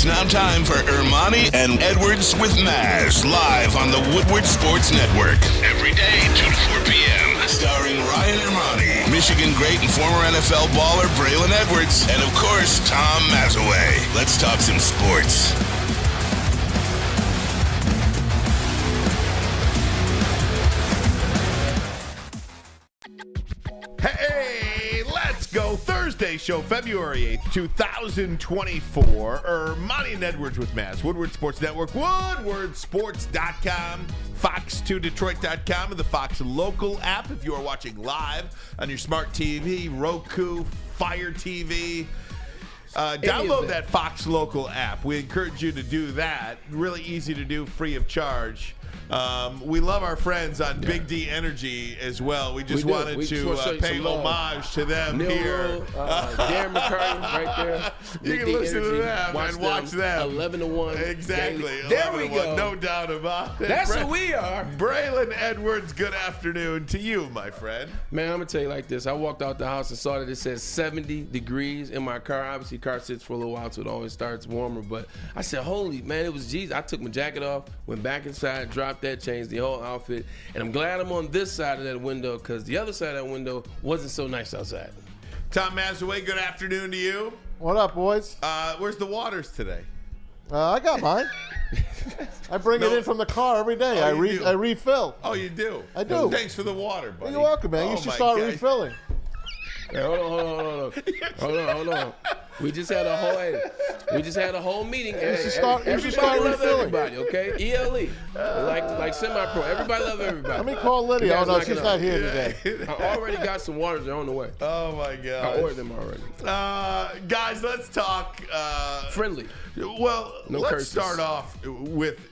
It's now time for Ermanni and Edwards with Maz, live on the Woodward Sports Network. Every day, 2 to 4 p.m. Starring Ryan Ermanni, Michigan great and former NFL baller Braylon Edwards, and of course, Tom Mazaway. Let's talk some sports. Hey, let's go. Thursday show, February 8th, 2024. Ermanni and Edwards with Maz. Woodward Sports Network, woodwardsports.com, fox2detroit.com, and the Fox local app if you are watching live on your smart TV, Roku, Fire TV. Download that Fox local app. We encourage you to do that. Really easy to do, free of charge. We love our friends on Big D Energy as well. We just wanted to pay homage to them here. Darren McCurry right there. You can listen to them and watch them. 11 to 1. Exactly. There we go. No doubt about it. That's who we are. Braylon Edwards, good afternoon to you, my friend. Man, I'm going to tell you like this. I walked out the house and saw that it says 70 degrees in my car. Obviously, car sits for a little while, so it always starts warmer. But I said, holy, man, it was Jesus. I took my jacket off, went back inside, dropped that, changed the whole outfit, and I'm glad I'm on this side of that window because the other side of that window wasn't so nice outside. Tom Mazaway, good afternoon to you. What up, boys? Where's the waters today? I got mine. I bring it in from the car every day. Oh, I refill. Oh, you do? I do. Thanks for the water, buddy. You're welcome, man. You should start refilling. Hey, hold on. We just had a whole meeting. Everybody love everybody, okay? ELE, like semi-pro. Everybody love everybody. Let me call Lydia. Oh no, she's not here today. I already got some waters. They're on the way. Oh my God. I ordered them already. Guys, let's talk friendly. Well, let's curses. start off with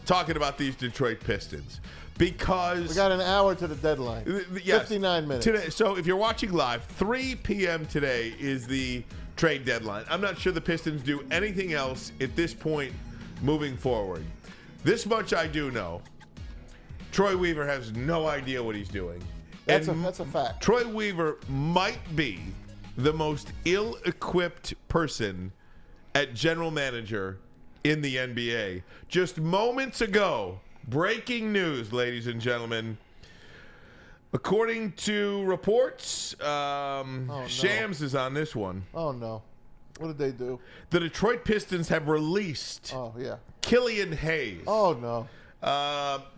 talking about these Detroit Pistons. Because we got an hour to the deadline. Yes, 59 minutes. Today, so if you're watching live, 3 p.m. today is the trade deadline. I'm not sure the Pistons do anything else at this point moving forward. This much I do know. Troy Weaver has no idea what he's doing. That's a fact. Troy Weaver might be the most ill-equipped person at general manager in the NBA. Just moments ago, breaking news, ladies and gentlemen. According to reports, Shams is on this one. Oh, no. What did they do? The Detroit Pistons have released Killian Hayes. Oh, no.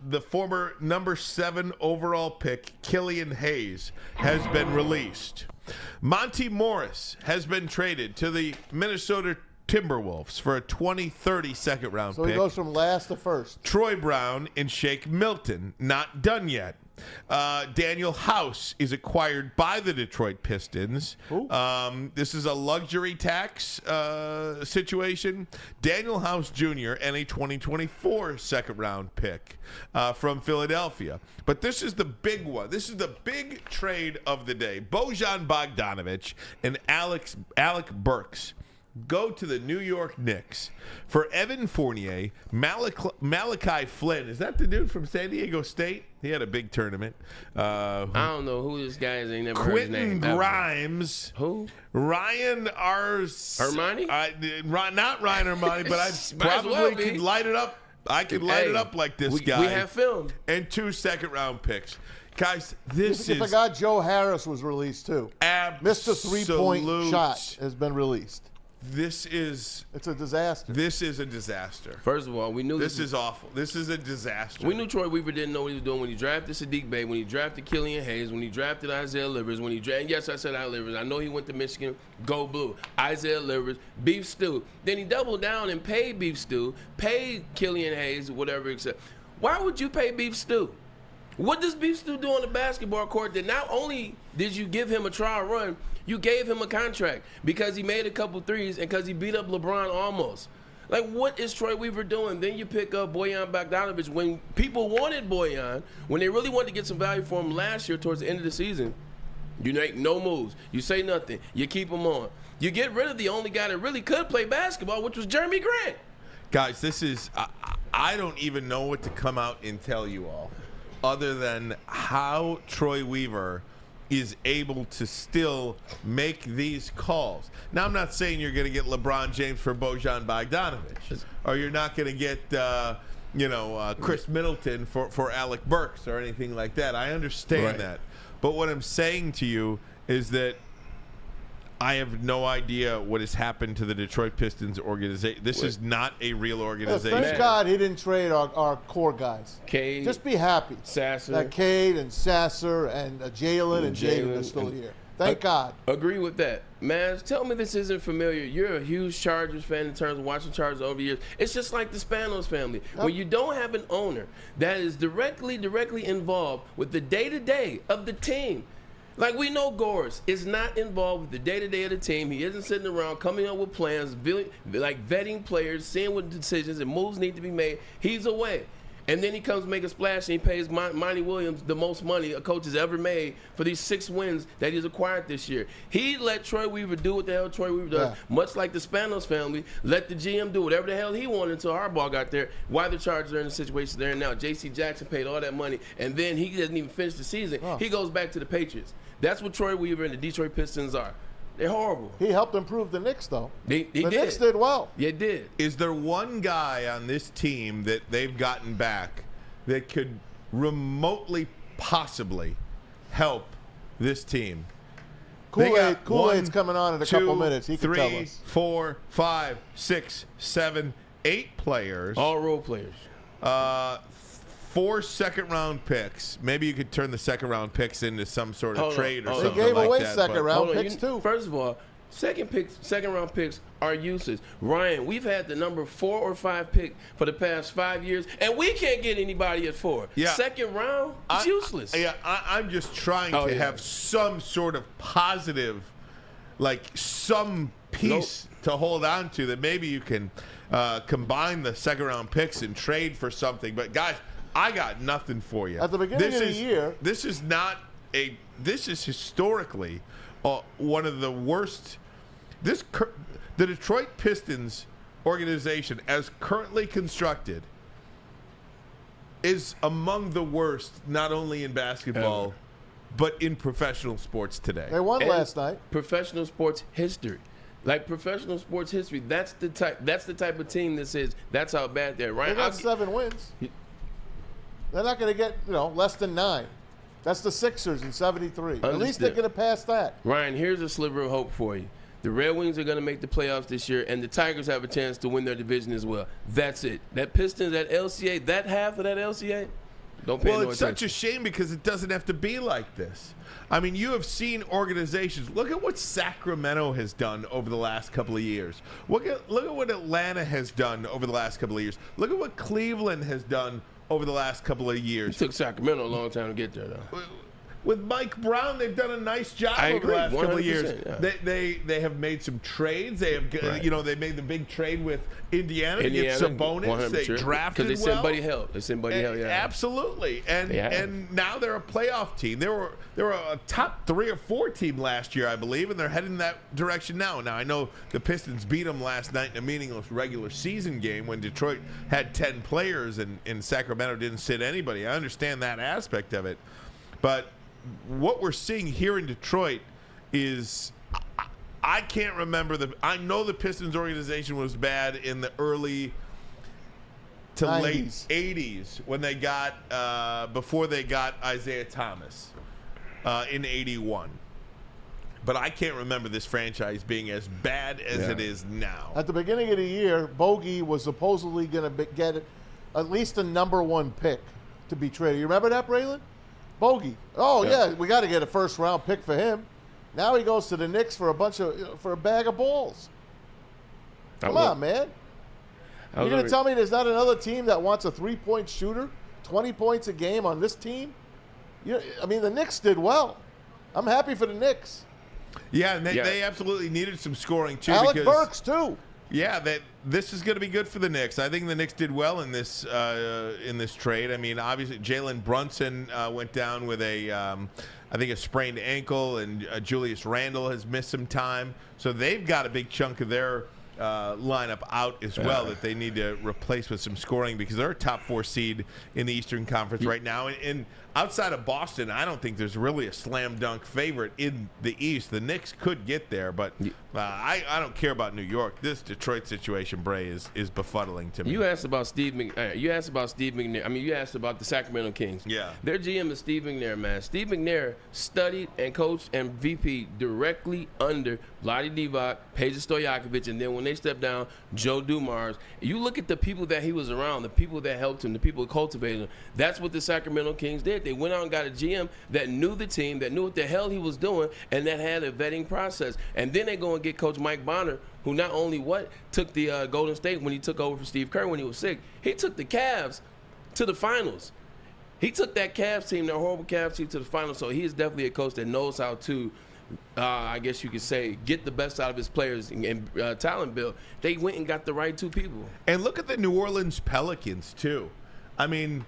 The former number 7 overall pick, Killian Hayes, has been released. Monty Morris has been traded to the Minnesota Timberwolves for a 2030 second-round pick. So he goes from last to first. Troy Brown and Shake Milton, not done yet. Daniel House is acquired by the Detroit Pistons. This is a luxury tax situation. Daniel House Jr. and a 2024 second-round pick from Philadelphia. But this is the big one. This is the big trade of the day. Bojan Bogdanovic and Alec Burks go to the New York Knicks for Evan Fournier, Malachi Flynn. Is that the dude from San Diego State? He had a big tournament. I don't know who this guy is. I ain't never heard his name. Quentin Grimes. Who? Ryan Ermanni? Not Ryan Ermanni, but I probably could light it up. I could light it up like this guy. We have film. And 2 second-round picks. Guys, this is... The guy Joe Harris was released, too. Mr. 3-point shot has been released. It's a disaster. This is a disaster. First of all, we knew this is awful. This is a disaster. We knew Troy Weaver didn't know what he was doing when he drafted Sadiq Bey, when he drafted Killian Hayes, when he drafted Isaiah Livers, when he drafted, yes, I said Isaiah Livers. I know he went to Michigan, go blue. Isaiah Livers, Beef Stew. Then he doubled down and paid Beef Stew, paid Killian Hayes, whatever, except. Why would you pay Beef Stew? What does Beef Stew do on the basketball court that not only did you give him a trial run, you gave him a contract because he made a couple threes and because he beat up LeBron almost. Like, what is Troy Weaver doing? Then you pick up Bojan Bogdanovic when people wanted Bojan, when they really wanted to get some value for him last year towards the end of the season. You make no moves. You say nothing. You keep him on. You get rid of the only guy that really could play basketball, which was Jeremy Grant. Guys, this is I don't even know what to come out and tell you all other than how Troy Weaver is able to still make these calls. Now, I'm not saying you're going to get LeBron James for Bojan Bogdanovic, or you're not going to get Chris Middleton for Alec Burks or anything like that. I understand that. But what I'm saying to you is that I have no idea what has happened to the Detroit Pistons organization. This is not a real organization. Thank God he didn't trade our core guys. Cade. Just be happy. Sasser. That Cade and Sasser and Jalen and Jaden are still here. Thank God. Agree with that. Maz, tell me this isn't familiar. You're a huge Chargers fan in terms of watching Chargers over the years. It's just like the Spanos family. When you don't have an owner that is directly involved with the day-to-day of the team. Like, we know Gores is not involved with the day-to-day of the team. He isn't sitting around coming up with plans, like vetting players, seeing what decisions and moves need to be made. He's away. And then he comes to make a splash and he pays Monty Williams the most money a coach has ever made for these 6 wins that he's acquired this year. He let Troy Weaver do what the hell Troy Weaver does, much like the Spanos family. Let the GM do whatever the hell he wanted until Harbaugh got there. Why the Chargers are in the situation they're in now. J.C. Jackson paid all that money, and then he doesn't even finish the season. He goes back to the Patriots. That's what Troy Weaver and the Detroit Pistons are. They're horrible. He helped improve the Knicks, though. The Knicks did well. Yeah, did. Is there one guy on this team that they've gotten back that could remotely possibly help this team? Kool-Aid's coming on in a couple minutes. He can tell us. 3, 4, 5, 6, 7, 8 players. All role players. 4 second-round picks. Maybe you could turn the second-round picks into some sort of trade or something like that. They gave away second-round picks, too. First of all, second-round picks are useless. Ryan, we've had the number 4 or 5 pick for the past 5 years, and we can't get anybody at 4. Yeah. Second round, it's useless. I'm just trying to have some sort of positive, like some piece to hold on to that maybe you can combine the second-round picks and trade for something. But, guys, I got nothing for you. At the beginning of the year. This is historically one of the worst. The Detroit Pistons organization, as currently constructed, is among the worst, not only in basketball, but in professional sports today. They won last night. Professional sports history. Like professional sports history, that's the type of team that says that's how bad they're. Right? They got 7 wins. They're not going to get less than 9. That's the Sixers in '73. At least they're going to pass that. Ryan, here's a sliver of hope for you. The Red Wings are going to make the playoffs this year, and the Tigers have a chance to win their division as well. That's it. That Pistons, that LCA, that half of that LCA, don't pay no attention. Well, it's such a shame because it doesn't have to be like this. I mean, you have seen organizations. Look at what Sacramento has done over the last couple of years. Look at what Atlanta has done over the last couple of years. Look at what Cleveland has done over the last couple of years. It took Sacramento a long time to get there, though. With Mike Brown, they've done a nice job over the last couple of years. Yeah. They have made some trades. They have they made the big trade with Indiana to get Sabonis. 100%. They drafted because they sent Buddy Hield. They sent Buddy Hield. Yeah, absolutely. And now they're a playoff team. They were a top 3 or 4 team last year, I believe, and they're heading in that direction now. Now I know the Pistons beat them last night in a meaningless regular season game when Detroit had 10 players and Sacramento didn't sit anybody. I understand that aspect of it, but what we're seeing here in Detroit is I can't remember I know the Pistons organization was bad in the early to 90s. Late 80s when they got before they got Isaiah Thomas in 81. But I can't remember this franchise being as bad as it is now. At the beginning of the year, Bogey was supposedly going to get at least a number 1 pick to be traded. You remember that, Braylon? Bogey. Oh yeah, we got to get a first-round pick for him. Now he goes to the Knicks for a bag of balls. Come on, man. You're going to tell me there's not another team that wants a 3-point shooter, 20 points a game on this team? I mean, the Knicks did well. I'm happy for the Knicks. Yeah, and they absolutely needed some scoring too. Alec Burks too. Yeah, this is going to be good for the Knicks. I think the Knicks did well in this trade. I mean, obviously Jalen Brunson went down with I think a sprained ankle, and Julius Randle has missed some time. So they've got a big chunk of their lineup out as well that they need to replace with some scoring because they're a top 4 seed in the Eastern Conference right now. And outside of Boston, I don't think there's really a slam dunk favorite in the East. The Knicks could get there, but I don't care about New York. This Detroit situation, Bray, is befuddling to me. You asked about Steve McNair. I mean, you asked about the Sacramento Kings. Yeah. Their GM is Steve McNair, man. Steve McNair studied and coached and VP directly under Vlade Divac, Peja Stojakovic, and then when they stepped down, Joe Dumars. You look at the people that he was around, the people that helped him, the people who cultivated him. That's what the Sacramento Kings did. They went out and got a GM that knew the team, that knew what the hell he was doing, and that had a vetting process. And then they go and get Coach Mike Bonner, who not only took the Golden State when he took over for Steve Kerr when he was sick, he took the Cavs to the finals. He took that Cavs team, that horrible Cavs team, to the finals. So he is definitely a coach that knows how to, I guess you could say, get the best out of his players and talent build. They went and got the right two people. And look at the New Orleans Pelicans, too. I mean,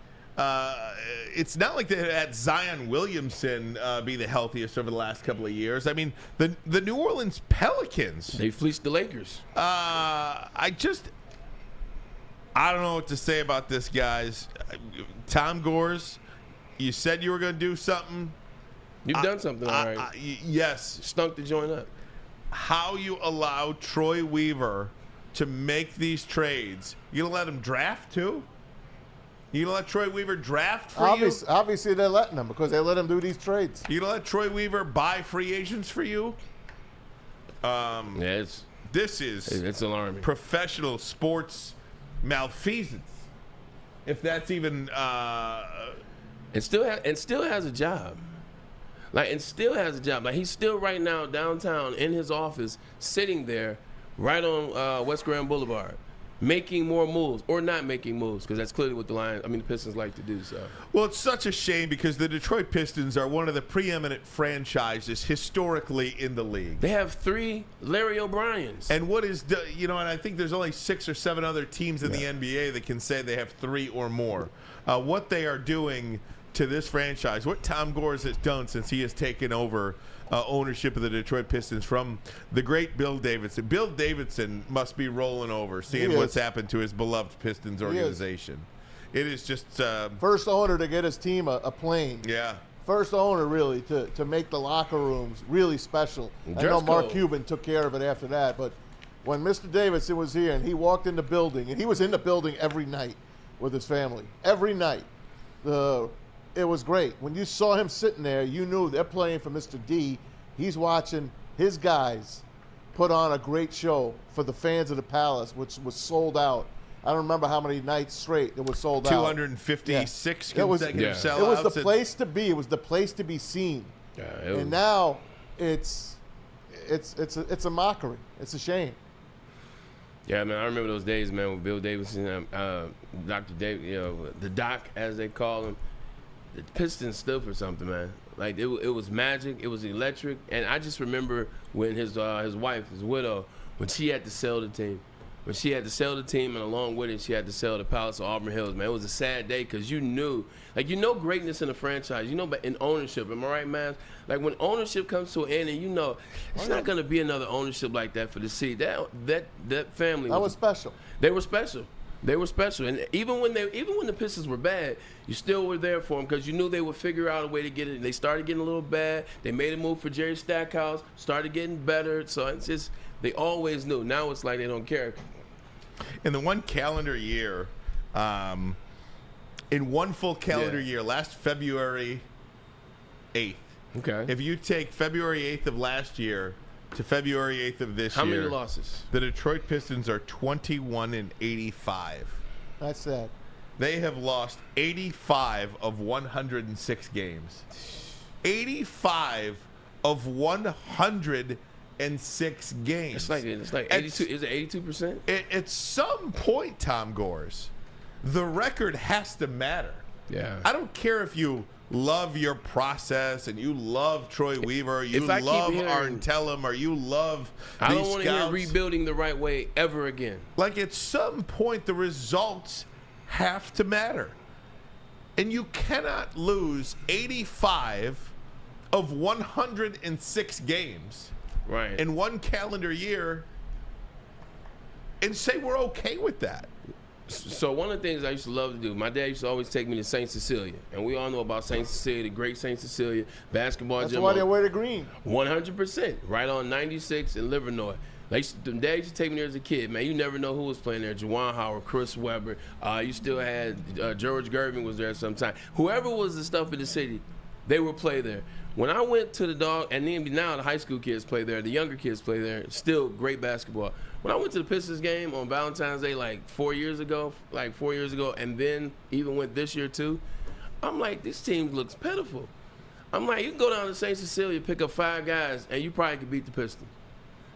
it's not like they had Zion Williamson be the healthiest over the last couple of years. I mean, the New Orleans Pelicans. They fleeced the Lakers. I don't know what to say about this, guys. Tom Gores, you said you were going to do something. You've done something all right. Yes. Stunk the joint up. How you allow Troy Weaver to make these trades. You going to let him draft, too? You going to let Troy Weaver draft for you? Obviously, they're letting him because they let him do these trades. You going to let Troy Weaver buy free agents for you? This is it's alarming. Professional sports malfeasance. If that's even and still has a job. Like he's still right now downtown in his office, sitting there, right on West Grand Boulevard, making more moves or not making moves, because that's clearly what the Pistons like to do. So, well, it's such a shame because the Detroit Pistons are one of the preeminent franchises historically in the league. They have 3 Larry O'Briens. And and I think there's only 6 or 7 other teams in the NBA that can say they have 3 or more. What they are doing to this franchise, what Tom Gores has done since he has taken over ownership of the Detroit Pistons from the great Bill Davidson. Bill Davidson must be rolling over, seeing what's happened to his beloved Pistons organization. It is just first owner to get his team a plane. Yeah. First owner, really, to make the locker rooms really special. I know Mark Cuban took care of it after that, but when Mr. Davidson was here and he walked in the building, and he was in the building every night with his family, every night, it was great. When you saw him sitting there, you knew they're playing for Mr. D. He's watching his guys put on a great show for the fans of the Palace, which was sold out. I don't remember how many nights straight it was sold out. 256 consecutive sellouts. It was the place to be. It was the place to be seen. And now it's a mockery. It's a shame. Yeah, man, I remember those days, man, with Bill Davidson, Dr. David, the Doc, as they call him. The Pistons stood for something, man. Like it was magic. It was electric. And I just remember when his wife, his widow, when she had to sell the team. When she had to sell the team, and along with it, she had to sell the Palace of Auburn Hills, man. It was a sad day because you knew greatness in a franchise. But in ownership, am I right, man? Like when ownership comes to an end, and it's not going to be another ownership like that for the city. That family was special. They were special. They were special, and even when the Pistons were bad, you still were there for them because you knew they would figure out a way to get it. They started getting a little bad. They made a move for Jerry Stackhouse, started getting better. So it's just they always knew. Now it's like they don't care. In the one calendar year, in one full calendar year, last February 8th. Okay. If you take February 8th of last year to February 8th of this year. How year. many losses? The Detroit Pistons are 21-85. That's sad. They have lost 85 of 106 games. 85 of 106 games. It's like 82. Is it 82%? At some point, Tom Gores, the record has to matter. Yeah. I don't care if you love your process and you love Troy Weaver, you love Arntellum, or you love I don't want to hear rebuilding the right way ever again. Like at some point the results have to matter. And you cannot lose 85 of 106 games in one calendar year and say we're okay with that. So one of the things I used to love to do, my dad used to always take me to St. Cecilia, and we all know about St. Cecilia, the great St. Cecilia basketball That's gym. why they wear the green. 100%, right on 96 in Livernois. Dad used to take me there as a kid, man. You never know who was playing there. Juwan Howard, Chris Webber. You still had George Gervin was there sometime. Whoever was the stuff in the city, they would play there. When I went to the Dog, and then now the high school kids play there, the younger kids play there, still great basketball. When I went to the Pistons game on Valentine's Day like 4 years ago, and then even went this year too, I'm like, this team looks pitiful. I'm like, you can go down to St. Cecilia, pick up 5 guys, and you probably could beat the Pistons.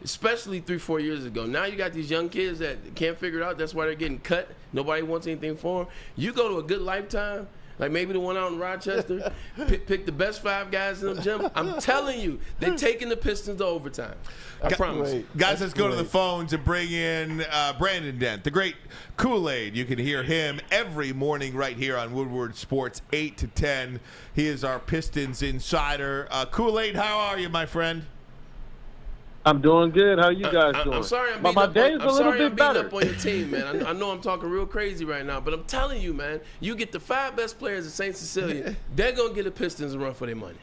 Especially 3-4 years ago. Now you got these young kids that can't figure it out. That's why they're getting cut. Nobody wants anything for them. You go to a good Lifetime, like maybe the one out in Rochester, pick the best 5 guys in the gym. I'm telling you, they're taking the Pistons to overtime. I promise. Great. Guys, let's go to the phones and bring in Brandon Dent, the great Kool-Aid. You can hear him every morning right here on Woodward Sports, 8 to 10. He is our Pistons insider. Kool-Aid, how are you, my friend? I'm doing good. How you guys doing? I'm sorry I'm my day's a little bit better. up on your team, man. I know I'm talking real crazy right now, but I'm telling you, man, you get the 5 best players at St. Cecilia, they're going to get the Pistons a run for their money.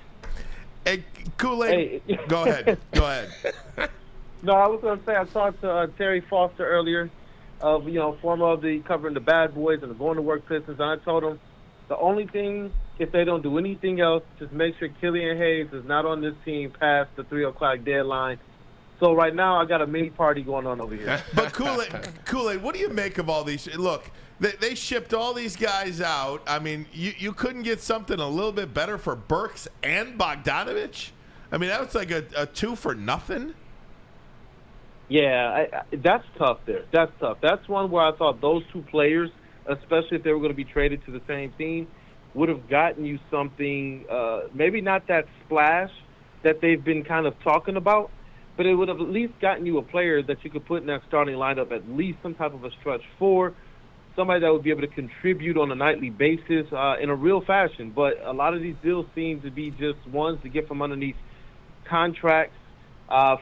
Hey, Kool-Aid, Hey. go ahead. Go ahead. No, I was going to say I talked to Terry Foster earlier, former of the covering the Bad Boys and the Going to Work Pistons, and I told him the only thing, if they don't do anything else, just make sure Killian Hayes is not on this team past the 3 o'clock deadline. So right now, I got a mini party going on over here. But Kool-Aid, what do you make of all these? Look, they shipped all these guys out. I mean, you couldn't get something a little bit better for Burks and Bogdanovich? I mean, that was like a 2 for nothing. Yeah, that's tough there. That's tough. That's one where I thought those 2 players, especially if they were going to be traded to the same team, would have gotten you something, maybe not that splash that they've been kind of talking about, but it would have at least gotten you a player that you could put in that starting lineup, at least some type of a stretch 4, somebody that would be able to contribute on a nightly basis in a real fashion. But a lot of these deals seem to be just ones to get from underneath contracts,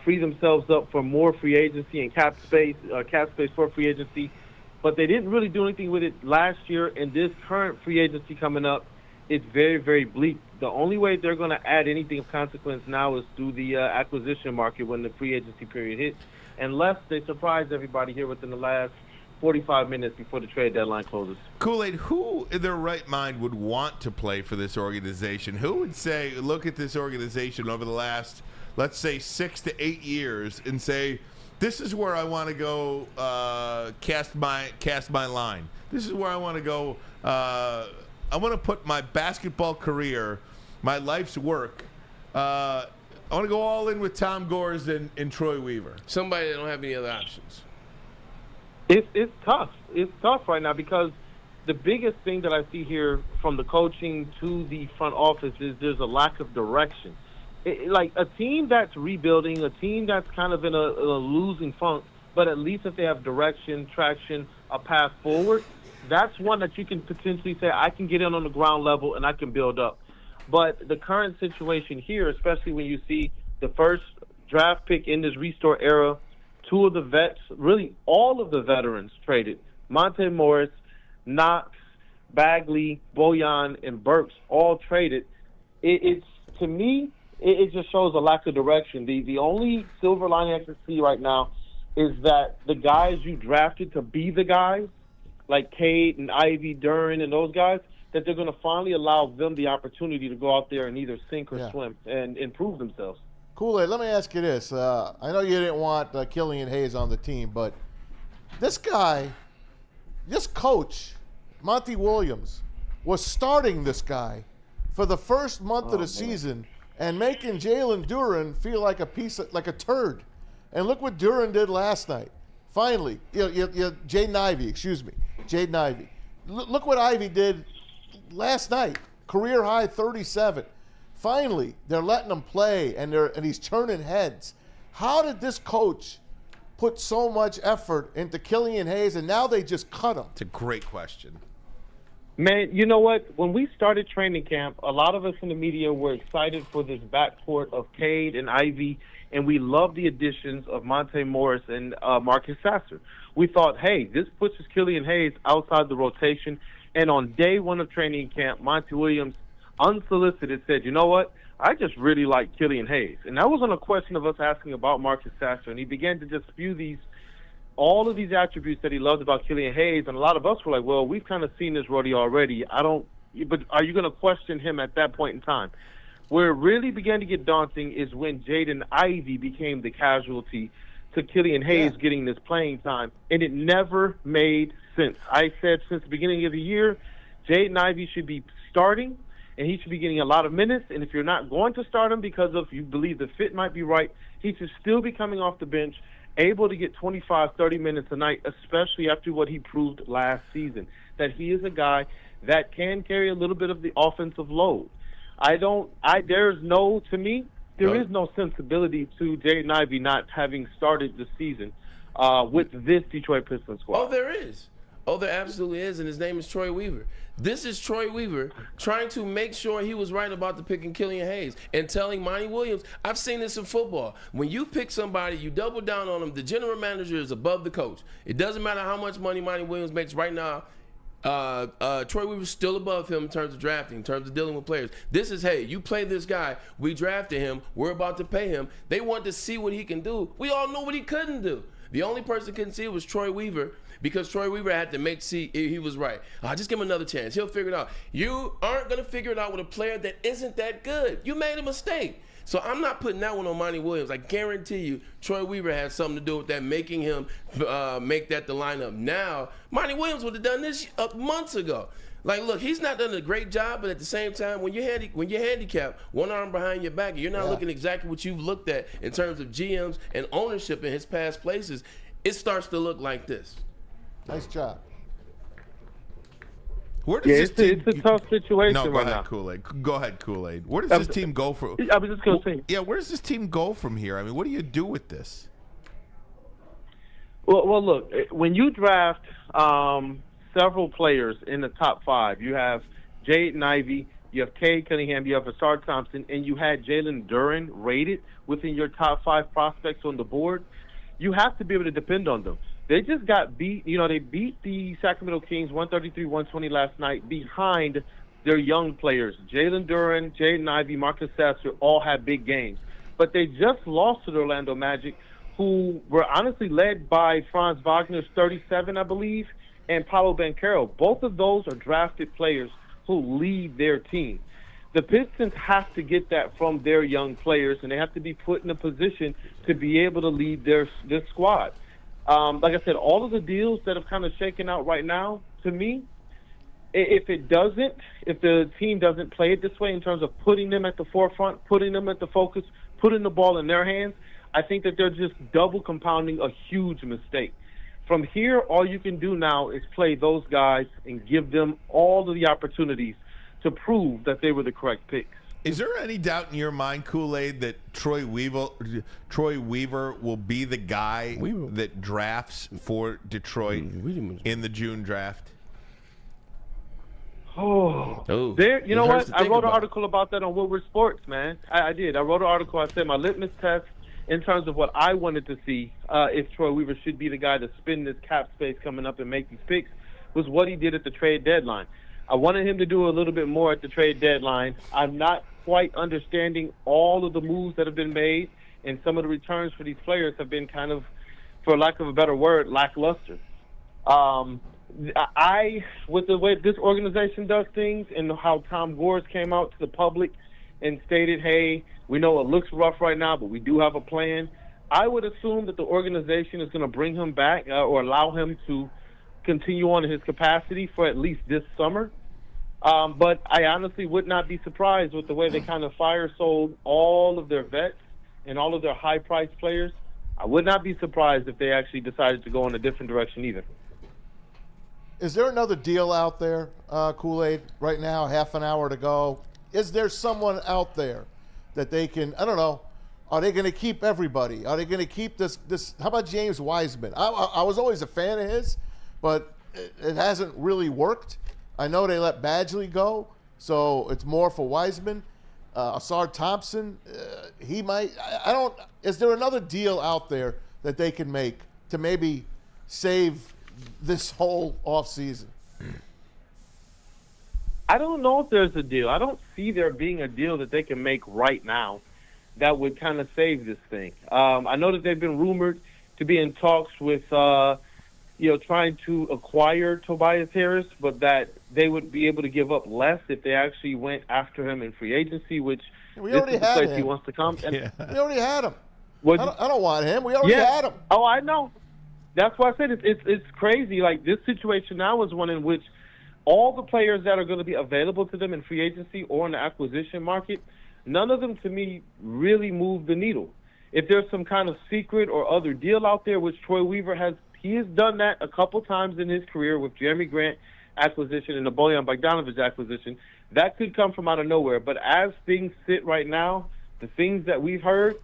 free themselves up for more free agency and cap space for free agency. But they didn't really do anything with it last year, and this current free agency coming up, it's very, very bleak. The only way they're going to add anything of consequence now is through the acquisition market when the free agency period hits, unless they surprise everybody here within the last 45 minutes before the trade deadline closes. Kool-Aid, who in their right mind would want to play for this organization? Who would say, look at this organization over the last, let's say, 6 to 8 years and say, this is where I want to go cast my line. This is where I want to go. I want to put my basketball career, my life's work. I want to go all in with Tom Gores and Troy Weaver. Somebody that don't have any other options. It's tough. It's tough right now because the biggest thing that I see here from the coaching to the front office is there's a lack of direction. Like a team that's rebuilding, a team that's kind of in a losing funk, but at least if they have direction, traction, a path forward, that's one that you can potentially say, I can get in on the ground level and I can build up. But the current situation here, especially when you see the first draft pick in this restore era, 2 of the vets, really all of the veterans traded, Monte Morris, Knox, Bagley, Bojan, and Burks all traded. It's to me, it just shows a lack of direction. The only silver lining I can see right now is that the guys you drafted to be the guys, like Cade and Ivy, Duran, and those guys, that they're going to finally allow them the opportunity to go out there and either sink or swim and improve themselves. Kool-Aid, let me ask you this. I know you didn't want Killian Hayes on the team, but this guy, this coach, Monty Williams, was starting this guy for the first month of the season and making Jalen Duran feel like a turd. And look what Duran did last night. Finally, Jaden Ivey. Look what Ivy did last night. Career high 37. Finally, they're letting him play, and he's turning heads. How did this coach put so much effort into Killian Hayes, and now they just cut him? It's a great question. Man, you know what? When we started training camp, a lot of us in the media were excited for this backcourt of Cade and Ivy, and we loved the additions of Monte Morris and Marcus Sasser. We thought, hey, this pushes Killian Hayes outside the rotation. And on day one of training camp, Monty Williams, unsolicited, said, you know what? I just really like Killian Hayes. And that wasn't a question of us asking about Marcus Sasser. And he began to just spew all of these attributes that he loved about Killian Hayes. And a lot of us were like, well, we've kind of seen this Roddy already. But are you going to question him at that point in time? Where it really began to get daunting is when Jaden Ivey became the casualty to Killian Hayes getting this playing time. And it never made sense. I said since the beginning of the year, Jaden Ivey should be starting, and he should be getting a lot of minutes. And if you're not going to start him because of you believe the fit might be right, he should still be coming off the bench, able to get 25, 30 minutes a night, especially after what he proved last season, that he is a guy that can carry a little bit of the offensive load. There is no sensibility to Jaden Ivey not having started the season with this Detroit Pistons squad. Oh, there is. Oh, there absolutely is, and his name is Troy Weaver. This is Troy Weaver trying to make sure he was right about the picking Killian Hayes and telling Monty Williams, I've seen this in football. When you pick somebody, you double down on them. The general manager is above the coach. It doesn't matter how much money Monty Williams makes right now. Troy Weaver's still above him in terms of drafting, in terms of dealing with players. This is, hey, you play this guy. We drafted him. We're about to pay him. They want to see what he can do. We all know what he couldn't do. The only person couldn't see it was Troy Weaver, because Troy Weaver had to see he was right. Just give him another chance. He'll figure it out. You aren't going to figure it out with a player that isn't that good. You made a mistake. So I'm not putting that one on Monty Williams. I guarantee you Troy Weaver had something to do with that, making him make that the lineup. Now, Monty Williams would have done this months ago. Like, look, he's not done a great job, but at the same time, when you're handicapped, one arm behind your back, and you're not looking exactly what you've looked at in terms of GMs and ownership in his past places, it starts to look like this. Nice job. Where does this team, it's a tough situation no, right go ahead, now. Kool-Aid. Go ahead, Kool-Aid. Where does this team go from? I was just going to say. Yeah, where does this team go from here? I mean, what do you do with this? Well, look, when you draft several players in the top five, you have Jaden Ivey, you have Cade Cunningham, you have Asar Thompson, and you had Jalen Duren rated within your top five prospects on the board, you have to be able to depend on them. They just got beat. They beat the Sacramento Kings 133-120 last night behind their young players. Jalen Duren, Jaden Ivey, Marcus Sasser all had big games. But they just lost to the Orlando Magic, who were honestly led by Franz Wagner's 37, I believe, and Paolo Banchero. Both of those are drafted players who lead their team. The Pistons have to get that from their young players, and they have to be put in a position to be able to lead this squad. Like I said, all of the deals that have kind of shaken out right now, to me, if the team doesn't play it this way in terms of putting them at the forefront, putting them at the focus, putting the ball in their hands, I think that they're just double compounding a huge mistake. From here, all you can do now is play those guys and give them all of the opportunities to prove that they were the correct picks. Is there any doubt in your mind, Kool-Aid, that Troy Weaver will be the guy that drafts for Detroit in the June draft? You know what? I wrote an article about that on Woodward Sports, man. I did. I wrote an article. I said my litmus test in terms of what I wanted to see if Troy Weaver should be the guy to spend this cap space coming up and make these picks was what he did at the trade deadline. I wanted him to do a little bit more at the trade deadline. I'm not quite understanding all of the moves that have been made, and some of the returns for these players have been kind of, for lack of a better word, lackluster. With the way this organization does things and how Tom Gores came out to the public and stated, hey, we know it looks rough right now, but we do have a plan, I would assume that the organization is going to bring him back or allow him to continue on in his capacity for at least this summer. But I honestly would not be surprised with the way they kind of fire-sold all of their vets and all of their high-priced players. I would not be surprised if they actually decided to go in a different direction either. Is there another deal out there, Kool-Aid, right now, half an hour to go? Is there someone out there that they can, I don't know, are they going to keep everybody? Are they going to keep this? How about James Wiseman? I was always a fan of his, but it hasn't really worked. I know they let Badgley go, so it's more for Wiseman. Asar Thompson, he might. I don't. Is there another deal out there that they can make to maybe save this whole offseason? I don't know if there's a deal. I don't see there being a deal that they can make right now that would kind of save this thing. I know that they've been rumored to be in talks with, trying to acquire Tobias Harris, but that they would be able to give up less if they actually went after him in free agency, which We this already is the had place him. he wants to come. And We already had him. What- I don't want him. We already had him. Oh, I know. That's why I said it's crazy. Like, this situation now is one in which all the players that are going to be available to them in free agency or in the acquisition market, none of them, to me, really move the needle. If there's some kind of secret or other deal out there, which Troy Weaver has done that a couple times in his career with Jeremy Grant acquisition and the Bojan Bogdanovic acquisition, that could come from out of nowhere. But as things sit right now, the things that we've heard,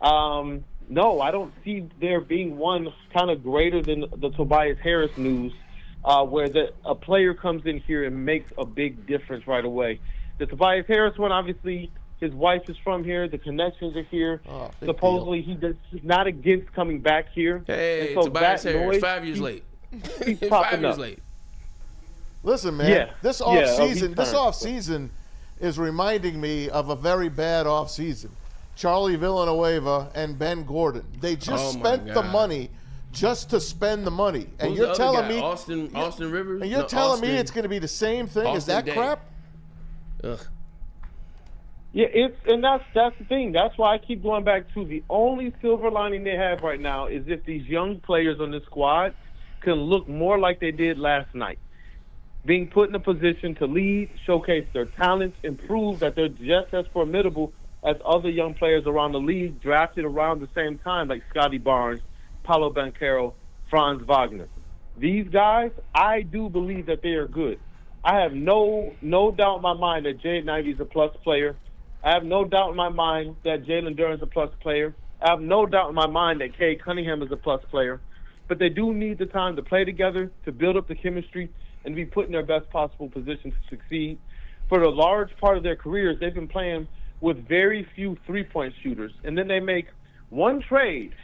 no, I don't see there being one kind of greater than the Tobias Harris news, where a player comes in here and makes a big difference right away. The Tobias Harris one, obviously, his wife is from here. The connections are here. Oh, big Supposedly, he's not against coming back here. Hey, And so Tobias that Harris, noise, 5 years late. he's 5 popping years up. late. Listen, man, Yeah. this Yeah, offseason, he's turned. is reminding me of a very bad offseason. Charlie Villanueva and Ben Gordon. They just Oh, my spent the God. money just to spend the money. And Who's you're the other telling guy? me Austin Rivers? and you're No, telling me Austin- it's going to be the same thing as Austin that Day. crap? Ugh. Yeah, that's the thing. That's why I keep going back to the only silver lining they have right now is if these young players on this squad can look more like they did last night. Being put in a position to lead, showcase their talents, and prove that they're just as formidable as other young players around the league drafted around the same time, like Scotty Barnes, Paulo Banchero, Franz Wagner. These guys, I do believe that they are good. I have no doubt in my mind that Jaden Ivey's a plus player. I have no doubt in my mind that Jalen Duren's a plus player. I have no doubt in my mind that Cade Cunningham is a plus player. But they do need the time to play together, to build up the chemistry, and to be put in their best possible position to succeed. For the large part of their careers, they've been playing with very few three-point shooters. And then they make one trade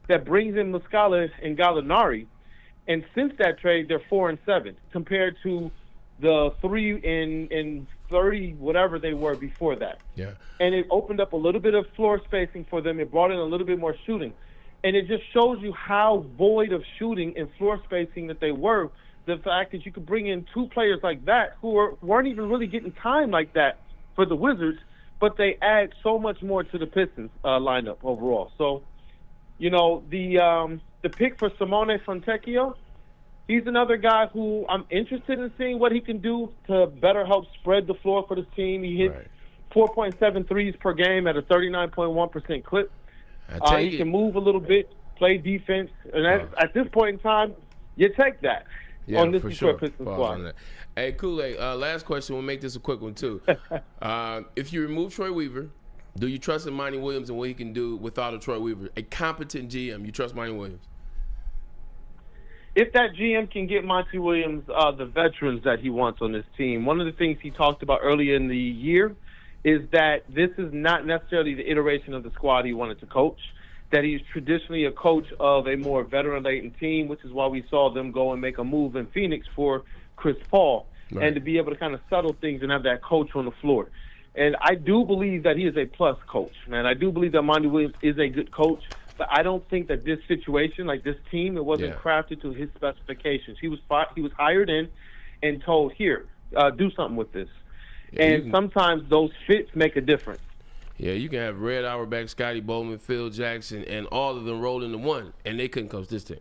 that brings in Muscala and Gallinari. And since that trade, they're 4-7 compared to the 3 in 30, whatever they were before that. Yeah. And it opened up a little bit of floor spacing for them. It brought in a little bit more shooting. And it just shows you how void of shooting and floor spacing that they were. The fact that you could bring in two players like that who weren't even really getting time like that for the Wizards, but they add so much more to the Pistons lineup overall. So, the pick for Simone Fontecchio, he's another guy who I'm interested in seeing what he can do to better help spread the floor for this team. He hit 4.7 threes per game at a 39.1% clip. He can move a little bit, play defense, and at this point in time, you take that on this Detroit Pistons squad. Hey, Kool-Aid, last question. We'll make this a quick one, too. If you remove Troy Weaver, do you trust in Monty Williams and what he can do without a Troy Weaver? A competent GM, you trust Monty Williams? If that GM can get Monty Williams the veterans that he wants on this team, one of the things he talked about earlier in the year is that this is not necessarily the iteration of the squad he wanted to coach, that he's traditionally a coach of a more veteran-laden team, which is why we saw them go and make a move in Phoenix for Chris Paul, and to be able to kind of settle things and have that coach on the floor. And I do believe that he is a plus coach, man. I do believe that Monty Williams is a good coach, but I don't think that this situation, like this team, it wasn't crafted to his specifications. He was hired in and told, here, do something with this. Yeah, and sometimes those fits make a difference. Yeah, you can have Red Auerbach, Scotty Bowman, Phil Jackson, and all of them roll into one, and they couldn't coach this team.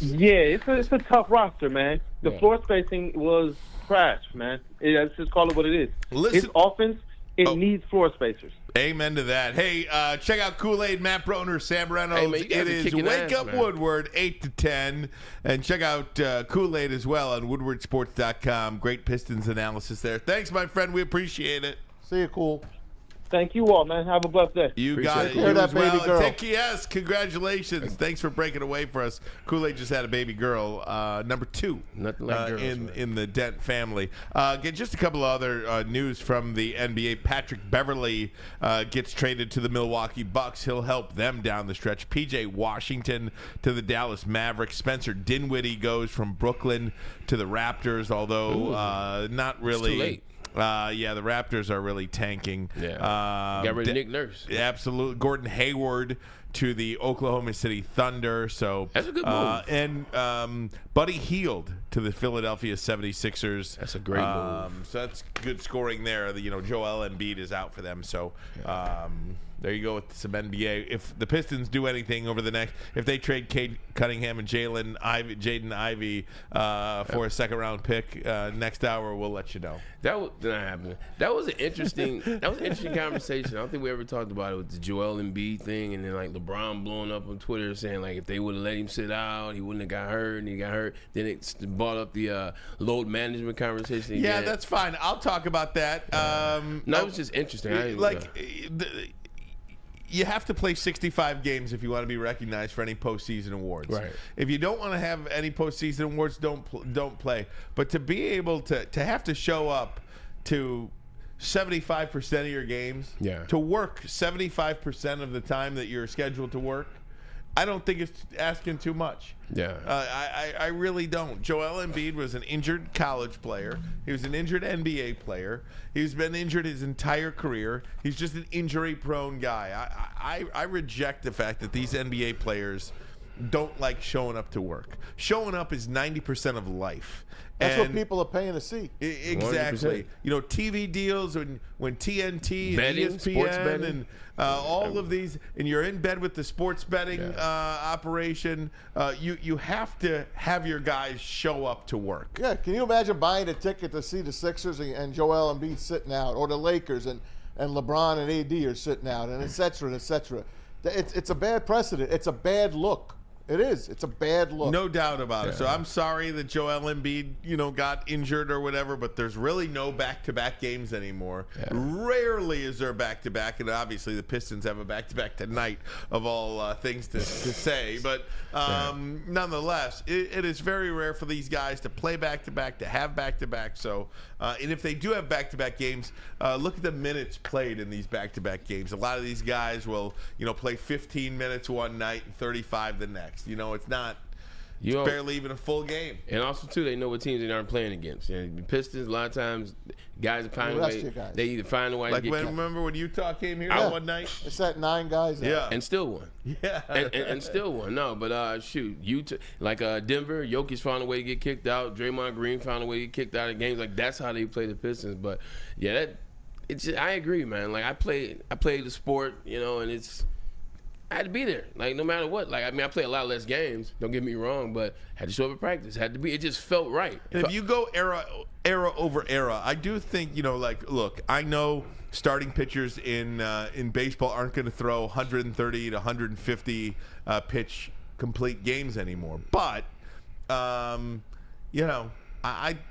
Yeah, it's a tough roster, man. The floor spacing was trash, man. Let's just call it what it is. His offense, it needs floor spacers. Amen to that. Hey, check out Kool-Aid, Matt Broner, Sam Reynolds. Hey, man, you guys it are is kicking Wake ass, Up man. Woodward, 8 to 10. And check out Kool-Aid as well on woodwardsports.com. Great Pistons analysis there. Thanks, my friend. We appreciate it. See you, cool. Thank you all, man. Have a blessed day. You got it. Hear You that as well. baby girl. Yes, congratulations. Thanks for breaking away for us. Kool-Aid just had a baby girl, number 2 Nothing like girls, in the Dent family. Get just a couple of other news from the NBA. Patrick Beverley gets traded to the Milwaukee Bucks. He'll help them down the stretch. P.J. Washington to the Dallas Mavericks. Spencer Dinwiddie goes from Brooklyn to the Raptors, although not really. It's too late. Yeah, the Raptors are really tanking. Yeah. Got rid of Nick Nurse. Absolutely. Gordon Hayward to the Oklahoma City Thunder. So that's a good move. And Buddy Hield to the Philadelphia 76ers. That's a great move. So that's good scoring there. Joel Embiid is out for them. So there you go with some NBA. If the Pistons do anything over the next, if they trade Cade Cunningham and Jaden Ivey for a second-round pick next hour, we'll let you know. That was not happening. That was an interesting conversation. I don't think we ever talked about it with the Joel Embiid thing, and then like LeBron blowing up on Twitter saying like if they would have let him sit out, he wouldn't have got hurt, and he got hurt. Then it brought up the load management conversation. Yeah, again. that's fine. I'll talk about that. No, it was just interesting. You have to play 65 games if you want to be recognized for any postseason awards. Right. If you don't want to have any postseason awards, don't play. But to be able to have to show up to 75% of your games, to work 75% of the time that you're scheduled to work, I don't think it's asking too much. Yeah. I really don't. Joel Embiid was an injured college player. He was an injured NBA player. He's been injured his entire career. He's just an injury-prone guy. I reject the fact that these NBA players don't like showing up to work. Showing up is 90% of life. That's what people are paying to see. Exactly. 100%. TV deals when TNT betting, and sports ESPN betting. and all of these, and you're in bed with the sports betting operation, you have to have your guys show up to work. Yeah, can you imagine buying a ticket to see the Sixers and Joel Embiid sitting out, or the Lakers and LeBron and AD are sitting out, and et cetera, and et cetera. It's a bad precedent. It's a bad look. It is. It's a bad look. No doubt about it. So I'm sorry that Joel Embiid, got injured or whatever, but there's really no back-to-back games anymore. Yeah. Rarely is there back-to-back, and obviously the Pistons have a back-to-back tonight of all things to say. But nonetheless, it is very rare for these guys to play back-to-back, to have back-to-back. So, and if they do have back-to-back games, look at the minutes played in these back-to-back games. A lot of these guys will, play 15 minutes one night and 35 the next. It's not. It's barely even a full game. And also, too, they know what teams they aren't playing against. The Pistons, a lot of times, guys find a way. They either find a way to get remember when Utah came here one night? It's that 9 guys. Yeah. And still won. Yeah. And still won. No, but Utah, like Denver, Jokic found a way to get kicked out. Draymond Green found a way to get kicked out of games. Like, that's how they play the Pistons. But, yeah, I agree, man. Like, I played the sport, and I had to be there, like, no matter what. Like, I play a lot less games, don't get me wrong, but had to show up at practice. Had to be. It just felt right. And if you go era over era, I do think, look, I know starting pitchers in baseball aren't going to throw 130 to 150 pitch complete games anymore. But, I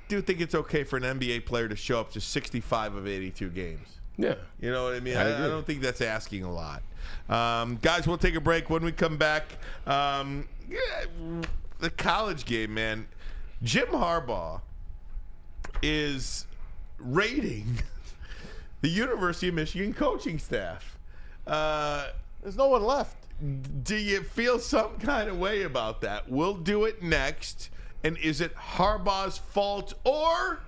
do think it's okay for an NBA player to show up to 65 of 82 games. Yeah. You know what I mean? I don't think that's asking a lot. Guys, we'll take a break. When we come back, the college game, man. Jim Harbaugh is raiding the University of Michigan coaching staff. There's no one left. Do you feel some kind of way about that? We'll do it next. And is it Harbaugh's fault, or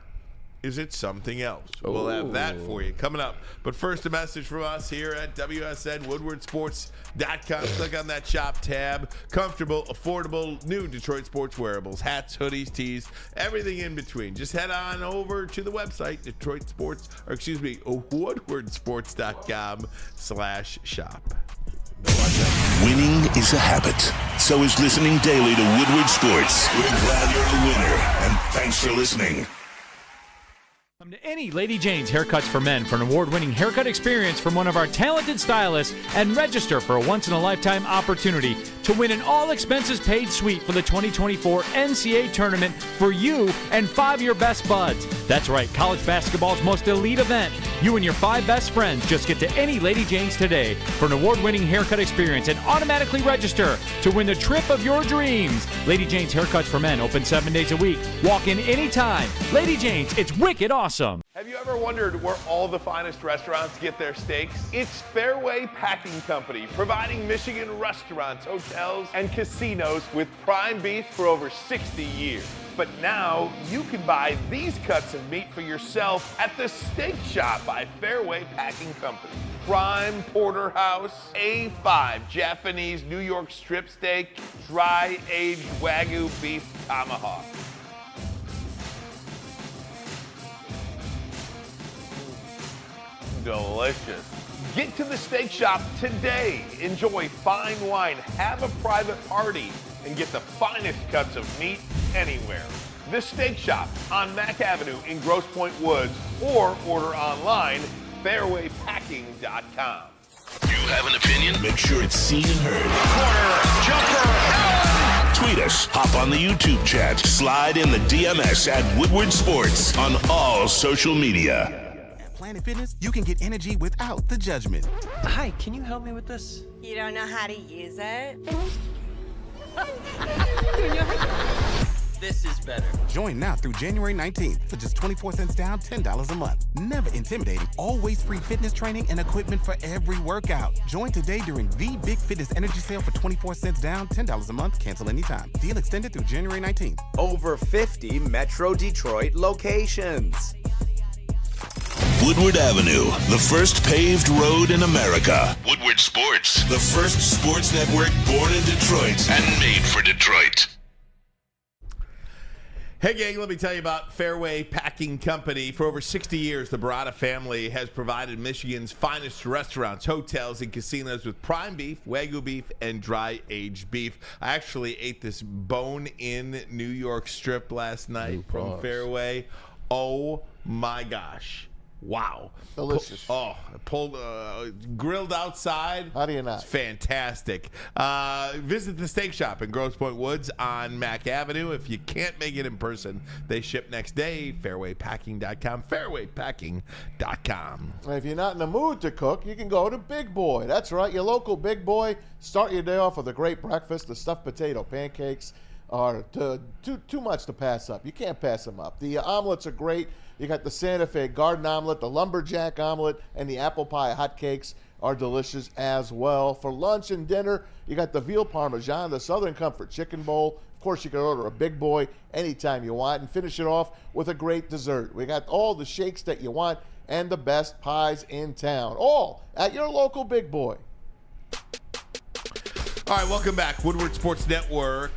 is it something else? We'll have that for you coming up. But first, a message from us here at WSN, WoodwardSports.com. Click on that shop tab. Comfortable, affordable, new Detroit sports wearables, hats, hoodies, tees, everything in between. Just head on over to the website, WoodwardSports.com/shop. Winning is a habit. So is listening daily to Woodward Sports. We're glad you're a winner, and thanks for listening. Come to any Lady Jane's Haircuts for Men for an award-winning haircut experience from one of our talented stylists and register for a once-in-a-lifetime opportunity to win an all-expenses-paid suite for the 2024 NCAA tournament for you and 5 of your best buds. That's right, college basketball's most elite event. You and your 5 best friends just get to any Lady Jane's today for an award-winning haircut experience and automatically register to win the trip of your dreams. Lady Jane's Haircuts for Men open 7 days a week. Walk in anytime. Lady Jane's, it's wicked awesome. Have you ever wondered where all the finest restaurants get their steaks? It's Fairway Packing Company, providing Michigan restaurants, hotels, and casinos with prime beef for over 60 years. But now you can buy these cuts of meat for yourself at the Steak Shop by Fairway Packing Company. Prime porterhouse, A5 Japanese New York strip steak, dry aged Wagyu beef tomahawk. Delicious. Get to the Steak Shop today. Enjoy fine wine, have a private party, and get the finest cuts of meat anywhere. The Steak Shop on Mack Avenue in Grosse Pointe Woods, or order online, fairwaypacking.com. You have an opinion? Make sure it's seen and heard. Corner, jumper, tweet us, hop on the YouTube chat, slide in the DMS at Woodward Sports on all social media. Planet Fitness, you can get energy without the judgment. Hi, can you help me with this? You don't know how to use it? This is better. Join now through January 19th for just 24 cents down, $10 a month. Never intimidating, always free fitness training and equipment for every workout. Join today during the Big Fitness Energy Sale for 24 cents down, $10 a month, cancel anytime. Deal extended through January 19th. Over 50 Metro Detroit locations. Woodward Avenue, the first paved road in America. Woodward Sports, the first sports network born in Detroit and made for Detroit. Hey, gang, let me tell you about Fairway Packing Company. For over 60 years, the Barada family has provided Michigan's finest restaurants, hotels, and casinos with prime beef, Wagyu beef, and dry-aged beef. I actually ate this bone-in New York strip last night from Fairway. Oh, my gosh. Wow. Delicious. Pulled grilled outside. How do you not? It's fantastic. Visit the Steak Shop in Grosse Pointe Woods on Mack Avenue. If you can't make it in person, they ship next day. Fairwaypacking.com. Fairwaypacking.com. And if you're not in the mood to cook, you can go to Big Boy. That's right, your local Big Boy. Start your day off with a great breakfast. The stuffed potato pancakes are too much to pass up. You can't pass them up. The omelets are great. You got the Santa Fe garden omelet, the lumberjack omelet, and the apple pie hotcakes are delicious as well. For lunch and dinner, you got the veal parmesan, the Southern Comfort chicken bowl. Of course, you can order a Big Boy anytime you want and finish it off with a great dessert. We got all the shakes that you want and the best pies in town, all at your local Big Boy. All right, welcome back. Woodward Sports Network.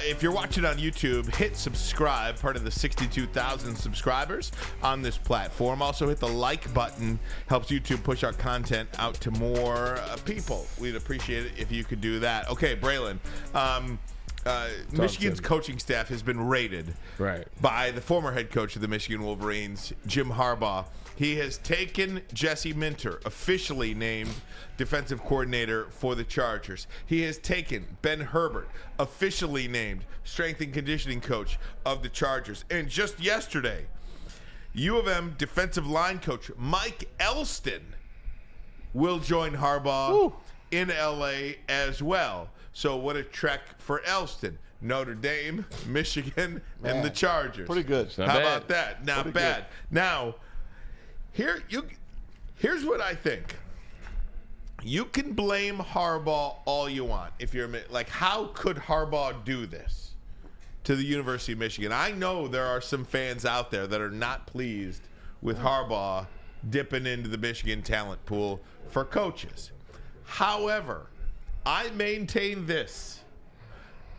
If you're watching on YouTube, hit subscribe, part of the 62,000 subscribers on this platform. Also, hit the like button. Helps YouTube push our content out to more people. We'd appreciate it if you could do that. Okay, Braylon. Michigan's coaching staff has been raided by the former head coach of the Michigan Wolverines, Jim Harbaugh. He has taken Jesse Minter, officially named defensive coordinator for the Chargers. He has taken Ben Herbert, officially named strength and conditioning coach of the Chargers. And just yesterday, U of M defensive line coach Mike Elston will join Harbaugh in L.A. as well. So what a trek for Elston. Notre Dame, Michigan, and the Chargers. Pretty good. How about that? Not bad. Now, here's what I think. You can blame Harbaugh all you want. If you're like, how could Harbaugh do this to the University of Michigan? I know there are some fans out there that are not pleased with Harbaugh dipping into the Michigan talent pool for coaches. However, I maintain this.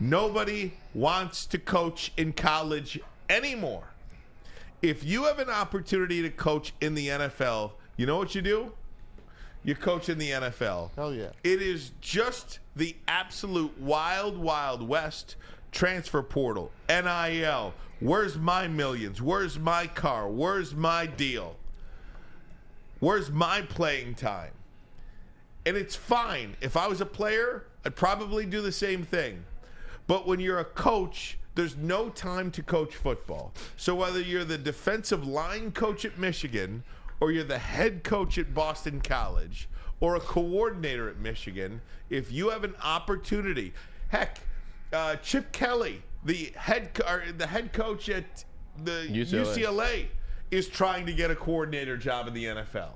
Nobody wants to coach in college anymore. If you have an opportunity to coach in the NFL, you know what you do? You coach in the NFL. Hell yeah. It is just the absolute wild, wild west. Transfer portal, NIL. Where's my millions? Where's my car? Where's my deal? Where's my playing time? And it's fine. If I was a player, I'd probably do the same thing. But when you're a coach, there's no time to coach football. So whether you're the defensive line coach at Michigan, or you're the head coach at Boston College, or a coordinator at Michigan, if you have an opportunity, heck, Chip Kelly, the head coach at the UCLA is trying to get a coordinator job in the NFL.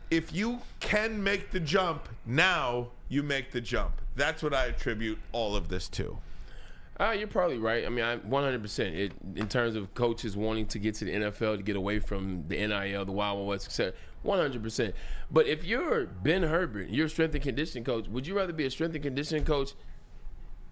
If you can make the jump, now you make the jump. That's what I attribute all of this to. You're probably right. I mean, 100%. In terms of coaches wanting to get to the NFL, to get away from the NIL, the Wild West, etc. 100%. But if you're Ben Herbert, you're a strength and conditioning coach, would you rather be a strength and conditioning coach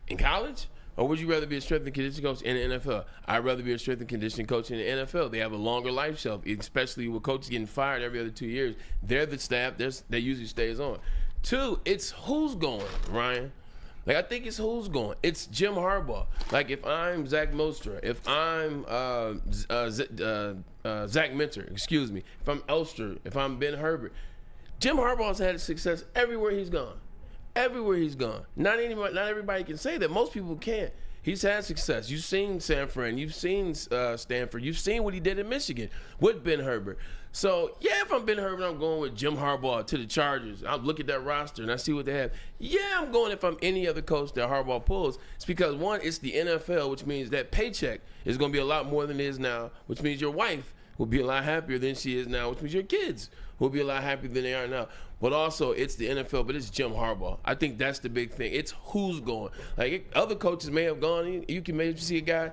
in college? Or would you rather be a strength and conditioning coach in the NFL? I'd rather be a strength and conditioning coach in the NFL. They have a longer life shelf, especially with coaches getting fired every other 2 years. They're the staff that usually stays on. 2, it's who's going, Ryan. Like, I think it's who's going. It's Jim Harbaugh. Like, if I'm Zach Mostra, if I'm Zach Minter, excuse me, if I'm Elster, if I'm Ben Herbert, Jim Harbaugh's had success everywhere he's gone. Everywhere he's gone. Not everybody can say that. Most people can't. He's had success. You've seen San Fran. You've seen Stanford. You've seen what he did in Michigan with Ben Herbert. So, yeah, if I'm Ben Herbert, I'm going with Jim Harbaugh to the Chargers. I'll look at that roster and I see what they have. Yeah, I'm going if I'm any other coach that Harbaugh pulls. It's because, one, it's the NFL, which means that paycheck is going to be a lot more than it is now, which means your wife will be a lot happier than she is now, which means your kids will be a lot happier than they are now. But also, it's the NFL, but it's Jim Harbaugh. I think that's the big thing. It's who's going. Like, other coaches may have gone. You can maybe see a guy,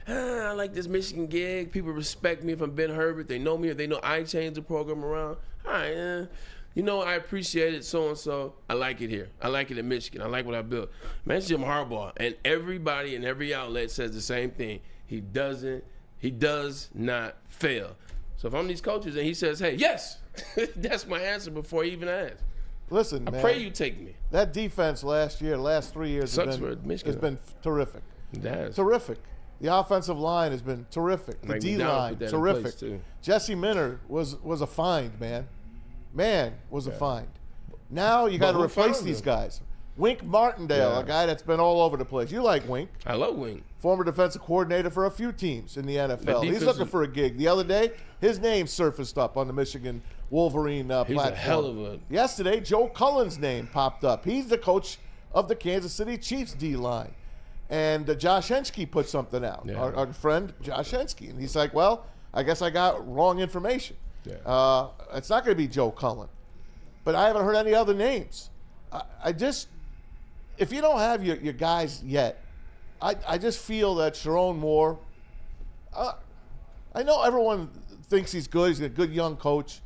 I like this Michigan gig. People respect me if I'm Ben Herbert. They know me or they know I changed the program around. All right, I appreciate it, so-and-so. I like it here. I like it in Michigan. I like what I built. Man, it's Jim Harbaugh. And everybody in every outlet says the same thing. He does not fail. So if I'm these coaches and he says, hey, yes, that's my answer before he even asks. Listen, man. I pray you take me. That defense last 3 years has been terrific. Terrific. The offensive line has been terrific. The D-line, terrific. Jesse Minter was a find, man. Was a find. Now you got to replace these guys. Wink Martindale, a guy that's been all over the place. You like Wink. I love Wink. Former defensive coordinator for a few teams in the NFL. He's looking for a gig. The other day, his name surfaced up on the Michigan Wolverine platform. He's a hell of a... Yesterday, Joe Cullen's name popped up. He's the coach of the Kansas City Chiefs D-line. And Josh Henschke put something out, our friend Josh Henschke. And he's like, well, I guess I got wrong information. Yeah. It's not going to be Joe Cullen. But I haven't heard any other names. If you don't have your guys yet, I just feel that Sharon Moore, I know everyone thinks he's good. He's a good young coach.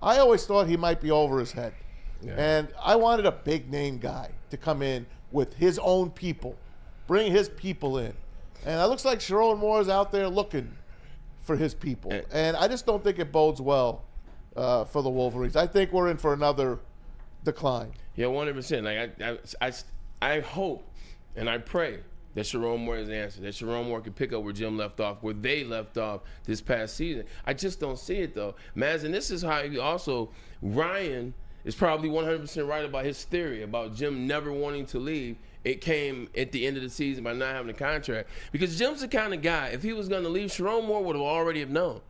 I always thought he might be over his head. Yeah. And I wanted a big-name guy to come in with his own people, bring his people in. And it looks like Sharon Moore is out there looking for his people. And I just don't think it bodes well for the Wolverines. I think we're in for another decline. Yeah, 100%. Like I hope and I pray that Sharon Moore is the answer, that Sharon Moore can pick up where Jim left off, where they left off this past season. I just don't see it, though. Maz, and this is how Ryan is probably 100% right about his theory about Jim never wanting to leave. It came at the end of the season by not having a contract. Because Jim's the kind of guy, if he was going to leave, Sharon Moore would have already have known.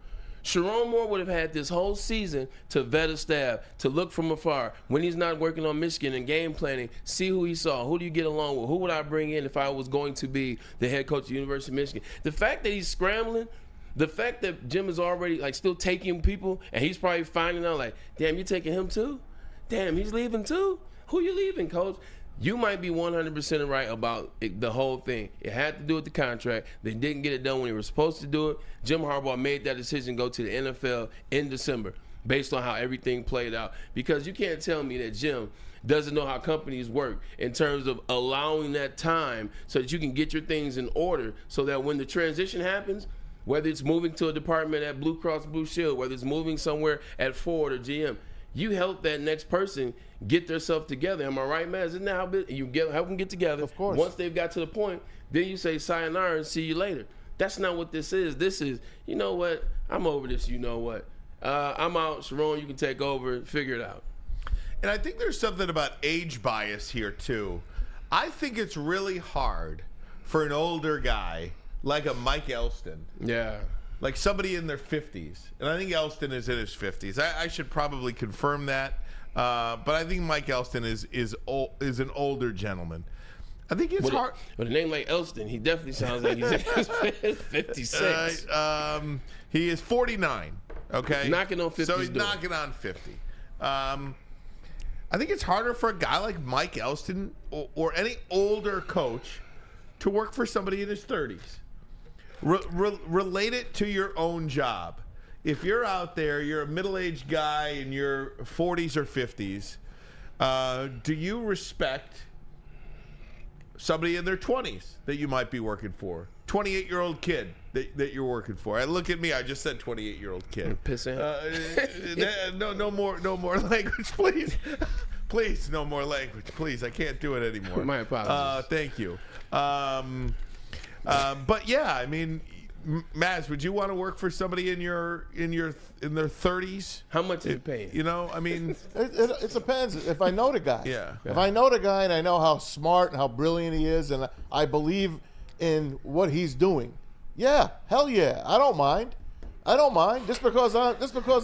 Sharon Moore would have had this whole season to vet a staff, to look from afar. When he's not working on Michigan and game planning, see who he saw. Who do you get along with? Who would I bring in if I was going to be the head coach of the University of Michigan? The fact that he's scrambling, the fact that Jim is already still taking people, and he's probably finding out damn, you taking him too? Damn, he's leaving too? Who you leaving, coach? You might be 100% right about the whole thing. It had to do with the contract. They didn't get it done when they were supposed to do it. Jim Harbaugh made that decision to go to the NFL in December based on how everything played out. Because you can't tell me that Jim doesn't know how companies work in terms of allowing that time so that you can get your things in order so that when the transition happens, whether it's moving to a department at Blue Cross Blue Shield, whether it's moving somewhere at Ford or GM, you help that next person get themselves together. Am I right, man? Isn't that how you help them get together? Of course. Once they've got to the point, then you say sayonara and see you later. That's not what this is. This is, you know what? I'm over this. You know what? I'm out. Sharon, you can take over. Figure it out. And I think there's something about age bias here, too. I think it's really hard for an older guy like a Mike Elston. Yeah. Like somebody in their 50s. And I think Elston is in his 50s. I should probably confirm that. But I think Mike Elston is an older gentleman. I think it's hard. With a name like Elston, he definitely sounds like he's 56. He is 49. Okay, knocking on 50. So he's knocking on 50. I think it's harder for a guy like Mike Elston or any older coach to work for somebody in his 30s. Relate it to your own job. If you're out there, you're a middle-aged guy in your 40s or 50s, do you respect somebody in their 20s that you might be working for? 28-year-old kid that you're working for. And look at me, I just said 28-year-old kid. Pissing. No more language, please. Please, no more language, please. I can't do it anymore. My apologies. Thank you. But yeah, I mean, Maz, would you want to work for somebody in their 30s? How much is it paying? You know, I mean, it depends. If I know the guy, yeah. If I know the guy and I know how smart and how brilliant he is, and I believe in what he's doing, yeah, hell yeah, I don't mind. Just because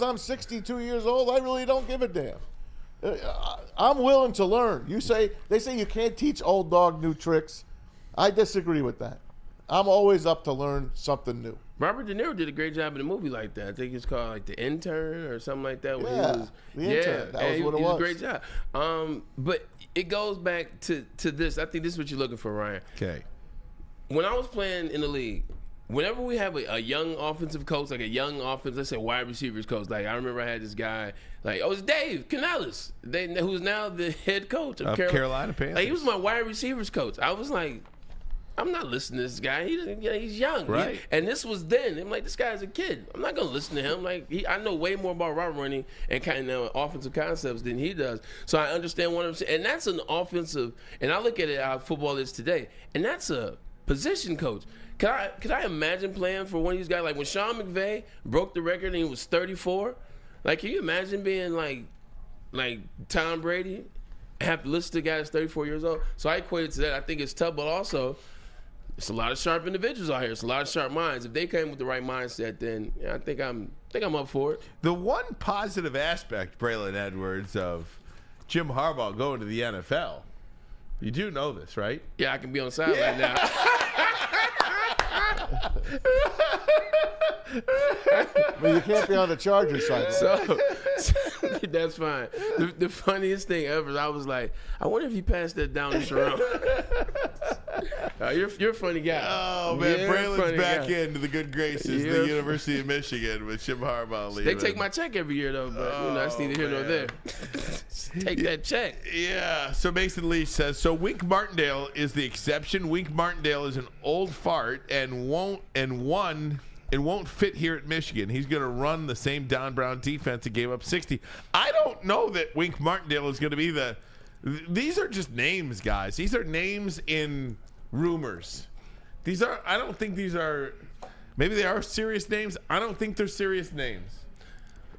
I'm 62 years old, I really don't give a damn. I'm willing to learn. They say you can't teach old dog new tricks. I disagree with that. I'm always up to learn something new. Robert De Niro did a great job in a movie like that. I think it's called like The Intern or something like that. The Intern. That was what it was. He did a great job. But it goes back to this. I think this is what you're looking for, Ryan. Okay. When I was playing in the league, whenever we have a young offensive coach, like a young let's say wide receivers coach, like I remember I had this guy, like, it's Dave Canales, who's now the head coach of Carolina Panthers. Like, he was my wide receivers coach. I was like, I'm not listening to this guy. He's young. Right. And this was then. I'm like, this guy's a kid. I'm not going to listen to him. Like, I know way more about route running and kind of offensive concepts than he does. So I understand what I'm saying. And that's an offensive, and I look at it how football is today, and that's a position coach. Could I imagine playing for one of these guys? Like when Sean McVay broke the record and he was 34? Like, can you imagine being like Tom Brady and have to listen to a guy that's 34 years old? So I equate it to that. I think it's tough, but also it's a lot of sharp individuals out here. It's a lot of sharp minds. If they came with the right mindset, then I think I'm up for it. The one positive aspect, Braylon Edwards, of Jim Harbaugh going to the NFL, you do know this, right? Yeah, I can be on the sideline now. But you can't be on the Chargers side. So that's fine. The funniest thing ever is I was like, I wonder if he passed that down to Sharon. You're a funny guy. Oh, man. Braylon's back into the good graces of the University of Michigan with Jim Harbaugh leaving. They take my check every year, though, but that's neither here nor there. Take that check. Yeah. So Mason Lee says, so Wink Martindale is the exception. Wink Martindale is an old fart and won't fit here at Michigan. He's going to run the same Don Brown defense that gave up 60. I don't know that Wink Martindale is going to be these are just names, guys. These are names in rumors. I don't think these are, maybe they are serious names. I don't think they're serious names.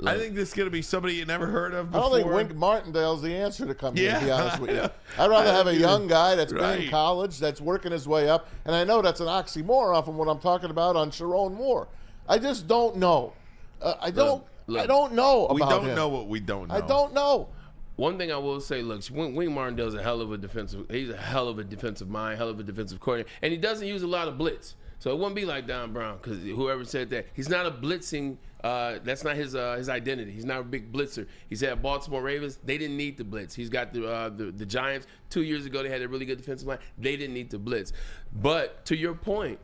I think this is going to be somebody you never heard of before. I don't think Wink Martindale's the answer to come here, to be honest with you. I'd rather have a young guy that's been in college, that's working his way up. And I know that's an oxymoron from what I'm talking about on Sharon Moore. I just don't know. I don't know about him. We don't know what we don't know. I don't know. One thing I will say, look, Wink Martindale's he's a hell of a defensive mind, hell of a defensive coordinator, and he doesn't use a lot of blitz. So it wouldn't be like Don Brown, because whoever said that, he's not a blitzing. That's not his identity. He's not a big blitzer. He's at Baltimore Ravens. They didn't need the blitz. He's got the Giants. 2 years ago, they had a really good defensive line. They didn't need the blitz. But to your point,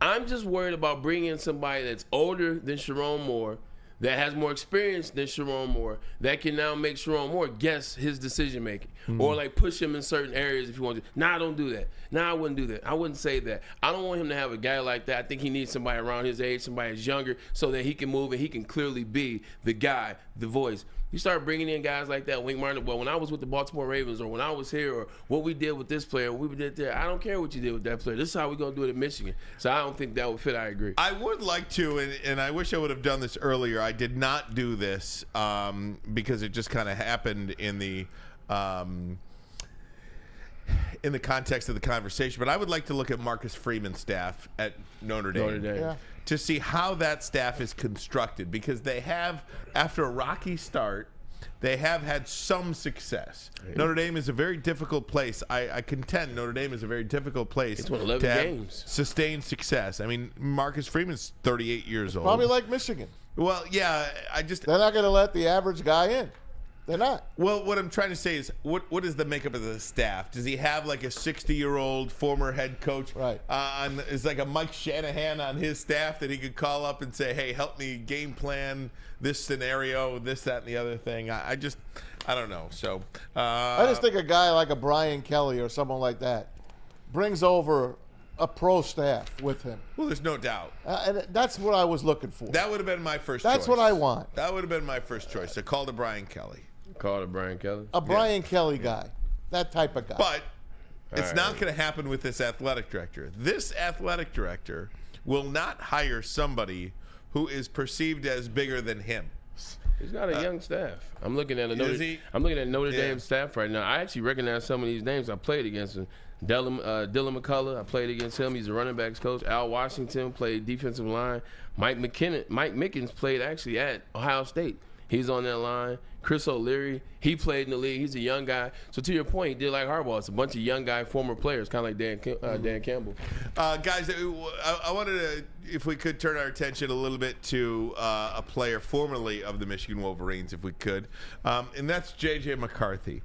I'm just worried about bringing in somebody that's older than Sharon Moore, that has more experience than Sharon Moore, that can now make Sharon Moore guess his decision making, or like push him in certain areas if you want to. Nah, don't do that. Nah, I wouldn't do that. I wouldn't say that. I don't want him to have a guy like that. I think he needs somebody around his age, somebody that's younger, so that he can move and he can clearly be the guy, the voice. You start bringing in guys like that, Wink Martin. Well, when I was with the Baltimore Ravens, or when I was here, or what we did with this player, what we did there, I don't care what you did with that player. This is how we're going to do it in Michigan. So I don't think that would fit. I agree. I would like to, and I wish I would have done this earlier. I did not do this because it just kind of happened in the context of the conversation. But I would like to look at Marcus Freeman's staff at Notre Dame. Yeah. To see how that staff is constructed, because they have, after a rocky start, they have had some success. Notre Dame is a very difficult place. I contend Notre Dame is a very difficult place It's won 11 to have games. sustained success. I mean, Marcus Freeman's 38 years old. Probably like Michigan. Well, yeah, They're not going to let the average guy in. They're not. Well, what I'm trying to say is, what is the makeup of the staff? Does he have like a 60-year-old former head coach? Right. Is like a Mike Shanahan on his staff that he could call up and say, "Hey, help me game plan this scenario, this, that, and the other thing." I don't know. So I just think a guy like a Brian Kelly or someone like that brings over a pro staff with him. Well, there's no doubt. And that's what I was looking for. That would have been my first choice. That's what I want. That would have been my first choice. So call to Brian Kelly. Call it Brian Kelly. A Brian Kelly guy. That type of guy. But it's not going to happen with this athletic director. This athletic director will not hire somebody who is perceived as bigger than him. He's got a young staff. I'm looking at Notre Dame staff right now. I actually recognize some of these names. I played against them. Dylan McCullough, I played against him. He's a running backs coach. Al Washington played defensive line. Mike Mickens played actually at Ohio State. He's on that line. Chris O'Leary, he played in the league. He's a young guy. So to your point, he did like Harbaugh. It's a bunch of young guy, former players, kind of like Dan Campbell. Guys, I wanted to, if we could, turn our attention a little bit to a player formerly of the Michigan Wolverines, if we could, and that's J.J. McCarthy.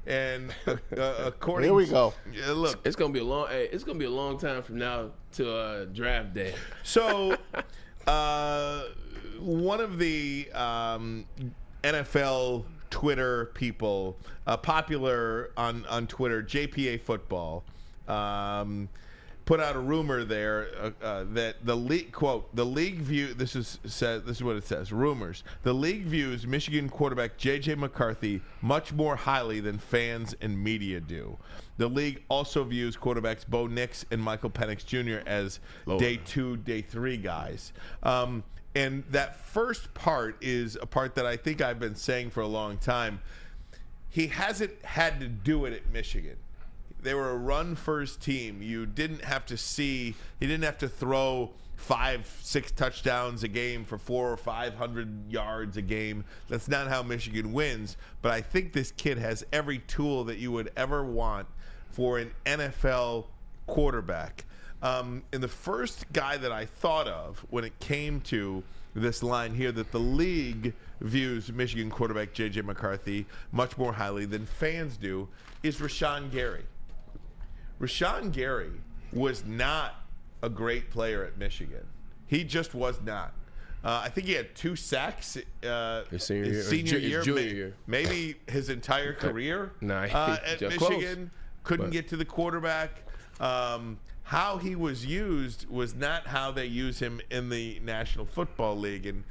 And according, here we go. Look, it's gonna be a long. It's gonna be a long time from now to draft day. So, one of the NFL Twitter people, popular on Twitter, JPA Football, put out a rumor there that the league, quote, the league view, this is what it says, rumors, the league views Michigan quarterback J.J. McCarthy much more highly than fans and media do. The league also views quarterbacks Bo Nix and Michael Penix Jr. as day 2, day 3 guys. And that first part is a part that I think I've been saying for a long time. He hasn't had to do it at Michigan. They were a run-first team. You didn't have to he didn't have to throw 5-6 touchdowns a game for 400 or 500 yards a game. That's not how Michigan wins. But I think this kid has every tool that you would ever want for an NFL quarterback. And the first guy that I thought of when it came to this line here, that the league views Michigan quarterback J.J. McCarthy much more highly than fans do, is Rashawn Gary. Rashawn Gary was not a great player at Michigan. He just was not. I think he had 2 sacks his senior year. Maybe his entire career at Michigan. Couldn't get to the quarterback. How he was used was not how they use him in the National Football League. And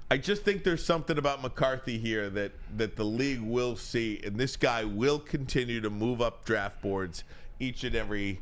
I just think there's something about McCarthy here that the league will see, and this guy will continue to move up draft boards each and every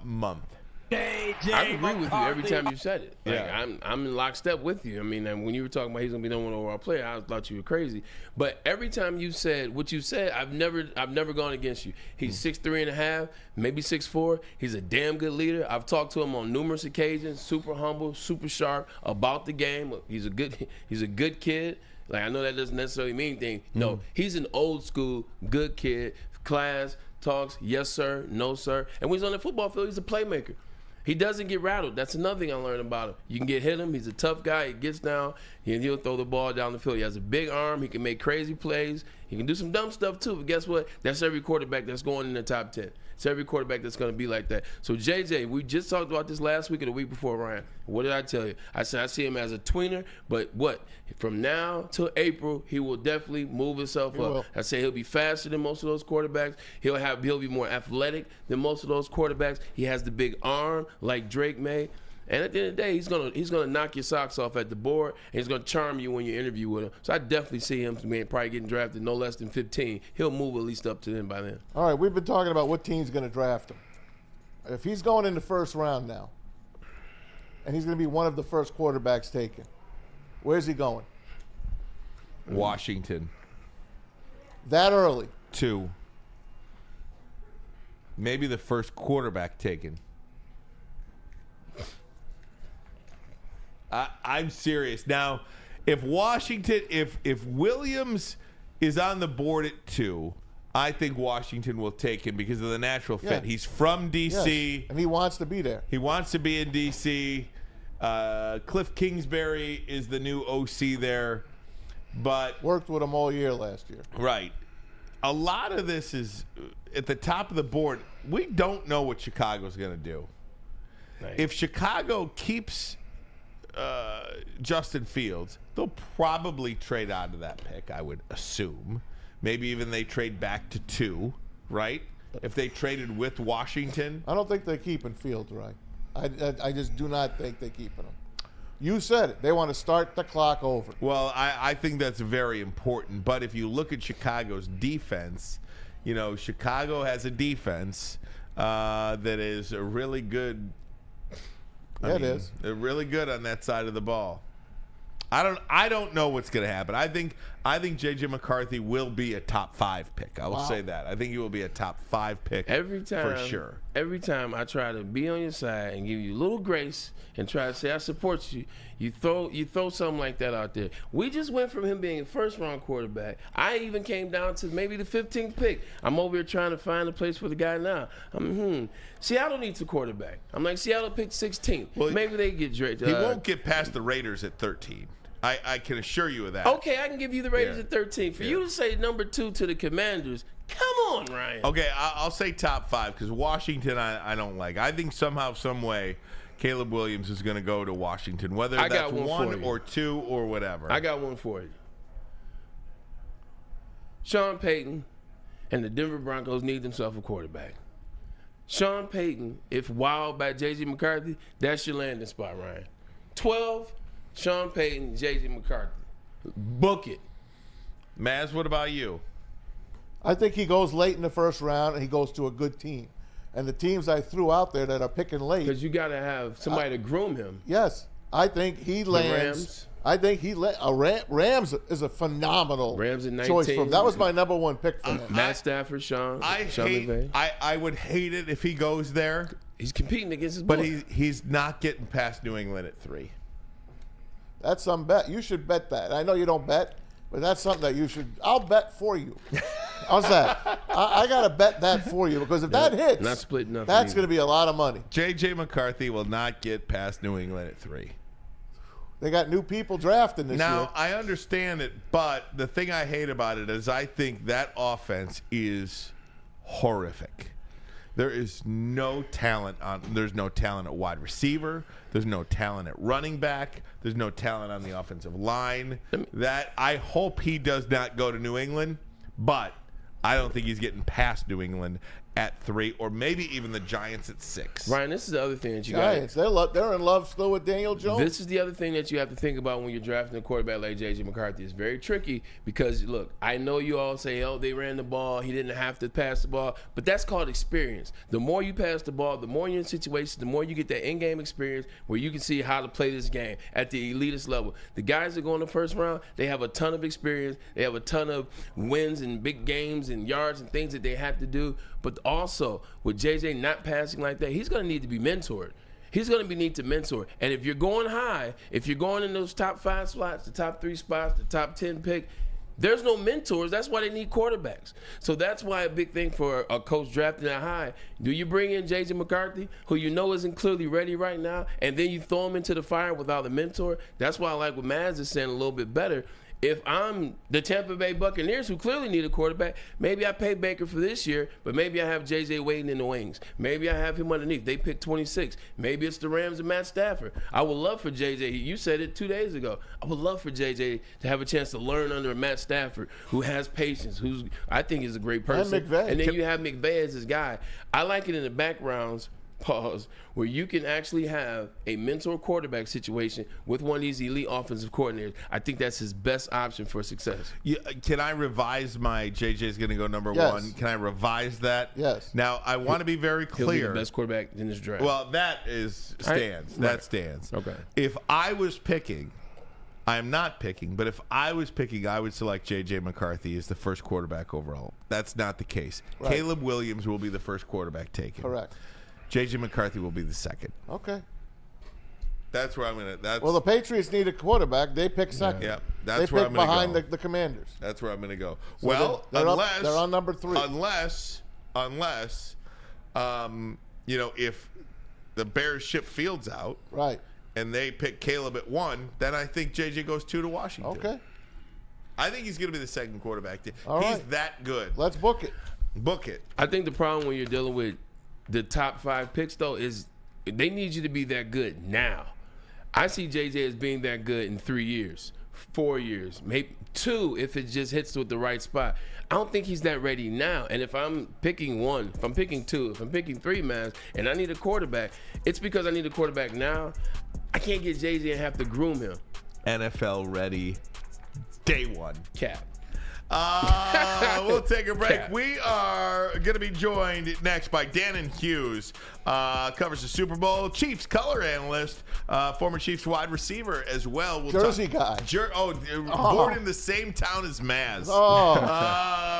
month. I agree with you every time you said it. Like, Yeah. I'm in lockstep with you. I mean, and when you were talking about he's gonna be the number 1 overall player, I thought you were crazy. But every time you said what you said, I've never gone against you. He's 6'3.5", maybe 6'4". He's a damn good leader. I've talked to him on numerous occasions. Super humble, super sharp about the game. He's a good kid. Like, I know that doesn't necessarily mean anything. No, he's an old school good kid. Class, talks, yes sir, no sir. And when he's on the football field, he's a playmaker. He doesn't get rattled. That's another thing I learned about him. You can hit him. He's a tough guy. He gets down, and he'll throw the ball down the field. He has a big arm. He can make crazy plays. He can do some dumb stuff, too. But guess what? That's every quarterback that's going in the top 10. It's every quarterback that's going to be like that. So, JJ, we just talked about this last week or the week before, Ryan. What did I tell you? I said I see him as a tweener, but what? From now till April, he will definitely move himself up. I say he'll be faster than most of those quarterbacks. He'll be more athletic than most of those quarterbacks. He has the big arm like Drake may. And at the end of the day, he's gonna knock your socks off at the board, and he's gonna charm you when you interview with him. So I definitely see him probably getting drafted no less than 15. He'll move at least up to them by then. All right, we've been talking about what team's going to draft him. If he's going in the first round now, and he's going to be one of the first quarterbacks taken, where's he going? Washington. That early? 2. Maybe the first quarterback taken. I'm serious. Now, if Washington, if Williams is on the board at 2, I think Washington will take him because of the natural fit. Yeah. He's from D.C. Yes. And he wants to be there. He wants to be in D.C. Cliff Kingsbury is the new OC there. But worked with him all year last year. Right. A lot of this is at the top of the board. We don't know what Chicago's going to do. Right. If Chicago keeps Justin Fields, they'll probably trade out of that pick, I would assume. Maybe even they trade back to 2, right? If they traded with Washington. I don't think they're keeping Fields, right? I just do not think they're keeping him. You said it. They want to start the clock over. Well, I think that's very important. But if you look at Chicago's defense, Chicago has a defense that is a really good. It is. They're really good on that side of the ball. I don't know what's going to happen. I think J.J. McCarthy will be a top 5 pick. I will say that. I think he will be a top 5 pick every time, for sure. Every time I try to be on your side and give you a little grace and try to say I support you, you throw something like that out there. We just went from him being a first-round quarterback. I even came down to maybe the 15th pick. I'm over here trying to find a place for the guy now. Seattle needs a quarterback. I'm like, Seattle picked 16th. Well, maybe they get drafted. He won't get past the Raiders at 13. I can assure you of that. Okay, I can give you the Raiders at 13. For you to say number 2 to the Commanders, come on, Ryan. Okay, I'll say top 5 because Washington I don't like. I think somehow, some way, Caleb Williams is going to go to Washington, whether that's 1 or 2 or whatever. I got one for you. Sean Payton and the Denver Broncos need themselves a quarterback. Sean Payton, if wowed by J.J. McCarthy, that's your landing spot, Ryan. 12, Sean Payton, J.J. McCarthy. Book it. Maz, what about you? I think he goes late in the first round and he goes to a good team. And the teams I threw out there that are picking late. Because you got to have somebody to groom him. Yes. I think he lands. Rams. I think Rams is a phenomenal Rams in 19. choice for him. That was my number 1 pick for him. Matt Stafford, Sean McVay. I would hate it if he goes there. He's competing against his boy. But he's not getting past New England at 3. That's some bet. You should bet that. I know you don't bet, but that's something that you should. I'll bet for you. How's that? I got to bet that for you because if that hits, not splitting up, that's going to be a lot of money. J.J. McCarthy will not get past New England at 3. They got new people drafting this year. Now, I understand it, but the thing I hate about it is I think that offense is horrific. There is no talent there's no talent at wide receiver. There's no talent at running back. There's no talent on the offensive line. That I hope he does not go to New England, but I don't think he's getting past New England at 3, or maybe even the Giants at 6. Ryan, this is the other thing that you got. Giants, they're in love still with Daniel Jones. This is the other thing that you have to think about when you're drafting a quarterback like J.J. McCarthy. It's very tricky because, look, I know you all say, oh, they ran the ball, he didn't have to pass the ball, but that's called experience. The more you pass the ball, the more you're in situations, the more you get that in-game experience where you can see how to play this game at the elitist level. The guys that go in the first round, they have a ton of experience. They have a ton of wins and big games and yards and things that they have to do. But also, with JJ not passing like that, he's going to need to be mentored. He's going to need to mentor. And if you're going high, if you're going in those top 5 slots, the top 3 spots, the top 10 pick, there's no mentors. That's why they need quarterbacks. So that's why a big thing for a coach drafting that high, do you bring in J.J. McCarthy, who you know isn't clearly ready right now, and then you throw him into the fire without a mentor? That's why I like what Maz is saying a little bit better. If I'm the Tampa Bay Buccaneers, who clearly need a quarterback, maybe I pay Baker for this year, but maybe I have JJ waiting in the wings. Maybe I have him underneath. They pick 26. Maybe it's the Rams and Matt Stafford. I would love for JJ. You said it 2 days ago. I would love for JJ to have a chance to learn under Matt Stafford, who has patience, who's I think is a great person. And McVay. And then you have McVay as his guy. I like it in the backgrounds pause, where you can actually have a mentor quarterback situation with one of these elite offensive coordinators, I think that's his best option for success. Yeah, can I revise my JJ's going to go number one? Can I revise that? Yes. Now, I want to be very He'll be clear. the best quarterback in this draft. Well, that stands. That stands. Okay. If I was picking, I'm not picking, but if I was picking, I would select J.J. McCarthy as the first quarterback overall. That's not the case. Right. Caleb Williams will be the first quarterback taken. Correct. J.J. McCarthy will be the second. Okay. That's where I'm going to. Well, the Patriots need a quarterback. They pick second. Yeah, they that's where pick I'm going to go. behind the Commanders. That's where I'm going to go. So well, they're unless on number 3. Unless, if the Bears ship Fields out, right, and they pick Caleb at 1, then I think JJ goes 2 to Washington. Okay. I think he's going to be the second quarterback. All he's right. that good. Let's book it. Book it. I think the problem when you're dealing with the top 5 picks, though, is they need you to be that good now. I see JJ as being that good in 3 years, 4 years, maybe 2 if it just hits with the right spot. I don't think he's that ready now. And if I'm picking 1, if I'm picking 2, if I'm picking 3, man, and I need a quarterback, it's because I need a quarterback now. I can't get JJ and have to groom him. NFL ready day 1. Cap. We'll take a break. Cap. We are going to be joined next by Danan Hughes. Covers the Super Bowl. Chiefs color analyst. Former Chiefs wide receiver as well. Jersey guy. Born in the same town as Maz.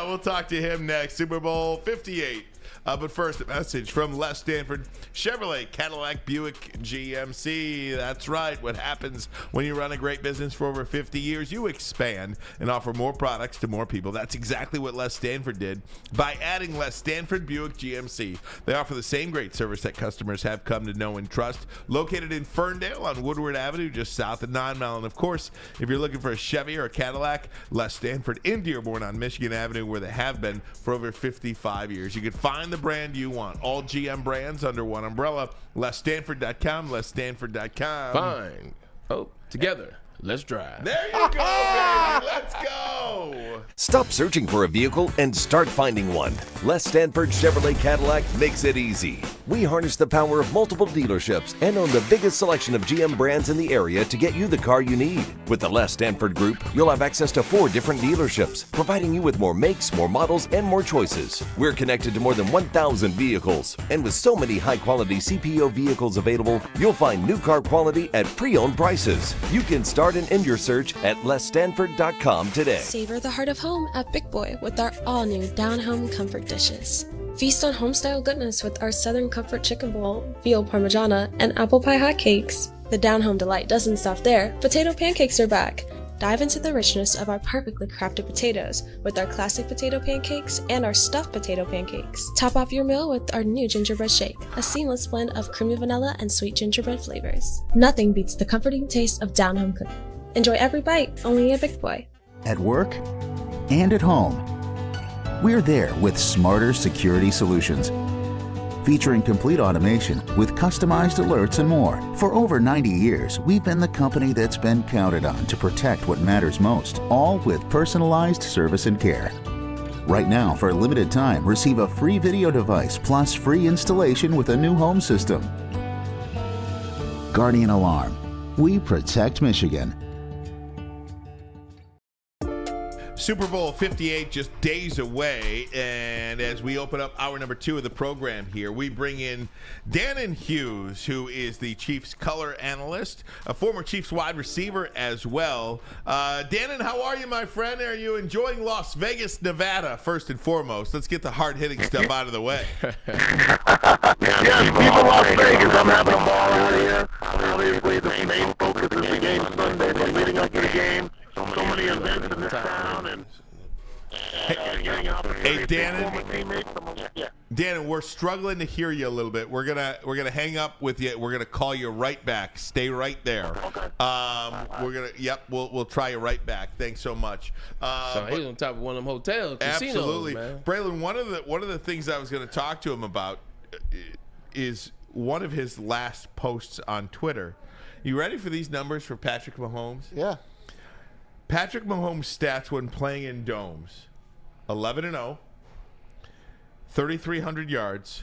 We'll talk to him next. Super Bowl 58. But first, a message from Les Stanford Chevrolet, Cadillac, Buick, GMC. That's right. What happens when you run a great business for over 50 years? You expand and offer more products to more people. That's exactly what Les Stanford did by adding Les Stanford Buick GMC. They offer the same great service that customers have come to know and trust. Located in Ferndale on Woodward Avenue, just south of 9 Mile. And of course, if you're looking for a Chevy or a Cadillac, Les Stanford in Dearborn on Michigan Avenue, where they have been for over 55 years. You can find the brand you want. All GM brands under one umbrella. LesStanford.com. LesStanford.com. Fine. Oh, together. Let's drive. There you go, baby. Let's go. Stop searching for a vehicle and start finding one. Les Stanford Chevrolet Cadillac makes it easy. We harness the power of multiple dealerships and own the biggest selection of GM brands in the area to get you the car you need. With the Les Stanford Group, you'll have access to 4 different dealerships, providing you with more makes, more models, and more choices. We're connected to more than 1,000 vehicles, and with so many high-quality CPO vehicles available, you'll find new car quality at pre-owned prices. You can start and end your search at LesStanford.com today. Savor the heart of home at Big Boy with our all-new Down Home Comfort Dishes. Feast on home-style goodness with our Southern Comfort Chicken Bowl, veal parmigiana, and apple pie hotcakes. The Down Home delight doesn't stop there. Potato pancakes are back. Dive into the richness of our perfectly crafted potatoes with our classic potato pancakes and our stuffed potato pancakes. Top off your meal with our new gingerbread shake, a seamless blend of creamy vanilla and sweet gingerbread flavors. Nothing beats the comforting taste of Down Home cooking. Enjoy every bite, only at Big Boy. At work and at home, we're there with smarter security solutions. Featuring complete automation with customized alerts and more. For over 90 years, we've been the company that's been counted on to protect what matters most, all with personalized service and care. Right now, for a limited time, receive a free video device plus free installation with a new home system. Guardian Alarm. We protect Michigan. Super Bowl 58 just days away, and as we open up hour number 2 of the program here, we bring in Danan Hughes, who is the Chiefs color analyst, a former Chiefs wide receiver as well. Danan, how are you, my friend? Are you enjoying Las Vegas, Nevada, first and foremost? Let's get the hard-hitting stuff out of the way. Yes, people Las Vegas, I'm having a ball out here. Obviously, the main focus is the game Sunday, but leading up to the game. So many events in this town, and hey, Danan, we're struggling to hear you a little bit. We're gonna hang up with you. We're gonna call you right back. Stay right there. Okay. We'll try you right back. Thanks so much. So he's on top of one of them hotel casinos, absolutely, man. Braylon. One of the things I was going to talk to him about is one of his last posts on Twitter. You ready for these numbers for Patrick Mahomes? Yeah. Patrick Mahomes' stats when playing in domes: 11-0, 3,300 yards,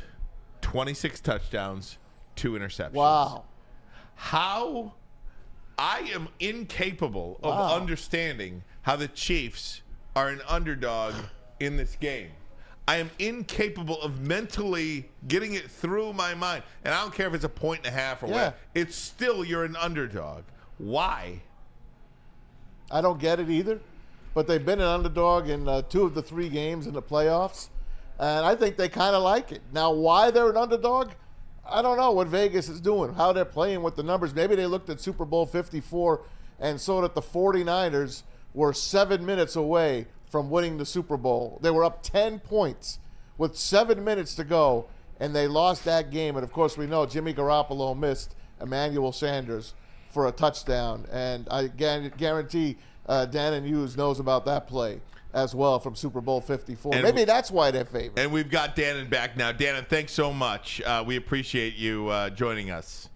26 touchdowns, 2 interceptions. Wow. How I am incapable of understanding how the Chiefs are an underdog in this game. I am incapable of mentally getting it through my mind. And I don't care if it's a 1.5 or what. It's still you're an underdog. Why? I don't get it either. But they've been an underdog in 2 of the 3 games in the playoffs. And I think they kind of like it. Now, why they're an underdog, I don't know what Vegas is doing, how they're playing with the numbers. Maybe they looked at Super Bowl 54 and saw that the 49ers were 7 minutes away from winning the Super Bowl. They were up 10 points with 7 minutes to go, and they lost that game. And, of course, we know Jimmy Garoppolo missed Emmanuel Sanders for a touchdown. And I guarantee Danan Hughes knows about that play as well from Super Bowl 54. And maybe that's why they're favored. And we've got Danan back now. Danan, thanks so much. We appreciate you joining us.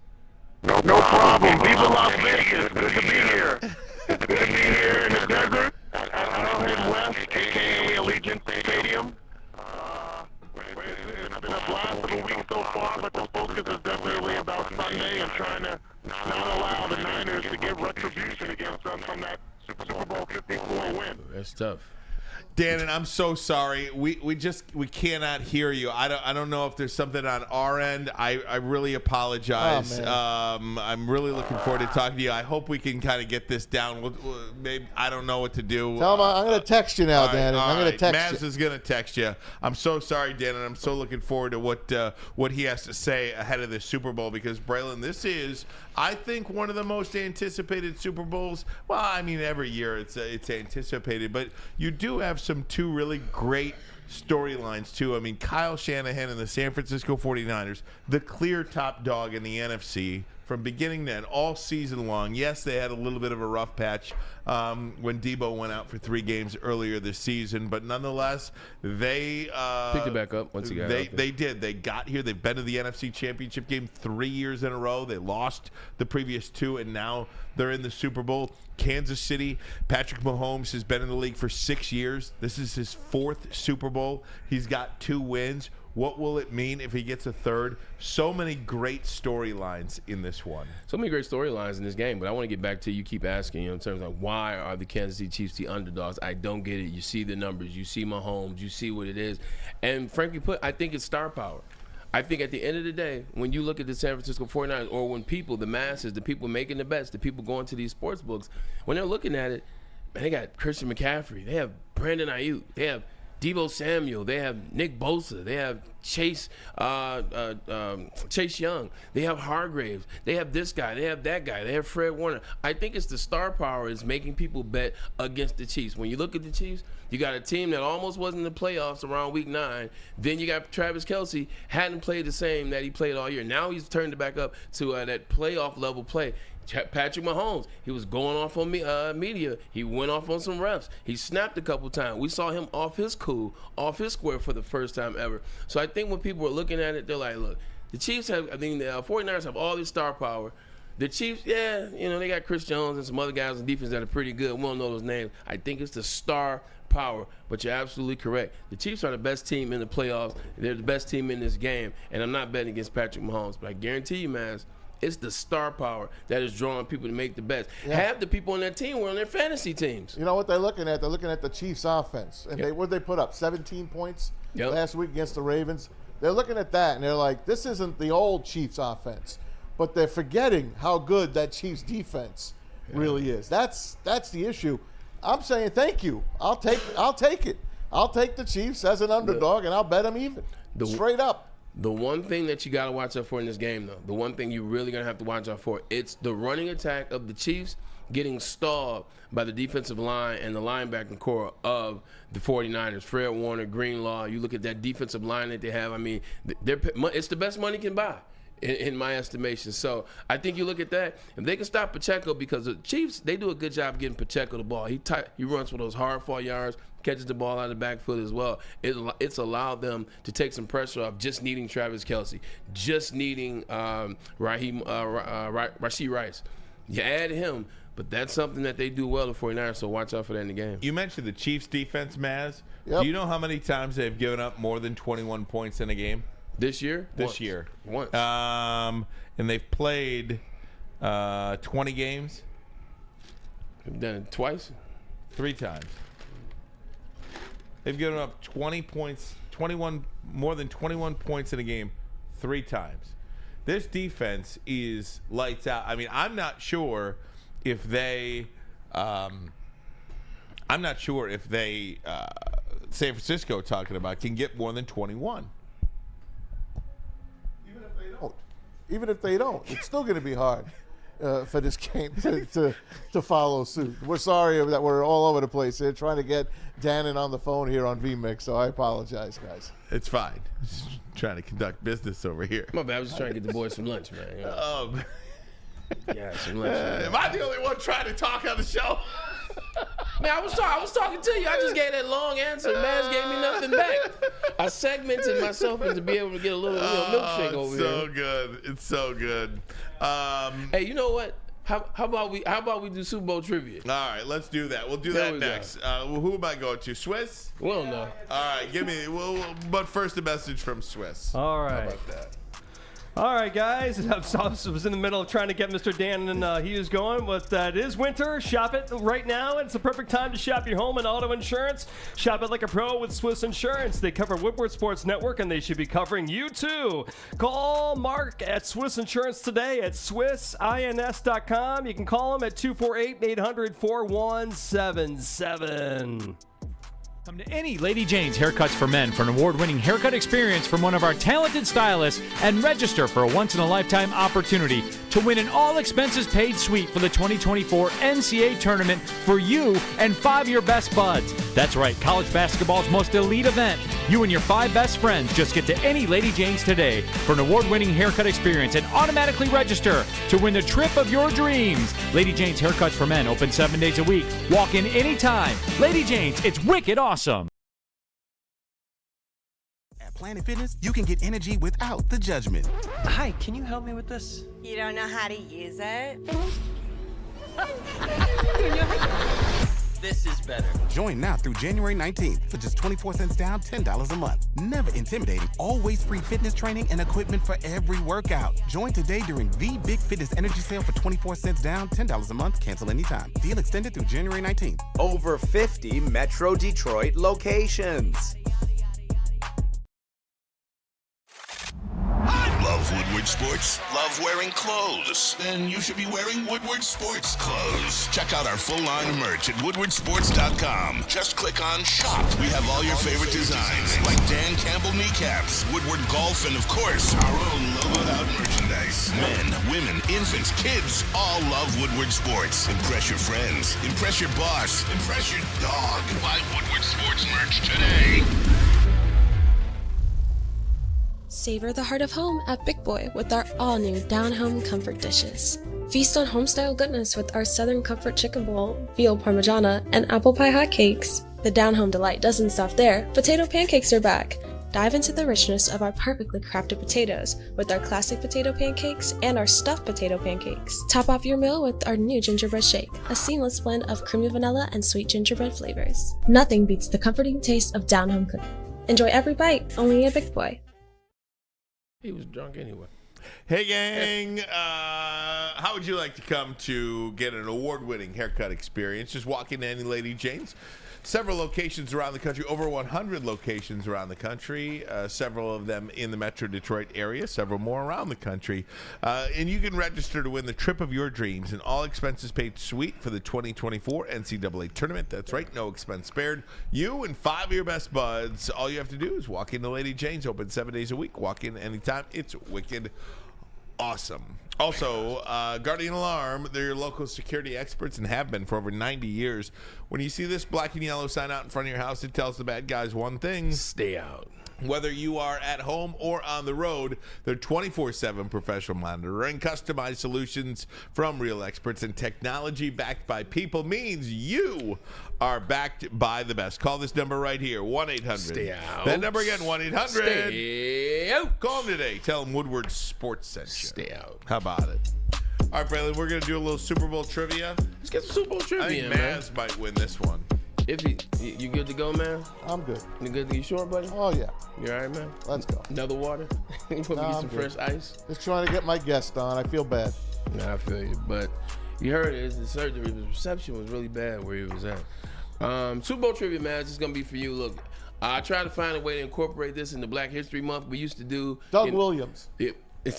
No problem. Viva Las Vegas. Good to be here. Good to be here in the desert. Out Midwest, a.k.a. Allegiant Stadium. It's been a blast of a week so far, but the focus is definitely about Sunday and trying to not allow the Niners to get retribution against us from that Super Bowl 54 win. That's tough. Danan, I'm so sorry. We cannot hear you. I don't know if there's something on our end. I really apologize. I'm really looking forward to talking to you. I hope we can kind of get this down. Maybe I don't know what to do. Tell him I'm going to text you now, Danan. I'm going to text Maz is going to text you. I'm so sorry, Danan. I'm so looking forward to what he has to say ahead of the Super Bowl because, Braylon, this is, I think, one of the most anticipated Super Bowls. Well, I mean, every year it's anticipated, but you do have some 2 really great storylines too. I mean, Kyle Shanahan and the San Francisco 49ers, the clear top dog in the NFC from beginning to end, all season long. Yes, they had a little bit of a rough patch when Debo went out for 3 games earlier this season, but nonetheless, they picked it back up once again. They did. They got here. They've been to the NFC Championship game 3 years in a row. They lost the previous 2, and now they're in the Super Bowl. Kansas City, Patrick Mahomes has been in the league for 6 years. This is his 4th Super Bowl. He's got 2 wins. What will it mean if he gets a 3rd? So many great storylines in this one. So many great storylines in this game, but I want to get back to you keep asking, in terms of why are the Kansas City Chiefs the underdogs? I don't get it. You see the numbers. You see Mahomes. You see what it is. And frankly put, I think it's star power. I think at the end of the day, when you look at the San Francisco 49ers, or when people, the masses, the people making the bets, the people going to these sports books, when they're looking at it, man, they got Christian McCaffrey. They have Brandon Ayuk. They have Deebo Samuel. They have Nick Bosa. They have Chase Young. They have Hargraves. They have this guy. They have that guy. They have Fred Warner. I think it's the star power is making people bet against the Chiefs. When you look at the Chiefs, you got a team that almost wasn't in the playoffs around week 9. Then you got Travis Kelce, hadn't played the same that he played all year. Now he's turned it back up to that playoff level play. Patrick Mahomes, he was going off on media. He went off on some refs. He snapped a couple times. We saw him off his cool, off his square for the first time ever. So I think when people are looking at it, they're like, look, the Chiefs have, I think the 49ers have all this star power. The Chiefs, yeah, they got Chris Jones and some other guys on defense that are pretty good. We don't know those names. I think it's the star power, but you're absolutely correct. The Chiefs are the best team in the playoffs. They're the best team in this game, and I'm not betting against Patrick Mahomes, but I guarantee you, man, it's the star power that is drawing people to make the bets. Yeah. Half the people on that team were on their fantasy teams. You know what they're looking at? They're looking at the Chiefs' offense. And what did they put up? 17 points last week against the Ravens. They're looking at that, and they're like, this isn't the old Chiefs' offense. But they're forgetting how good that Chiefs' defense really is. That's the issue. I'm saying thank you. I'll take it. I'll take the Chiefs as an underdog, and I'll bet them even. Straight up. The one thing that you got to watch out for in this game, though, the one thing you're really going to have to watch out for, it's the running attack of the Chiefs getting stalled by the defensive line and the linebacking core of the 49ers. Fred Warner, Greenlaw, you look at that defensive line that they have. I mean, it's the best money can buy. In my estimation. So I think you look at that, if they can stop Pacheco, because the Chiefs, they do a good job getting Pacheco the ball. He runs for those hard fought yards, catches the ball out of the backfield as well. It's allowed them to take some pressure off just needing Travis Kelce, just needing Rashee Rice. You add him, but that's something that they do well, the 49ers, so watch out for that in the game. You mentioned the Chiefs defense, Maz. Yep. Do you know how many times they've given up more than 21 points in a game? This year? This year. Once. And they've played 20 games. They've done it twice? 3 times. They've given up 20 points, more than 21 points in a game 3 times. This defense is lights out. I mean, I'm not sure if they San Francisco talking about can get more than 21. Even if they don't, it's still going to be hard for this game to follow suit. We're sorry that we're all over the place here trying to get Danan on the phone here on VMix, so I apologize, guys. It's fine. Just trying to conduct business over here. My bad. I was just trying to get the boys some lunch, man. You know? Yeah, some lunch. Am I the only one trying to talk on the show? Man, I was talking to you. I just gave that long answer. Maz gave me nothing back. I segmented myself to be able to get a little milkshake over here. So good. It's so good. Hey, you know what? How about we do Super Bowl trivia? All right, let's do that. We'll do that next. Who am I going to? Swiss? We don't know. All right, give me. But first, a message from Swiss. All right. How about that? All right, guys. I was in the middle of trying to get Mr. Danan Hughes going. But it is winter. Shop it right now. It's the perfect time to shop your home and auto insurance. Shop it like a pro with Swiss Insurance. They cover Woodward Sports Network, and they should be covering you too. Call Mark at Swiss Insurance today at SwissINS.com. You can call him at 248-800-4177. Come to any Lady Jane's Haircuts for Men for an award-winning haircut experience from one of our talented stylists and register for a once-in-a-lifetime opportunity to win an all-expenses-paid suite for the 2024 NCAA tournament for you and 5 of your best buds. That's right, college basketball's most elite event. You and your 5 best friends just get to any Lady Jane's today for an award-winning haircut experience and automatically register to win the trip of your dreams. Lady Jane's Haircuts for Men open 7 days a week. Walk in anytime. Lady Jane's, it's wicked awesome. At Planet Fitness, you can get energy without the judgment. Hi, can you help me with this? You don't know how to use it? This is better. Join now through January 19th for just 24 cents down, $10 a month. Never intimidating, always free fitness training and equipment for every workout. Join today during the Big Fitness Energy Sale for 24 cents down, $10 a month. Cancel anytime. Deal extended through January 19th. Over 50 Metro Detroit locations. Love Woodward Sports? Love wearing clothes? Then you should be wearing Woodward Sports clothes. Check out our full line of merch at woodwardsports.com. Just click on Shop. We have all your favorite designs, like Dan Campbell kneecaps, Woodward Golf, and of course, our own logoed out merchandise. Men, women, infants, kids all love Woodward Sports. Impress your friends. Impress your boss. Impress your dog. Buy Woodward Sports merch today. Savor the heart of home at Big Boy with our all-new Down Home Comfort Dishes. Feast on home-style goodness with our Southern Comfort Chicken Bowl, veal parmigiana, and apple pie hotcakes. The Down Home delight doesn't stop there. Potato pancakes are back. Dive into the richness of our perfectly crafted potatoes with our classic potato pancakes and our stuffed potato pancakes. Top off your meal with our new gingerbread shake, a seamless blend of creamy vanilla and sweet gingerbread flavors. Nothing beats the comforting taste of Down Home cooking. Enjoy every bite, only at Big Boy. He was drunk anyway. Hey, gang. How would you like to come to get an award-winning haircut experience? Just walk into any Lady Jane's. Several locations around the country, over 100 locations around the country, several of them in the Metro Detroit area, several more around the country. And you can register to win the trip of your dreams, an all-expenses-paid suite for the 2024 NCAA tournament. That's right, no expense spared. You and 5 of your best buds, all you have to do is walk into Lady Jane's, open 7 days a week. Walk in anytime. It's wicked awesome. Also, Guardian Alarm, they're your local security experts and have been for over 90 years. When you see this black and yellow sign out in front of your house, it tells the bad guys one thing. Stay out. Whether you are at home or on the road, their 24/7 professional monitoring, customized solutions from real experts, and technology backed by people means you are backed by the best. Call this number right here, 1-800. Stay out. That number again, 1-800. Stay out. Call them today. Tell them Woodward Sports sent you. Stay out. How about it? All right, Braylon, we're going to do a little Super Bowl trivia. Let's get some Super Bowl trivia, I think man. Maz might win this one. You good to go, man? I'm good. You good? You sure, buddy? Oh, yeah. You all right, man? Let's go. Another water? You put me some fresh ice? Just trying to get my guest on. I feel bad. Nah, I feel you. But you heard it. The surgery, his reception was really bad where he was at. Super Bowl trivia, man. This is going to be for you. Look, I tried to find a way to incorporate this into Black History Month. We used to do... Doug Williams. He's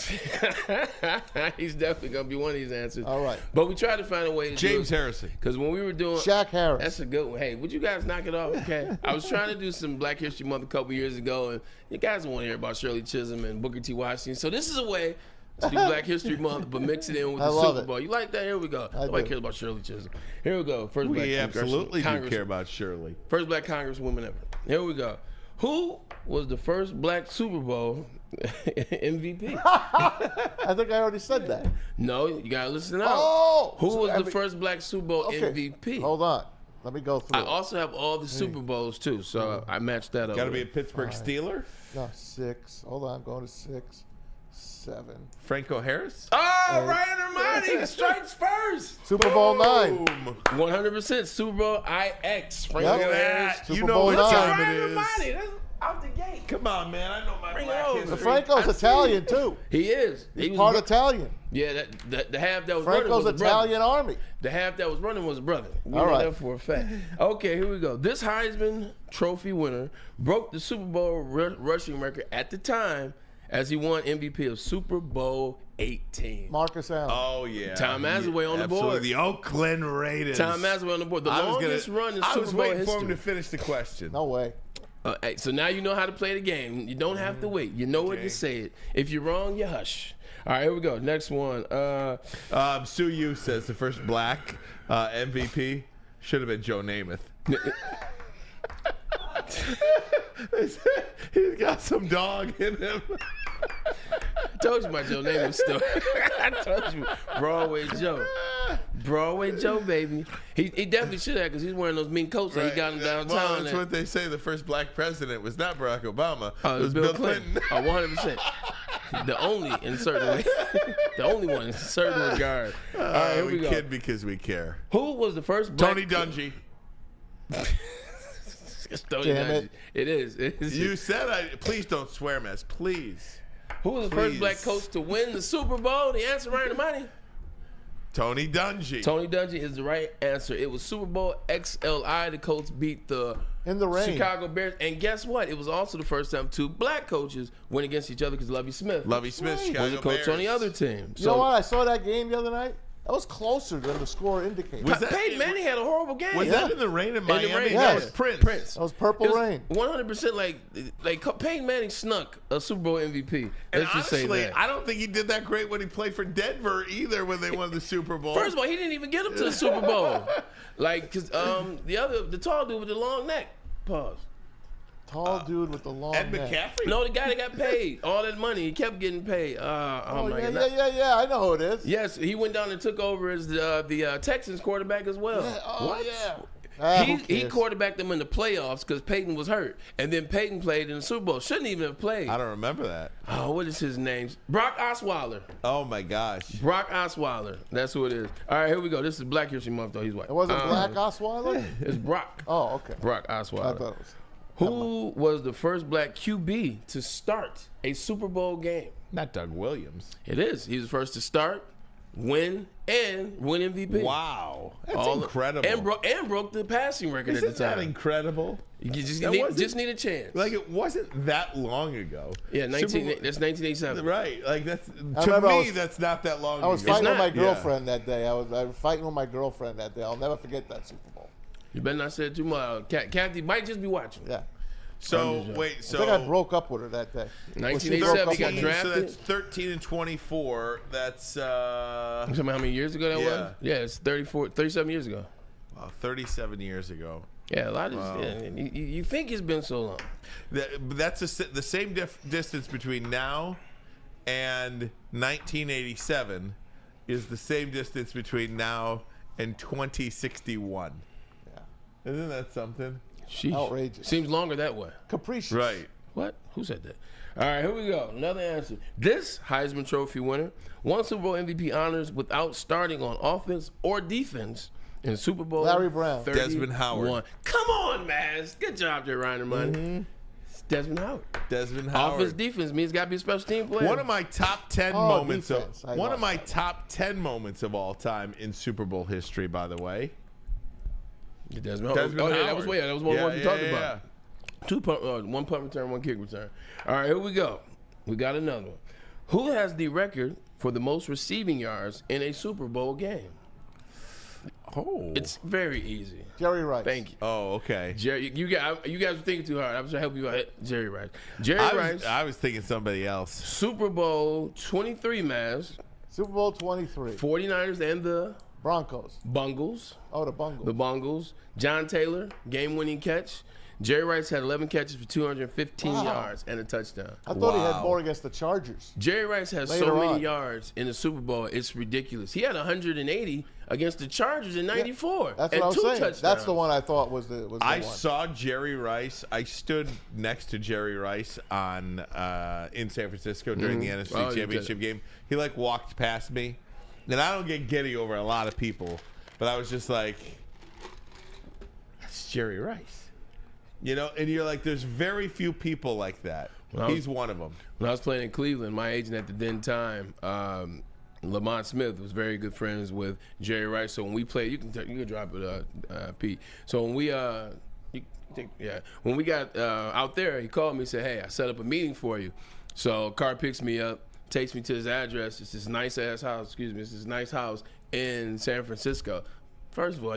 definitely going to be one of these answers. All right. But we tried to find a way to James do Harrison. Because when we were doing... Shaq Harris. That's a good one. Hey, would you guys knock it off? Okay. I was trying to do some Black History Month a couple years ago, and you guys want to hear about Shirley Chisholm and Booker T. Washington. So this is a way to do Black History Month, but mix it in with the Super Bowl. You like that? Here we go. Nobody cares about Shirley Chisholm. Here we go. First Black absolutely do care about Shirley. First Black Congresswoman ever. Here we go. Who was the first Black Super Bowl MVP? I think I already said that. No, you gotta listen out. Oh, who was the first Black Super Bowl MVP? Hold on, let me go through. I also have all the Super Bowls too, so I matched that up. Got to be a Pittsburgh Steeler. No, 6. Hold on, I'm going to 6, 7. Franco Harris. Oh, Ryan Ermanni strikes first. Super Bowl 9. 100% Super Bowl IX. Franco Yep. Harris. Super Bowl 9. Ryan Ermanni. That's out the gate. Come on, man. I know my Bring Black it over. history. Franco's Italian too. He is. He's was part Italian. Yeah, the half that was running Franco's was a brother. Italian army. The half that was running was a brother. We All know right. that for a fact. Okay, here we go. This Heisman Trophy winner broke the Super Bowl rushing record at the time as he won MVP of Super Bowl 18. Marcus Allen. Oh, yeah. Tom Mazaway on the board. Absolutely. The Oakland Raiders. Tom Mazaway on the board. The longest run in Super Bowl history. I was waiting for him to finish the question. No way. Hey, so now you know how to play the game. You don't have to wait. You know when to say it. If you're wrong, you hush. All right, here we go. Next one. Sue Yu says the first Black MVP should have been Joe Namath. He's got some dog in him. I told you my Joe Namath story. I told you. Broadway Joe. Broadway Joe, baby. He definitely should have, because he's wearing those mean coats that he got him downtown. Well, that's what they say. The first Black president was not Barack Obama. It was Bill Clinton. 100%. The only in certain way. The only one in certain regard. All right, here we go. kid because we care. Who was the first Black... Tony Dungy. Damn it. It is. You said please don't swear, Mess. Please. Who was the first Black coach to win the Super Bowl? The answer, Ryan Ermanni. Tony Dungy. Tony Dungy is the right answer. It was Super Bowl XLI. The Colts beat the in the rain Chicago Bears. And guess what? It was also the first time 2 Black coaches went against each other because Lovie Smith Chicago was a coach Bears. on the other team. You know what? I saw that game the other night. That was closer than the score indicated. Peyton Manning had a horrible game. Was that in the rain in Miami? In the rain, That was Prince. That was Purple Rain. 100% like Peyton Manning snuck a Super Bowl MVP. And Let's just say honestly, that. I don't think he did that great when he played for Denver either when they won the Super Bowl. First of all, he didn't even get him to the Super Bowl. Cause the tall dude with the long neck. Pause. Tall dude with the long Ed neck. McCaffrey? No, the guy that got paid all that money. He kept getting paid. Oh, yeah. I know who it is. Yes, he went down and took over as the Texans quarterback as well. Yeah. Oh, What? yeah. He quarterbacked them in the playoffs because Peyton was hurt. And then Peyton played in the Super Bowl. Shouldn't even have played. I don't remember that. Oh, what is his name? Brock Osweiler. Oh, my gosh. Brock Osweiler. That's who it is. All right, here we go. This is Black History Month, though. He's white. It wasn't Black Osweiler? It's Brock. Oh, okay. Brock I Osweiler. thought it was. Who was the first Black QB to start a Super Bowl game? Not Doug Williams. It is. He was the first to start, win MVP. Wow. That's incredible. And broke the passing record at the Isn't time. that incredible? You just need a chance. Like, it wasn't that long ago. Yeah, that's 1987. Right. Like, that's that's not that long ago. I was fighting with my Yeah. girlfriend that day. I was fighting with my girlfriend that day. I'll never forget that Super Bowl. You better not say it too much. Kathy might just be watching. Yeah. So, wait, I think I broke up with her that day. 1987, he got 13, drafted. So that's 13 and 24. That's, You talking about how many years ago that was? Yeah, it's 37 years ago. Wow, 37 years ago. Yeah, a lot of you think it's been so long. That's the same distance between now and 1987 is the same distance between now and 2061. Yeah. Isn't that something? Sheesh. Outrageous. Seems longer that way. Capricious. Right. What? Who said that? All right, here we go. Another answer. This Heisman Trophy winner won Super Bowl MVP honors without starting on offense or defense In Super Bowl, Larry Brown. 31. Desmond Howard. Come on, man. Good job there, Ryan Ermanni. It's Desmond Howard. Desmond Howard. Offense, defense means got to be a special team player. One of my top 10 moments defense. of top 10 moments of all time in Super Bowl history, by the way. Desmond Desmond Howard. Howard. That was that was one more you talked about. Two punt, one punt return, one kick return. All right, here we go. We got another one. Who has the record for the most receiving yards in a Super Bowl game? Oh, it's very easy. Jerry Rice. Thank you. Oh, okay. Jerry, you guys were thinking too hard. I was trying to help you out. Jerry Rice. Rice. I was thinking somebody else. Super Bowl 23, Maz. Super Bowl 23. 49ers and the Broncos. Bungles. Oh, the Bungles. The Bungles. John Taylor, game-winning catch. Jerry Rice had 11 catches for 215 yards and a touchdown. I thought he had more against the Chargers. Jerry Rice has so many yards in the Super Bowl, it's ridiculous. He had 180 against the Chargers in '94. Yeah, that's what I was saying. Touchdowns. That's the one I thought was the one. I saw Jerry Rice. I stood next to Jerry Rice in San Francisco during the NFC Championship game. He walked past me, and I don't get giddy over a lot of people, but I was just like, "That's Jerry Rice." You know, and you're like, there's very few people like that. He's one of them. When I was playing in Cleveland, my agent at the then time, Lamont Smith, was very good friends with Jerry Rice. So when we played, you can drop it, Pete. So when we when we got out there, he called me and said, "Hey, I set up a meeting for you." So car picks me up, takes me to his address. It's this nice house in San Francisco. First of all,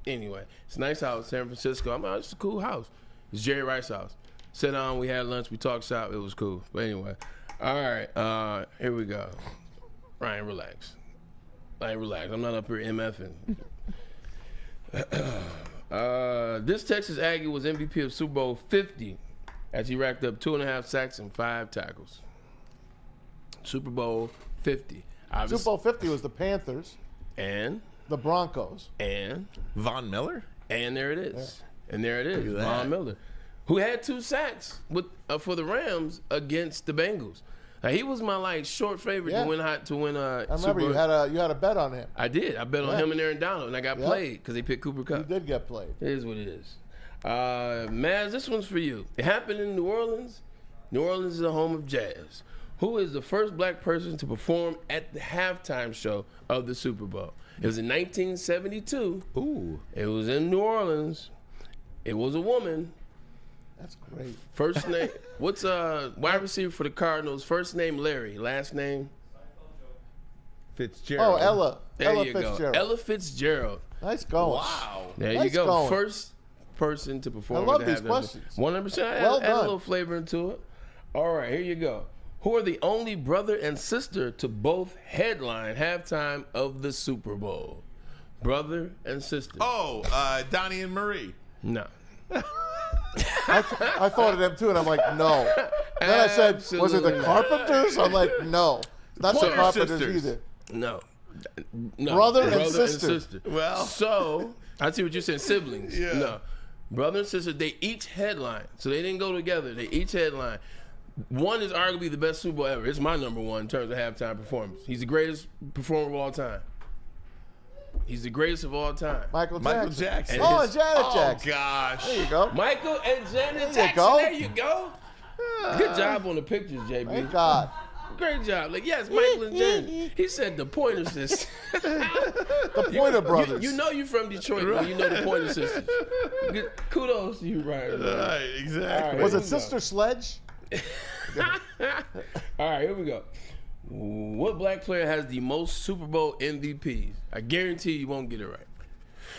anyway, it's a nice house, San Francisco. I'm like, it's a cool house. It's Jerry Rice's house. Sat down, we had lunch, we talked shop. It was cool. But anyway, all right, here we go. Ryan, relax. I'm not up here MFing. This Texas Aggie was MVP of Super Bowl 50 as he racked up 2.5 sacks and 5 tackles. Super Bowl 50. Super Bowl 50 was the Panthers. And? The Broncos. And? Von Miller? And there it is. Yeah. And there it is. Von Miller. Who had 2 sacks for the Rams against the Bengals. Now, he was my short favorite to win. I remember you had a bet on him. I did. I bet on him and Aaron Donald, and I got played because they picked Cooper Kupp. You did get played. It is what it is. Maz, this one's for you. It happened in New Orleans. New Orleans is the home of jazz. Who is the first black person to perform at the halftime show of the Super Bowl? It was in 1972. Ooh. It was in New Orleans. It was a woman. That's great. First name. What's wide receiver for the Cardinals? First name Larry. Last name Fitzgerald. Oh, Ella. There Ella you Fitzgerald. go. Ella Fitzgerald. Nice going. Wow. There Nice you go. going. First person to perform. I love at these halftime. questions. 100%. Well Add a done. little flavor into it. All right, here you go. Who are the only brother and sister to both headline halftime of the Super Bowl? Brother and sister. Oh, Donnie and Marie. No. I thought of them too, and I'm like, no. Then I said, was it the Carpenters? I'm like, no. Not the Carpenters either. No. Brother and sister. Well. So, I see what you're saying. Siblings. Yeah. No. Brother and sister, they each headline. So they didn't go together. They each headline. One is arguably the best Super Bowl ever. It's my number one in terms of halftime performance. He's the greatest performer of all time. He's the greatest of all time. Michael Jackson. Oh, and Janet Jackson. Oh, gosh. There you go. Michael and Janet There you Jackson. go. There you go. Good job on the pictures, JB. Thank God. Great job. Yes, Michael and Janet. He said the Pointer Sisters. The Pointer Brothers. You know you're from Detroit when you know the Pointer Sisters. Kudos to you, Ryan. Right, exactly. Right, Was it Sister Sledge? All right, here we go. What black player has the most Super Bowl MVPs? I guarantee you won't get it right.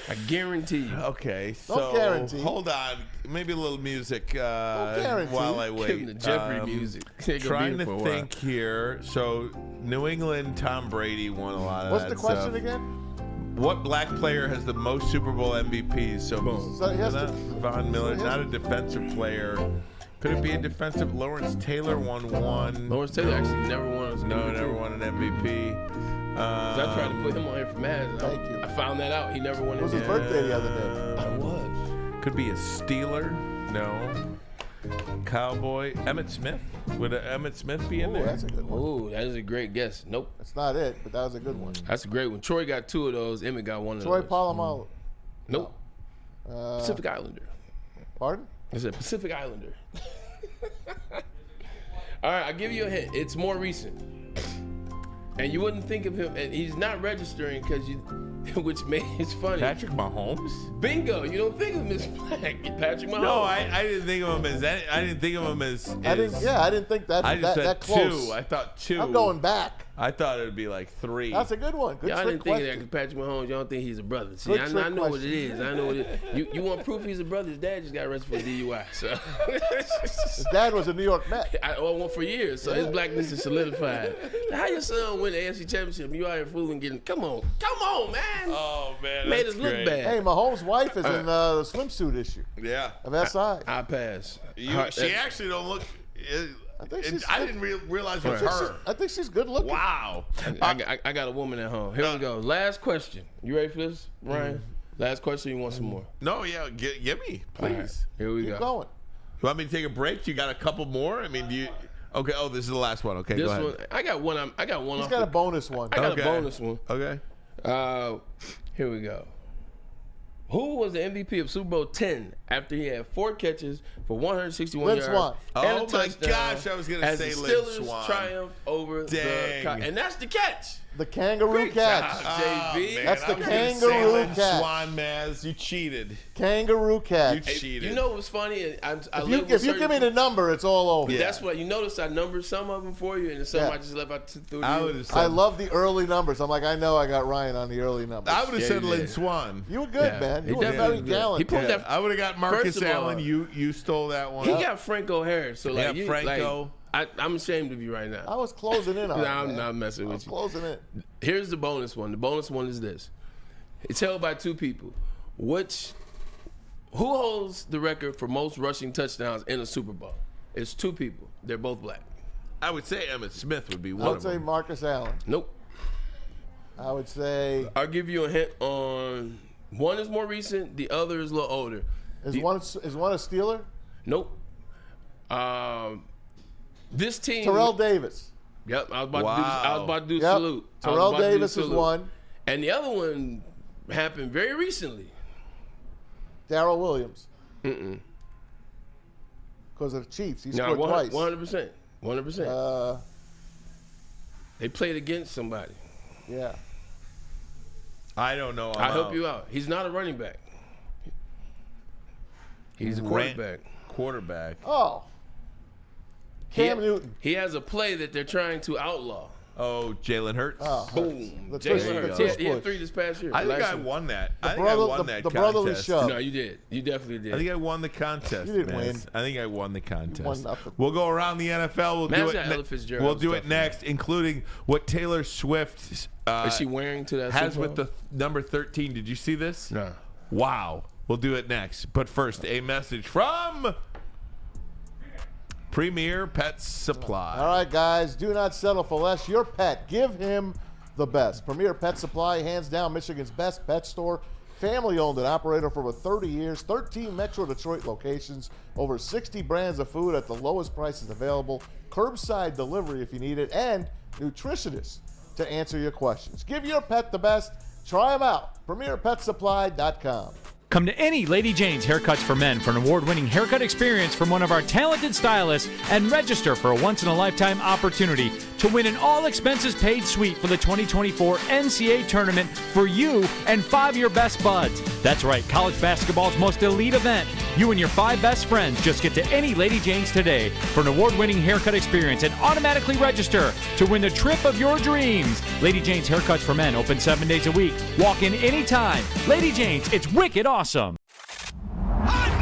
I guarantee you. Okay, Don't so guarantee. hold on. Maybe a little music guarantee. while I Give wait. him the Jeopardy music. Ain't gonna Trying be to here for a while. think here. So New England, Tom Brady won a lot of What's that the question stuff. again? What black player has the most Super Bowl MVPs? So So he has not to- Von Miller, not a defensive player. Could it be a defensive? Lawrence Taylor won one. Lawrence Taylor actually never won a No, never won an MVP. I tried to put him on here for Mad. Thank you. I found that out. He never won It was it. his birthday the other day. I was. Could be a Steeler. No. Cowboy. Emmett Smith? Would Emmett Smith be in there? That's a good one. Ooh, that is a great guess. Nope. That's not it, but that was a good one. That's a great one. Troy got 2 of those. Emmett got 1 of Troy those. Polamalu. Nope. Pacific Islander. Pardon? I said Pacific Islander. All right, I'll give you a hint. It's more recent. And you wouldn't think of him, and he's not registering because you, which made it funny. Patrick Mahomes? Bingo! You don't think of him as Patrick Mahomes. No, I didn't think of him as that. I didn't think of him as. I didn't think that. I just said that close. 2. I thought 2. I'm going back. I thought it would be like 3. That's a good one. Good Y'all trick didn't think of question. that because Patrick Mahomes. Y'all don't think he's a brother. See, Good I trick know what question. it is. I know what it is. You want proof he's a brother? His dad just got arrested for DUI. So His dad was a New York Met. I won for years, so his blackness is solidified. How your son win the AFC Championship? You out here fooling, getting come on, man. Oh man, Made that's us look great. bad. Hey, Mahomes' wife is in the swimsuit issue Yeah. of SI. I pass. She actually don't look. I didn't realize it was her. I think she's good looking. Wow. I got a woman at home. Here we go. Last question. You ready for this, Ryan? Last question. You want some more? No, yeah. Give me, please. All right, here we Keep go. going. You want me to take a break? You got a couple more? I mean, do you? Okay. Oh, this is the last one. Okay, This go ahead. one, I got one. I got one. He's off got the, a bonus one. I got Okay. a bonus one. Okay. Here we go. Who was the MVP of Super Bowl 10 after he had 4 catches for 161 Lynn yards? Swan. And a Oh my touchdown gosh, I was gonna as say the Lynn Steelers Swan. triumphed over Dang. and that's the catch. The kangaroo Great catch. job, JB. That's the I was gonna say kangaroo Lynn catch. Swan, Maz. You cheated. Kangaroo catch. You cheated. You know what's funny? I If live you give me the number, it's all over. Yeah. That's what you notice. I numbered some of them for you, and some Yeah. I just left out through I you. would have said. I love the early numbers. I'm like, I know I got Ryan on the early numbers. I would have Yeah, said you Lynn did. Swan. You were good, Yeah. man. He You were definitely very was good. gallant. He pulled Yeah, that. I would have got Marcus First of all, Allen. You stole that one. He got Franco Harris. So like, Yeah, Franco. I'm ashamed of you right now. I was closing in on it. I'm man. not messing I was with you. closing in. Here's the bonus one. The bonus one is this. It's held by 2 people. Who holds the record for most rushing touchdowns in a Super Bowl? It's 2 people. They're both black. I would say Emmett Smith would be I one would of say them. Marcus Allen. Nope. I would say I'll give you a hint on one is more recent, the other is a little older. is one a Steeler? Nope. This team. Terrell Davis. Yep, I was about to do Yep. salute. I was Terrell about to do Davis is salute. one. And the other one happened very recently. Darrell Williams. Mm-mm. Because of the Chiefs. He No, scored twice. 100%. 100%. Uh, They played against somebody. yeah. I don't know. I'll help you out. He's not a running back. He's a quarterback. Quarterback. Oh. Cam Newton. He has a play that they're trying to outlaw. Oh, Jalen Hurts. Oh, Boom. The Jalen tush- Hurts. the tush He had push. 3 this past year. I think Last I year. won that. I think brother- I won the- that the brotherly contest. shove. No, you did. You definitely did. I think I won the contest. You didn't Maz. win. I think I won the contest. won nothing. We'll go around the NFL. We'll Maz do got Ella it. Fitzgerald We'll do stuff it next, including what Taylor Swift Is she wearing to that has Super with Bowl? the number 13. Did you see this? No. Wow. We'll do it next. But first, a message from Premier Pet Supply. All right, guys, do not settle for less. Your pet, give him the best. Premier Pet Supply, hands down, Michigan's best pet store. Family owned and operated for over 30 years, 13 Metro Detroit locations, over 60 brands of food at the lowest prices available, curbside delivery if you need it, and nutritionists to answer your questions. Give your pet the best. Try them out. PremierPetSupply.com. Come to any Lady Jane's Haircuts for Men for an award-winning haircut experience from one of our talented stylists and register for a once-in-a-lifetime opportunity to win an all-expenses-paid suite for the 2024 NCAA tournament for you and 5 of your best buds. That's right, college basketball's most elite event. You and your 5 best friends just get to any Lady Jane's today for an award-winning haircut experience and automatically register to win the trip of your dreams. Lady Jane's Haircuts for Men open 7 days a week. Walk in anytime. Lady Jane's, it's wicked awesome.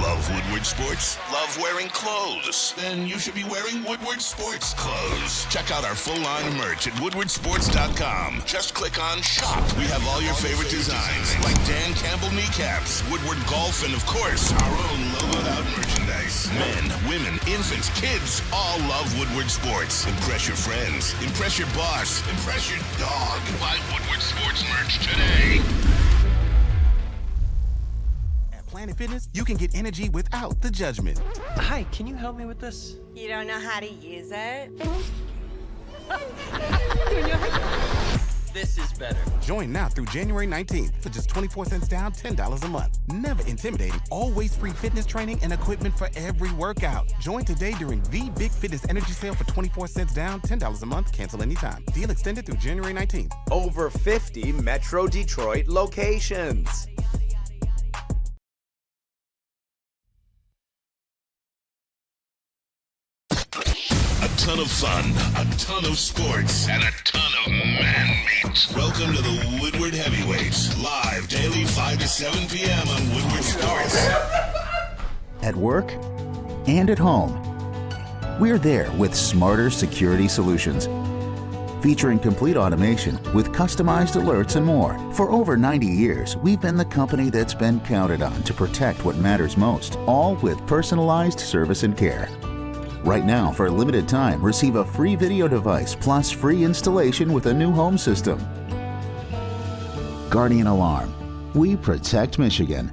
Love Woodward Sports? Love wearing clothes? Then you should be wearing Woodward Sports clothes. Check out our full line of merch at woodwardsports.com. Just click on shop. We have all your favorite designs, like Dan Campbell kneecaps, Woodward golf, and of course, our own logoed out merchandise. Men, women, infants, kids, all love Woodward Sports. Impress your friends. Impress your boss. Impress your dog. Buy Woodward Sports merch today. At Planet Fitness, you can get energy without the judgment. Hi, can you help me with this? You don't know how to use it? This is better. Join now through January 19th for just 24 cents down, $10 a month. Never intimidating, always free fitness training and equipment for every workout. Join today during the Big Fitness Energy Sale for 24 cents down, $10 a month. Cancel anytime. Deal extended through January 19th. Over 50 Metro Detroit locations. A ton of fun, a ton of sports, and a ton of man meat. Welcome to the Woodward Heavyweights, live daily 5 to 7 p.m. on Woodward Sports. At work and at home, we're there with smarter security solutions. Featuring complete automation with customized alerts and more. For over 90 years, we've been the company that's been counted on to protect what matters most, all with personalized service and care. Right now, for a limited time, receive a free video device plus free installation with a new home system. Guardian Alarm. We protect Michigan.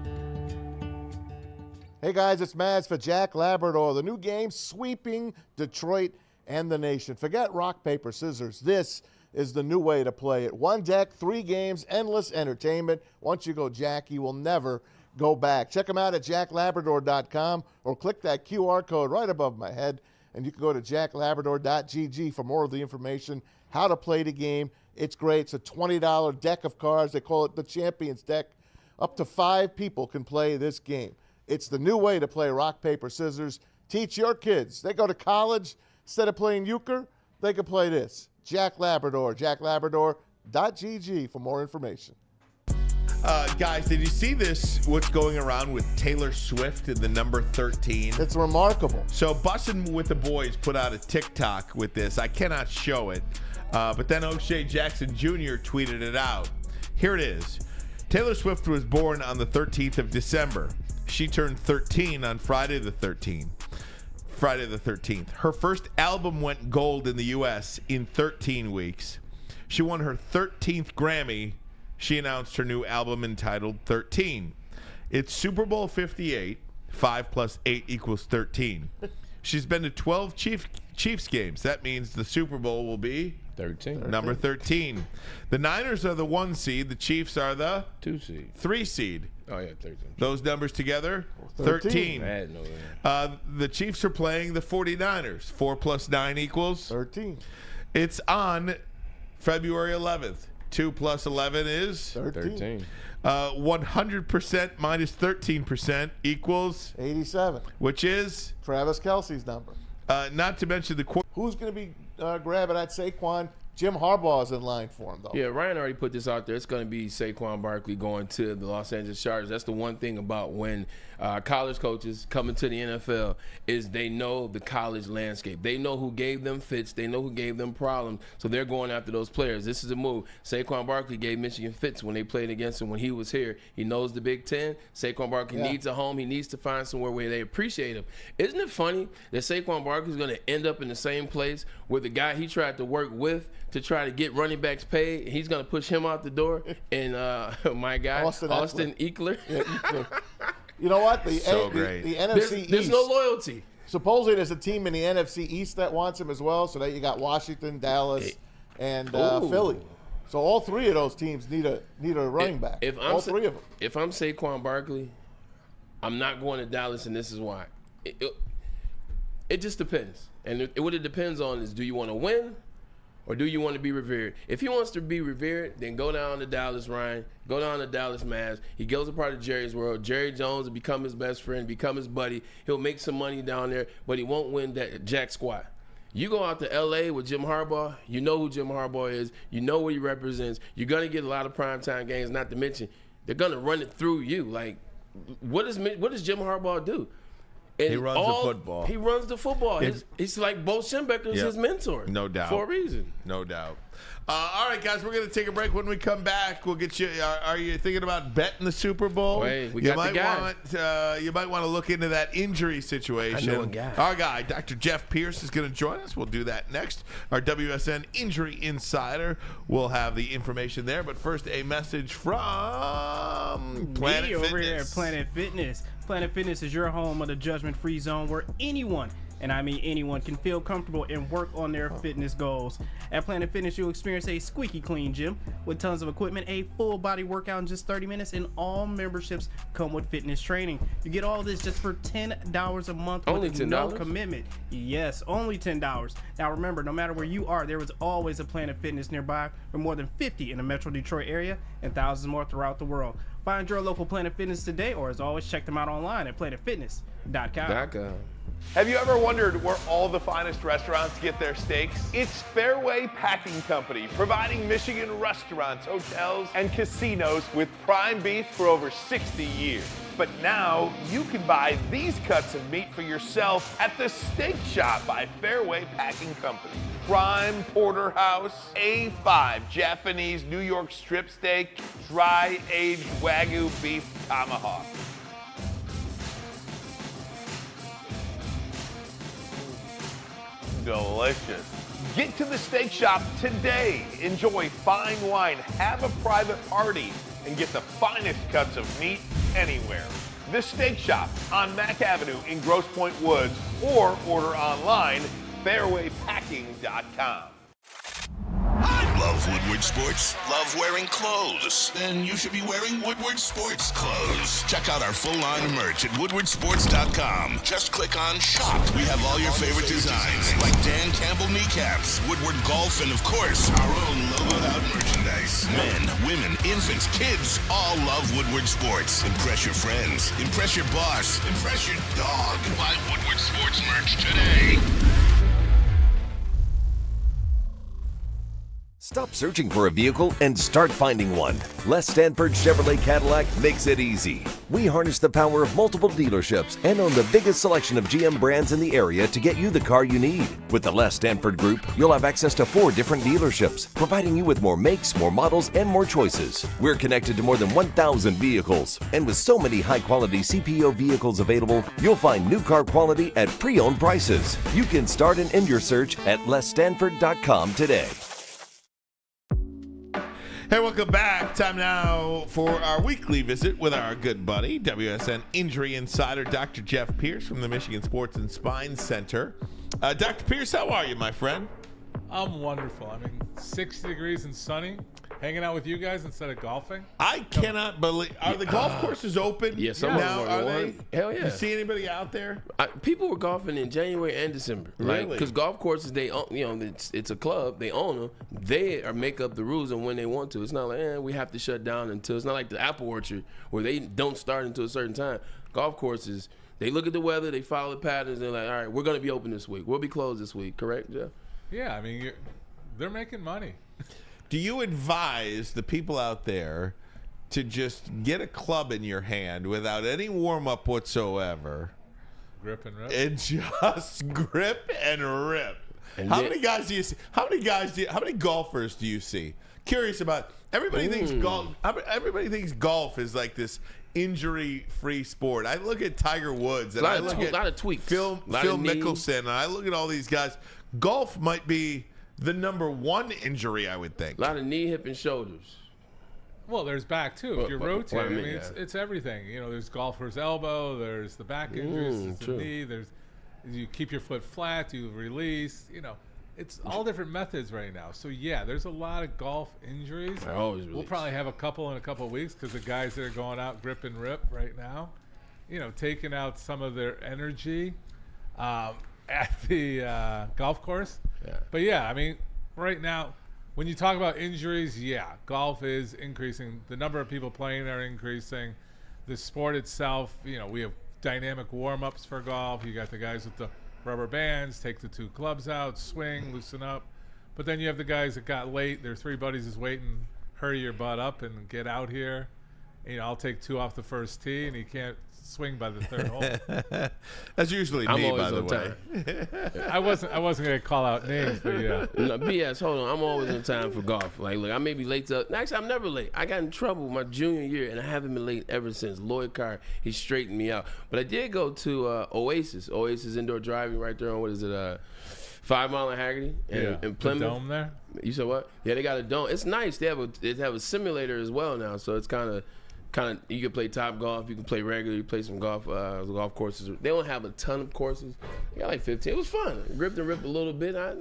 Hey guys, it's Maz for Jack Labrador. The new game sweeping Detroit and the nation. Forget rock, paper, scissors. This is the new way to play it. One deck, 3 games, endless entertainment. Once you go Jack, you will never go back. Check them out at jacklabrador.com or click that QR code right above my head, and you can go to jacklabrador.gg for more of the information, how to play the game. It's great. It's a $20 deck of cards. They call it the Champions Deck. Up to 5 people can play this game. It's the new way to play rock, paper, scissors. Teach your kids. They go to college. Instead of playing euchre, they can play this. Jack Labrador, jacklabrador.gg for more information. Guys, did you see this, what's going around with Taylor Swift and the number 13? It's remarkable. So Bussin' with the Boys put out a TikTok with this. I cannot show it, but then O'Shea Jackson Jr. tweeted it out. Here it is. Taylor Swift was born on the 13th of December. She turned 13 on Friday the 13th. Her first album went gold in the U.S. in 13 weeks. She won her 13th Grammy. She announced her new album entitled 13. It's Super Bowl 58. 5 plus 8 equals 13. She's been to 12 Chiefs games. That means the Super Bowl will be 13. Number 13. The Niners are the 1 seed. The Chiefs are the 2 seed. 3 seed. Oh, yeah, 13. Those numbers together, 13. I had no idea. The Chiefs are playing the 49ers. 4 plus 9 equals 13. It's on February 11th. 2 plus 11 is 13. 100% minus 13% equals 87, which is Travis Kelce's number. Not to mention the who's going to be grabbing at Saquon. Jim Harbaugh's in line for him, though. Yeah, Ryan already put this out there. It's going to be Saquon Barkley going to the Los Angeles Chargers. That's the one thing about when college coaches come into the NFL is they know the college landscape. They know who gave them fits. They know who gave them problems. So they're going after those players. This is a move. Saquon Barkley gave Michigan fits when they played against him when he was here. He knows the Big Ten. Saquon Barkley needs a home. He needs to find somewhere where they appreciate him. Isn't it funny that Saquon Barkley is going to end up in the same place where the guy he tried to work with to try to get running backs paid, he's going to push him out the door, and my guy, Austin Eckler. Yeah, Eckler. You know what? The NFC East. There's no loyalty. Supposedly there's a team in the NFC East that wants him as well, so that you got Washington, Dallas, and Philly. So all 3 of those teams need a running back. All 3 of them. If I'm Saquon Barkley, I'm not going to Dallas, and this is why. It just depends. And what it depends on is, do you want to win or do you want to be revered? If he wants to be revered, then go down to Dallas, Ryan. Go down to Dallas, Mavs. He goes a part of Jerry's world. Jerry Jones will become his best friend, become his buddy. He'll make some money down there, but he won't win that jack squat. You go out to L.A. with Jim Harbaugh, you know who Jim Harbaugh is. You know what he represents. You're going to get a lot of primetime games, not to mention they're going to run it through you. Like, what does Jim Harbaugh do? And he runs the football. He runs the football. He's like Bo Schembechler's his mentor. No doubt. For a reason. No doubt. All right, guys, we're going to take a break. When we come back, we'll get you. Are you thinking about betting the Super Bowl? Wait, we got the guy. You might want to look into that injury situation. I know a guy. Our guy, Dr. Jeff Pierce, is going to join us. We'll do that next. Our WSN Injury Insider will have the information there. But first, a message from Planet Fitness. Over here at Planet Fitness. Planet Fitness is your home of the judgment-free zone where anyone, and I mean anyone, can feel comfortable and work on their fitness goals. At Planet Fitness, you'll experience a squeaky clean gym with tons of equipment, a full body workout in just 30 minutes, and all memberships come with fitness training. You get all this just for $10 a month only with $10? no commitment. Yes, only $10. Now remember, no matter where you are, there is always a Planet Fitness nearby, with more than 50 in the Metro Detroit area and thousands more throughout the world. Find your local Planet Fitness today, or as always, check them out online at planetfitness.com. Have you ever wondered where all the finest restaurants get their steaks? It's Fairway Packing Company, providing Michigan restaurants, hotels, and casinos with prime beef for over 60 years. But now you can buy these cuts of meat for yourself at the Steak Shop by Fairway Packing Company. Prime porterhouse, A5 Japanese New York strip steak, dry aged Wagyu beef tomahawk. Delicious. Get to the Steak Shop today. Enjoy fine wine, have a private party, and get the finest cuts of meat anywhere. The Steak Shop on Mack Avenue in Grosse Pointe Woods, or order online, fairwaypacking.com. Love Woodward Sports? Love wearing clothes? Then you should be wearing Woodward Sports clothes. Check out our full line of merch at woodwardsports.com. Just click on Shop. We have all your favorite designs, like Dan Campbell kneecaps, Woodward Golf, and of course, our own logoed out merchandise. Men, women, infants, kids all love Woodward Sports. Impress your friends. Impress your boss. Impress your dog. Buy Woodward Sports merch today. Stop searching for a vehicle and start finding one. Les Stanford Chevrolet Cadillac makes it easy. We harness the power of multiple dealerships and own the biggest selection of GM brands in the area to get you the car you need. With the Les Stanford Group, you'll have access to 4 different dealerships, providing you with more makes, more models, and more choices. We're connected to more than 1,000 vehicles, and with so many high-quality CPO vehicles available, you'll find new car quality at pre-owned prices. You can start and end your search at lesstanford.com today. Hey, welcome back. Time now for our weekly visit with our good buddy, WSN Injury Insider, Dr. Jeff Pierce from the Michigan Sports and Spine Center. Dr. Pierce, how are you, my friend? I'm wonderful. I mean, 60 degrees and sunny. Hanging out with you guys instead of golfing. I cannot believe. Are the golf courses open? Yeah, some now. of them Are they? Hell yeah. You see anybody out there? People were golfing in January and December. Really? Because golf courses, they own, it's a club. They own them. They make up the rules and when they want to. It's not like we have to shut down until. It's not like the apple orchard where they don't start until a certain time. Golf courses, they look at the weather, they follow the patterns. They're like, all right, we're going to be open this week. We'll be closed this week. Correct, Jeff? Yeah, I mean, they're making money. Do you advise the people out there to just get a club in your hand without any warm-up whatsoever? Grip and rip? And just grip and rip. How many guys do you see? How many golfers do you see? Curious about. Everybody thinks golf. Everybody thinks golf is like this injury-free sport. I look at Tiger Woods and I look at a lot of tweaks. Phil Mickelson, and I look at all these guys. Golf might be the number one injury, I would think. A lot of knee, hip, and shoulders. Well, there's back too. If you're rotating, I mean, yeah. it's everything. There's golfer's elbow. There's the back injuries. There's the knee. You keep your foot flat. You release. It's all different methods right now. So yeah, there's a lot of golf injuries. We'll probably have a couple in a couple of weeks because the guys that are going out grip and rip right now, taking out some of their energy at the golf course. Yeah. But yeah, I mean, right now, when you talk about injuries, yeah, golf is increasing. The number of people playing are increasing. The sport itself, we have dynamic warm-ups for golf. You got the guys with the rubber bands, take the 2 clubs out, swing, loosen up. But then you have the guys that got late. Their 3 buddies is waiting, hurry your butt up and get out here. I'll take 2 off the first tee, and he can't swing by the third hole. That's usually me, by the way. I wasn't going to call out names, but yeah. No, BS, hold on. I'm always on time for golf. Like, look, I may be late to. Actually, I'm never late. I got in trouble my junior year, and I haven't been late ever since. Lloyd Carr, he straightened me out. But I did go to Oasis indoor driving right there on, what is it, 5 Mile and Haggerty in Plymouth. The dome there? You said what? Yeah, they got a dome. It's nice. They have a simulator as well now, so it's kind of you can play top golf, you can play regular, you play some golf courses. They don't have a ton of courses. They got like 15. It was fun. Ripped a little bit. I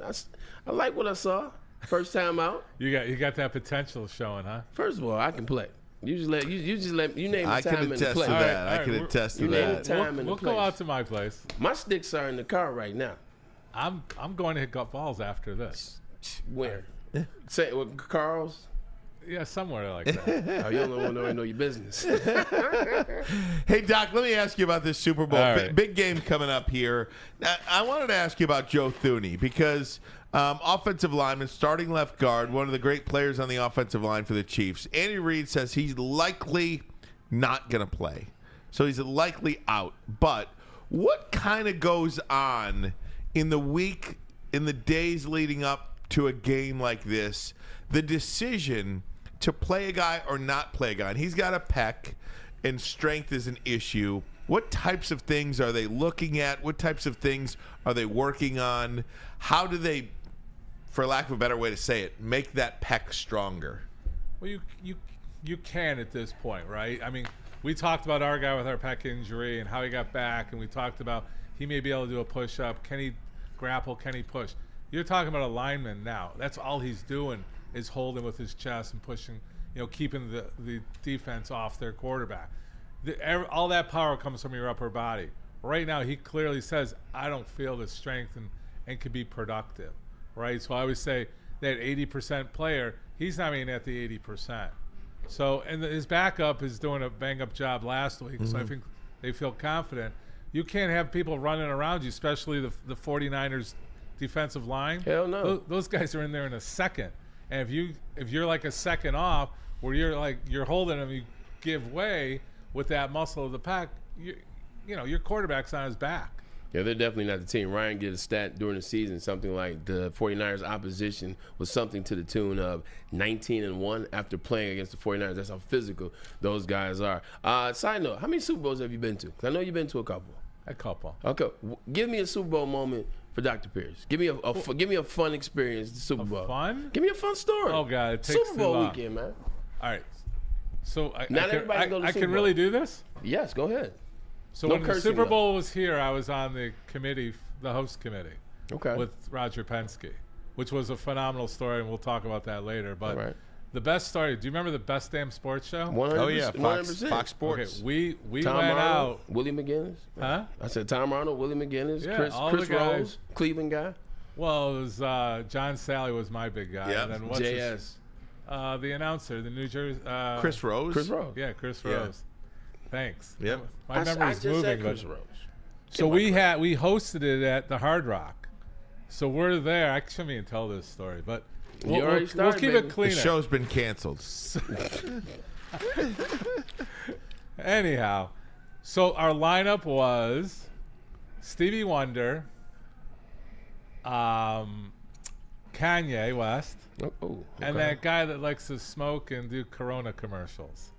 like what I saw first time out. You got that potential showing, huh? First of all, I can play. You just let you name the time and the place. I can attest to that. We'll go out to my place. My sticks are in the car right now. I'm going to hit golf balls after this. Where? Say with Carl's. Yeah, somewhere like that. Oh, you don't want to know your business. Hey, Doc, let me ask you about this Super Bowl. Right. Big game coming up here. I wanted to ask you about Joe Thuney because offensive lineman, starting left guard, one of the great players on the offensive line for the Chiefs. Andy Reid says he's likely not going to play. So he's likely out. But what kind of goes on in the days leading up to a game like this, the decision to play a guy or not play a guy? And he's got a pec, and strength is an issue. What types of things are they looking at? What types of things are they working on? How do they, for lack of a better way to say it, make that pec stronger? Well, you can at this point, right? I mean, we talked about our guy with our pec injury and how he got back, and we talked about he may be able to do a push-up. Can he grapple? Can he push? You're talking about a lineman now. That's all he's doing is holding with his chest and pushing, keeping the defense off their quarterback. All that power comes from your upper body. Right now, he clearly says, I don't feel the strength and can be productive, right? So I would say that 80% player, he's not even at the 80%. So, and his backup is doing a bang-up job last week, so I think they feel confident. You can't have people running around you, especially the 49ers defensive line. Hell no. Those guys are in there in a second. And if you're like a second off, where you're holding them, you give way with that muscle of the pack, your quarterback's on his back. Yeah, they're definitely not the team. Ryan did a stat during the season, something like the 49ers opposition was something to the tune of 19-1 after playing against the 49ers. That's how physical those guys are. Side note, how many Super Bowls have you been to? Because I know you've been to a couple. A couple. Okay. Give me a Super Bowl moment for Dr. Pierce. Give me a fun experience at the Super Bowl. Fun? Give me a fun story. Oh, God. It takes Super Bowl too long. weekend, man. All right. So I can really do this? Yes, go ahead. So when the Super Bowl was here, I was on the committee, the host committee, with Roger Penske, which was a phenomenal story, and we'll talk about that later. But the best story, do you remember the Best Damn Sports Show? 100%, oh, yeah, Fox Sports. Okay, we Tom went Arnold, out. Willie McGinnis. Huh? I said Tom Arnold, Willie McGinnis, Yeah, Chris Rose, Cleveland guy. Well, it was John Sally was my big guy. Yep. And then what's the announcer, the New Jersey. Chris Rose? Chris Rose. Yeah, Chris Rose. Thanks. Yep. My memory's moving. Chris Rose. So we hosted it at the Hard Rock. So we're there. I shouldn't even tell this story, but we'll keep it clean. The show's been canceled. Anyhow, so our lineup was Stevie Wonder, Kanye West, and that guy that likes to smoke and do Corona commercials.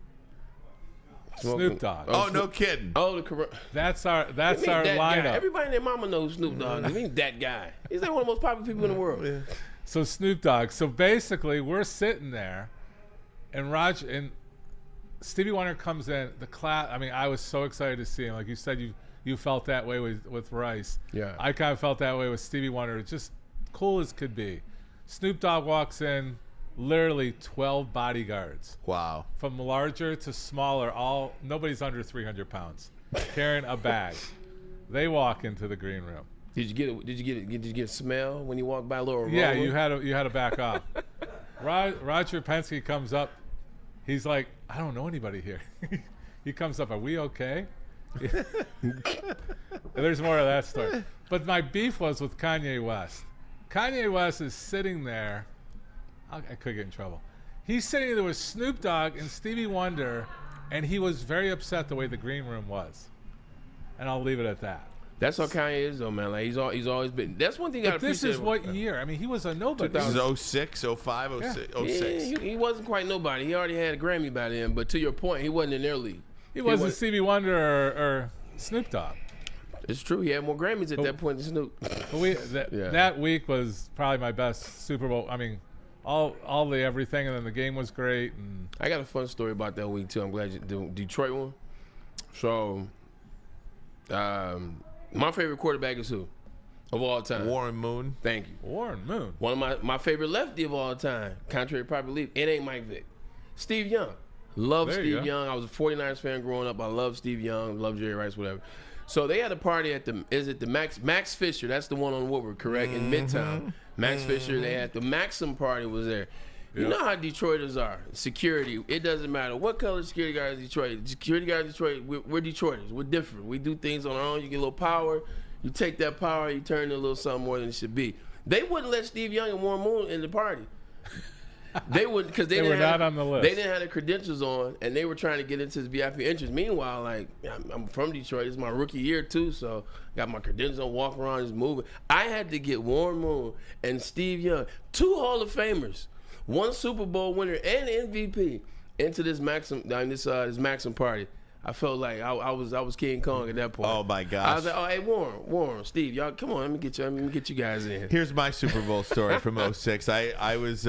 Snoop Dogg. Oh, no kidding. Oh, that's our that lineup. Guy. Everybody and their mama knows Snoop Dogg. He ain't that guy. He's like one of the most popular people in the world. Yeah. So Snoop Dogg. So basically, we're sitting there, and Stevie Wonder comes in. The class. I mean, I was so excited to see him. Like you said, you felt that way with Rice. Yeah. I kind of felt that way with Stevie Wonder. Just cool as could be. Snoop Dogg walks in. Literally 12 bodyguards. Wow. From larger to smaller, nobody's under 300 pounds, carrying a bag. They walk into the green room. Did you get a smell when you walk by a little aroma? Yeah, you had to back off. Roger Penske comes up. He's like, I don't know anybody here. He comes up, are we okay? There's more of that story. But my beef was with Kanye West. Kanye West is sitting there. I could get in trouble. He's sitting there with Snoop Dogg and Stevie Wonder and he was very upset the way the green room was. And I'll leave it at that. That's how Kanye is, though, man. Like he's always been. That's one thing I But this appreciate. is what year? I mean, he was a nobody. This is 06, 05, 06. Yeah, he wasn't quite nobody. He already had a Grammy by then. But to your point, he wasn't in their league. He wasn't Stevie Wonder or Snoop Dogg. It's true. He had more Grammys at that point than Snoop. That week was probably my best Super Bowl. I mean, all the everything, and then the game was great. And I got a fun story about that week too. I'm glad you the Detroit one. So, my favorite quarterback is who of all time? Warren Moon. Thank you. Warren Moon. One of my favorite lefty of all time, contrary to popular belief, it ain't Mike Vick. Steve Young. Love Steve Young. I was a 49ers fan growing up. I love Steve Young. Love Jerry Rice, whatever. So they had a party at the Max Fisher? That's the one on Woodward, correct? In Midtown. Max Fisher. They had the Maxim party was there. You know how Detroiters are. Security. It doesn't matter what color security guard is Detroit. Security guard in Detroit. We're Detroiters. We're different. We do things on our own. You get a little power. You take that power. You turn it into a little something more than it should be. They wouldn't let Steve Young and Warren Moon in the party. They wouldn't because they were not on the list. They didn't have the credentials on, and they were trying to get into his VIP entrance. Meanwhile, like I'm from Detroit, it's my rookie year too, so got my credentials on, walk around, just moving. I had to get Warren Moon and Steve Young, 2 Hall of Famers, 1 Super Bowl winner and MVP, into this Maxim party. I felt like I was King Kong at that point. Oh my gosh! I was like, oh hey Warren, Steve, y'all come on, let me get you guys in. Here's my Super Bowl story from 06. I was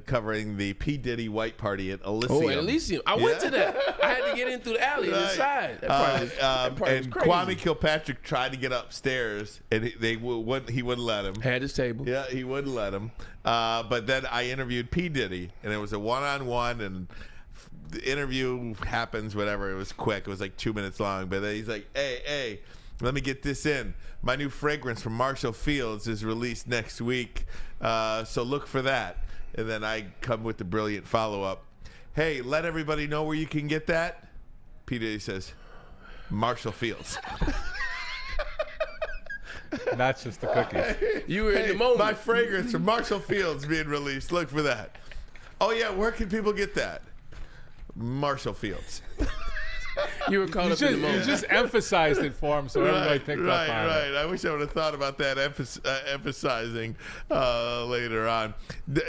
covering the P. Diddy white party at Elysium. Oh, at Elysium. I went to that. I had to get in through the alley and the side. That part was crazy. Kwame Kilpatrick tried to get upstairs, and he wouldn't let him. Had his table. Yeah, he wouldn't let him. But then I interviewed P. Diddy, and it was a one-on-one, and the interview happens, whatever. It was quick. It was like 2 minutes long. But then he's like, hey, let me get this in. My new fragrance from Marshall Fields is released next week, so look for that. And then I come with the brilliant follow-up. Hey, let everybody know where you can get that. P. Diddy says, Marshall Fields. Not just the cookies. You were in the moment. My fragrance from Marshall Fields being released. Look for that. Oh, yeah, where can people get that? Marshall Fields. You were caught up in the moment. You just emphasized it for him so everybody picked up on it. Right. I wish I would have thought about that emphasizing later on.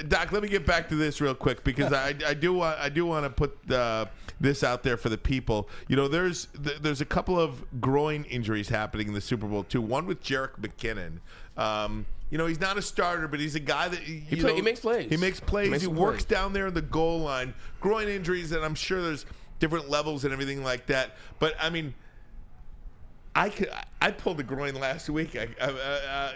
Doc, let me get back to this real quick because I do want to put this out there for the people. You know, there's a couple of groin injuries happening in the Super Bowl too. One with Jerick McKinnon. You know, he's not a starter, but he's a guy that he makes plays. He makes plays. He works down there in the goal line. Groin injuries, and I'm sure there's different levels and everything like that. But I mean, I pulled a groin last week.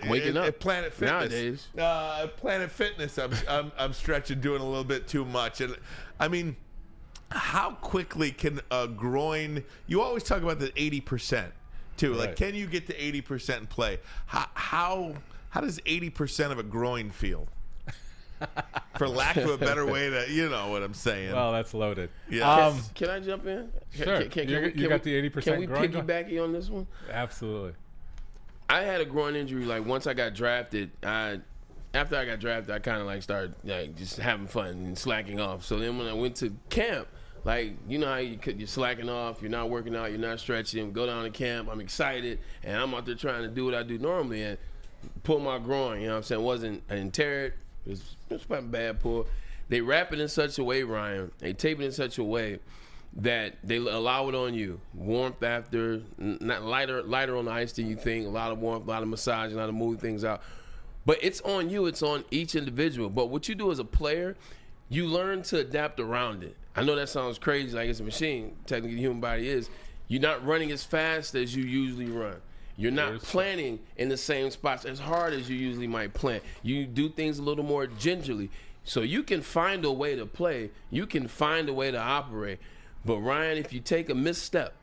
Waking up at Planet Fitness nowadays. Planet Fitness. I'm stretching, doing a little bit too much, and I mean, how quickly can a groin? You always talk about the 80% too. Right. Like, can you get to 80% and play? How does 80% of a groin feel? For lack of a better way to, you know what I'm saying. Well, that's loaded. Yeah. Can I jump in? Sure. You got the 80% Can we groin piggyback you on this one? Absolutely. I had a groin injury like once I got drafted. After I got drafted, I kind of like started like just having fun and slacking off. So then when I went to camp, like, you know how you're slacking off, you're not working out, you're not stretching, go down to camp, I'm excited, and I'm out there trying to do what I do normally and pull my groin, you know what I'm saying? I didn't tear it. It was a bad pull. They wrap it in such a way, Ryan, they tape it in such a way that they allow it on you. Warmth after, not lighter on the ice than you think, a lot of warmth, a lot of massage, a lot of moving things out. But it's on you, it's on each individual. But what you do as a player, you learn to adapt around it. I know that sounds crazy, like it's a machine, technically the human body is. You're not running as fast as you usually run. You're not planning in the same spots as hard as you usually might plan. You do things a little more gingerly. So you can find a way to play. You can find a way to operate. But Ryan, if you take a misstep,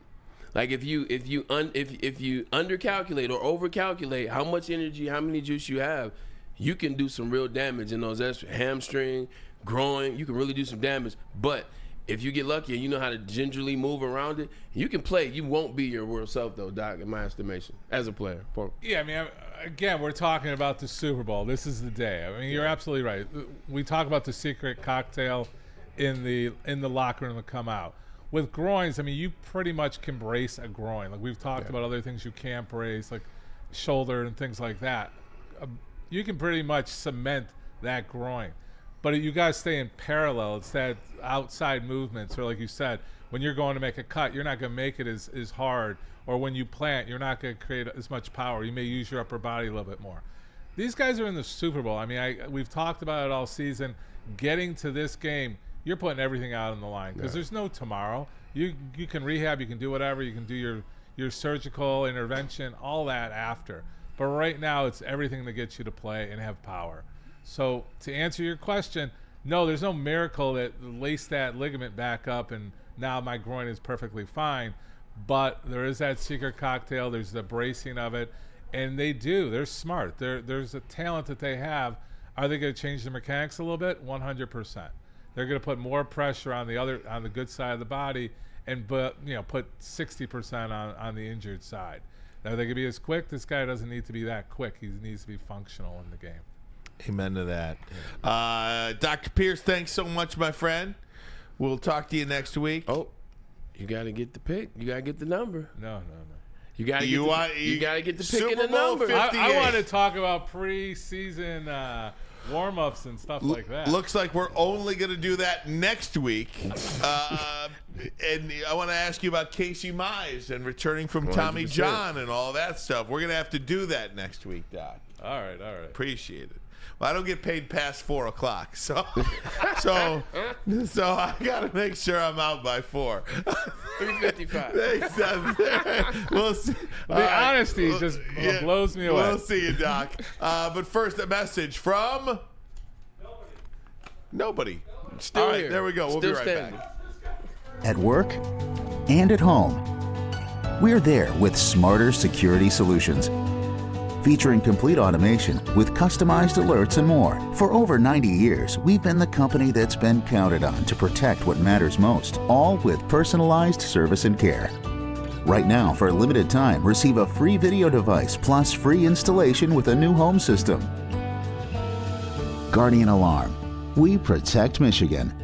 like if you undercalculate or overcalculate how much energy, how many juice you have, you can do some real damage in those hamstring, groin. You can really do some damage. But if you get lucky and you know how to gingerly move around it, you can play. You won't be your worst self, though, Doc, in my estimation, as a player. Yeah, I mean, again, we're talking about the Super Bowl. This is the day. I mean, you're absolutely right. We talk about the secret cocktail in the locker room to come out. with groins, I mean, you pretty much can brace a groin. Like we've talked about other things you can't brace, like shoulder and things like that. You can pretty much cement that groin. But you got to stay in parallel. It's that outside movement. So like you said, when you're going to make a cut, you're not going to make it as hard. Or when you plant, you're not going to create as much power. You may use your upper body a little bit more. These guys are in the Super Bowl. I mean, we've talked about it all season. Getting to this game, you're putting everything out on the line because there's no tomorrow. You can rehab, you can do whatever, you can do your surgical intervention, all that after. But right now, it's everything that gets you to play and have power. So to answer your question, no, there's no miracle that laced that ligament back up and now my groin is perfectly fine. But there is that secret cocktail. There's the bracing of it. And they're smart. There's a talent that they have. Are they going to change the mechanics a little bit? 100%. They're going to put more pressure on the good side of the body and put 60% on the injured side. Now, are they going to be as quick? This guy doesn't need to be that quick. He needs to be functional in the game. Amen to that. Dr. Pierce, thanks so much, my friend. We'll talk to you next week. Oh, you got to get the pick. You got to get the number. No. You got to get the pick and the number. I want to talk about preseason warm-ups and stuff like that. Looks like we're only going to do that next week. And I want to ask you about Casey Mize and returning from 100%. Tommy John and all that stuff. We're going to have to do that next week, Doc. All right. Appreciate it. Well, I don't get paid past 4 o'clock, so I got to make sure I'm out by 4. 3:55. We'll see. The honesty just blows me away. We'll see you, Doc. But first, a message from nobody. Still all right, here. There we go. We'll Still be right standing. back. At work and at home, we're there with smarter security solutions. Featuring complete automation with customized alerts and more. For over 90 years, we've been the company that's been counted on to protect what matters most, all with personalized service and care. Right now, for a limited time, receive a free video device plus free installation with a new home system. Guardian Alarm. We protect Michigan.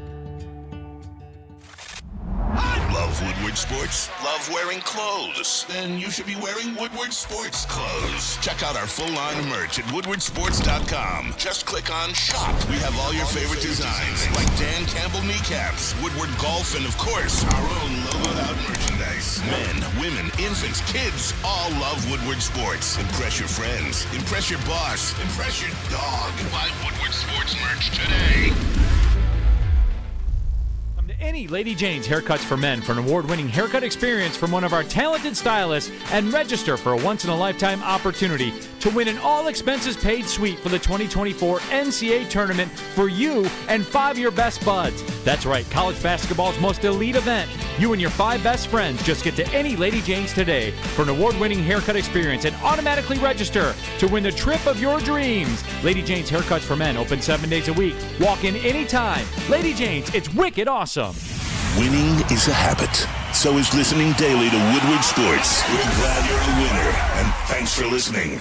Love Woodward Sports? Love wearing clothes? Then you should be wearing Woodward Sports clothes. Check out our full line of merch at woodwardsports.com. Just click on Shop. We have all your favorite designs, like Dan Campbell kneecaps, Woodward Golf, and of course, our own logoed out merchandise. Men, women, infants, kids all love Woodward Sports. Impress your friends. Impress your boss. Impress your dog. Buy Woodward Sports merch today. Any Lady Jane's Haircuts for Men for an award-winning haircut experience from one of our talented stylists and register for a once-in-a-lifetime opportunity to win an all-expenses-paid suite for the 2024 NCAA tournament for you and 5 of your best buds. That's right, college basketball's most elite event. You and your 5 best friends just get to any Lady Jane's today for an award-winning haircut experience and automatically register to win the trip of your dreams. Lady Jane's Haircuts for Men open 7 days a week. Walk in anytime. Lady Jane's, it's wicked awesome. Winning is a habit. So is listening daily to Woodward Sports. We're glad you're a winner, and thanks for listening.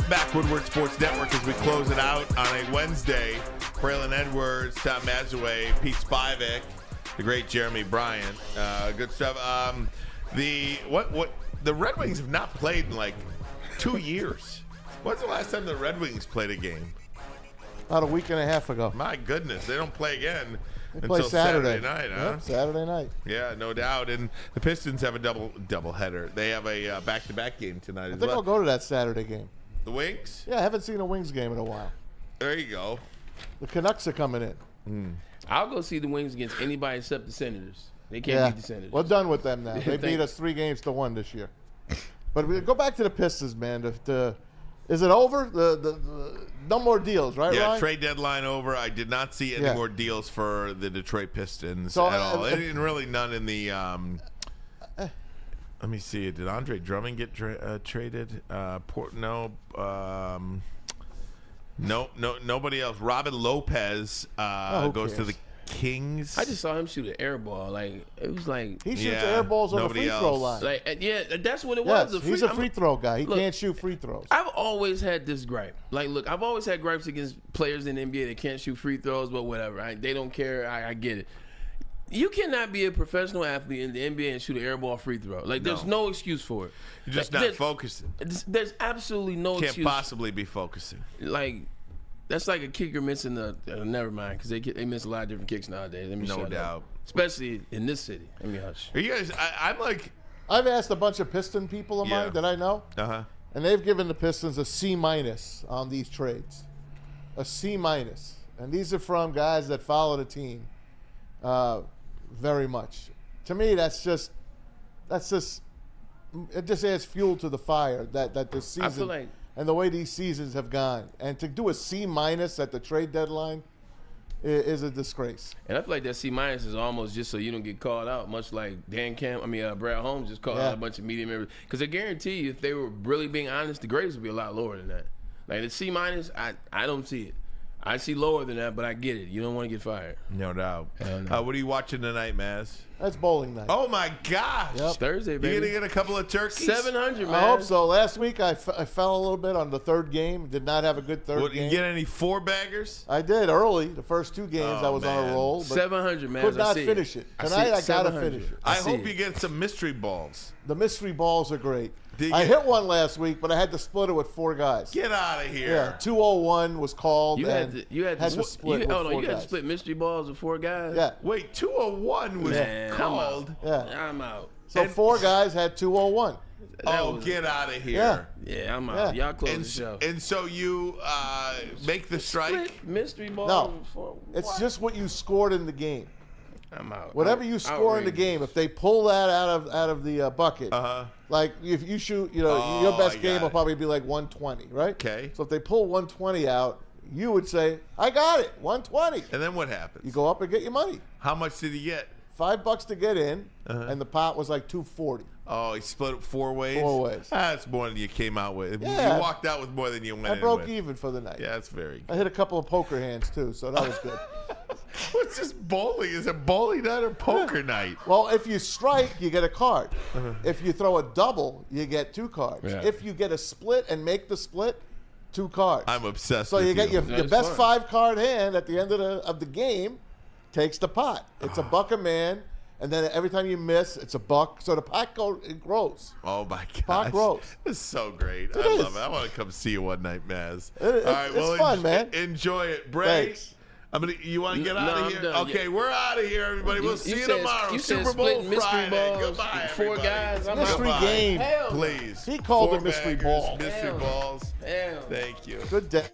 Back Woodward Sports Network as we close it out on a Wednesday. Braylon Edwards, Tom Mazaway, Pete Spivak, the great Jeremy Bryant. Good stuff. The Red Wings have not played in like 2 years. When's the last time the Red Wings played a game? About a week and a half ago. My goodness, they don't play again They play until Saturday night, huh? Yep, Saturday night. Yeah, no doubt. And the Pistons have a double header. They have a back-to-back game tonight I think I'll go to that Saturday game. The Wings? Yeah, I haven't seen a Wings game in a while. There you go. The Canucks are coming in. I'll go see the Wings against anybody except the Senators. They can't beat the Senators. We're done with them now. They beat us 3-1 this year. But we go back to the Pistons, man. Is it over? No more deals, right, Yeah, Ryan? trade deadline over. I did not see any more deals for the Detroit Pistons So, at all. And really none in the let me see. Did Andre Drummond get traded? Nobody else. Robin Lopez goes to the Kings. I just saw him shoot an air ball. Like it was like he shoots air balls on the free throw line. Like that's what it yes, was. He's a free throw guy. He can't shoot free throws. I've always had this gripe. Like, look, I've always had gripes against players in the NBA that can't shoot free throws, but whatever. They don't care. I get it. You cannot be a professional athlete in the NBA and shoot an air ball free throw. Like, there's no excuse for it. You're just not focusing. There's absolutely no excuse. Can't possibly be focusing. Like, that's like a kicker missing never mind, because they miss a lot of different kicks nowadays. Let me No doubt. Especially in this city. Let me hush. Are you guys, I'm like... I've asked a bunch of Piston people of mine that I know, and they've given the Pistons a C- on these trades. A C-. And these are from guys that follow the team very much. To me, that's just it just adds fuel to the fire that this season I feel like, and the way these seasons have gone. And to do a C- at the trade deadline is a disgrace. And I feel like that C- is almost just so you don't get called out, much like Brad Holmes just called out a bunch of media members. Because I guarantee you, if they were really being honest, the grades would be a lot lower than that. Like the C-, I don't see it. I see lower than that, but I get it. You don't want to get fired. No doubt. No. What are you watching tonight, Maz? That's bowling night. Oh, my gosh. Yep. It's Thursday, baby. You going to get a couple of turkeys? 700, man. I hope so. Last week, I fell a little bit on the third game. Did not have a good third game. Did you get any 4-baggers? I did early. The first 2 games, I was on a roll. But 700, man. Could not finish it. Tonight, I got to finish it. I hope you get some mystery balls. The mystery balls are great. I hit one last week, but I had to split it with 4 guys. Get out of here. Yeah, 201 was called. You had to split with 4 guys. You had to split mystery balls with 4 guys? Yeah. Wait, 201 was called? I'm out. So 4 guys had 201. Get out of here. Yeah, I'm out. Y'all close the show. And so you make the strike? Mystery balls. No, it's just what you scored in the game. I'm out. Whatever you score in the game, if they pull that out of the bucket, like if you shoot, your best game will probably be like 120, right? Okay. So if they pull 120 out, you would say, "I got it, 120." And then what happens? You go up and get your money. How much did he get? $5 to get in, and the pot was like $240. Oh, he split it 4 ways? 4 ways. That's more than you came out with. Yeah. You walked out with more than you went in I broke with. even for the night. Yeah, that's very good. I hit a couple of poker hands too, so that was good. What's this bowling? Is it bowling night or poker night? Well, if you strike, you get a card. If you throw a double, you get 2 cards. Yeah. If you get a split and make the split, 2 cards. I'm obsessed So with you get your best fun. 5-card hand at the end of the game takes the pot. It's $1 a man, and then every time you miss, it's $1. So the pot grows. Oh my gosh. Pot grows. This is so great. It I is. love it. I want to come see you one night, Maz. It's fun, man. Enjoy it. Bray, Thanks. you want to get out No, of I'm here? done. Okay, we're out of here, everybody. We'll see you said- tomorrow. you said Super Bowl split mystery Friday. balls, Goodbye, 4 everybody. guys. I'm Mystery out. game. Hell no. Please. He called it 4 mystery baggers, ball. Mystery balls. Hell. Thank you. Good day.